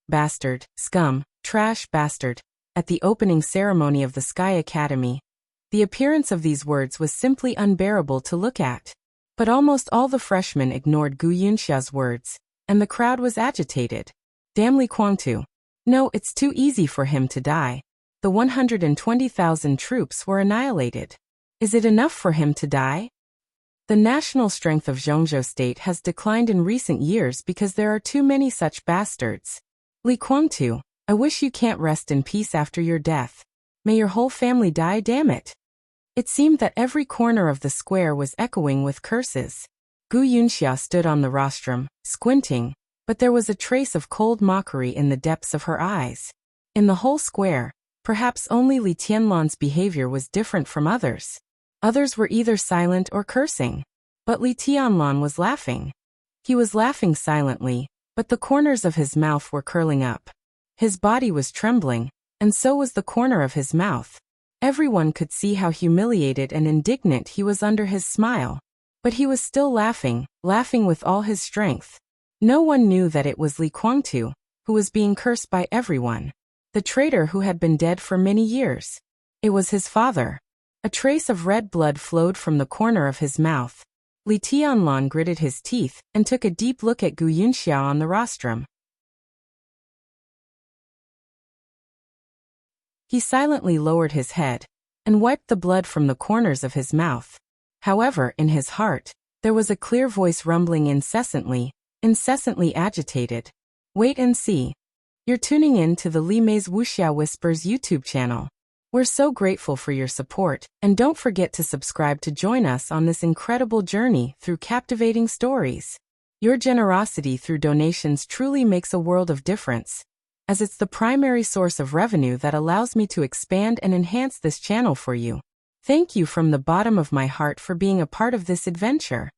Bastard, scum, trash bastard. At the opening ceremony of the Sky Academy, the appearance of these words was simply unbearable to look at. But almost all the freshmen ignored Gu Yunxia's words, and the crowd was agitated. Damn Li Guangtu. No, it's too easy for him to die. The 120,000 troops were annihilated. Is it enough for him to die? The national strength of Zhongzhou state has declined in recent years because there are too many such bastards. Li Guangtu, I wish you can't rest in peace after your death. May your whole family die, damn it. It seemed that every corner of the square was echoing with curses. Gu Yunxia stood on the rostrum, squinting, but there was a trace of cold mockery in the depths of her eyes. In the whole square, perhaps only Li Tianlan's behavior was different from others. Others were either silent or cursing. But Li Tianlan was laughing. He was laughing silently, but the corners of his mouth were curling up. His body was trembling, and so was the corner of his mouth. Everyone could see how humiliated and indignant he was under his smile. But he was still laughing, laughing with all his strength. No one knew that it was Li Guangtu, who was being cursed by everyone. The traitor who had been dead for many years. It was his father. A trace of red blood flowed from the corner of his mouth. Li Tianlan gritted his teeth and took a deep look at Gu Yunxia on the rostrum. He silently lowered his head and wiped the blood from the corners of his mouth. However, in his heart, there was a clear voice rumbling incessantly agitated. Wait and see. You're tuning in to the Li Mei's Wuxia Whispers YouTube channel. We're so grateful for your support, and don't forget to subscribe to join us on this incredible journey through captivating stories. Your generosity through donations truly makes a world of difference, as it's the primary source of revenue that allows me to expand and enhance this channel for you. Thank you from the bottom of my heart for being a part of this adventure.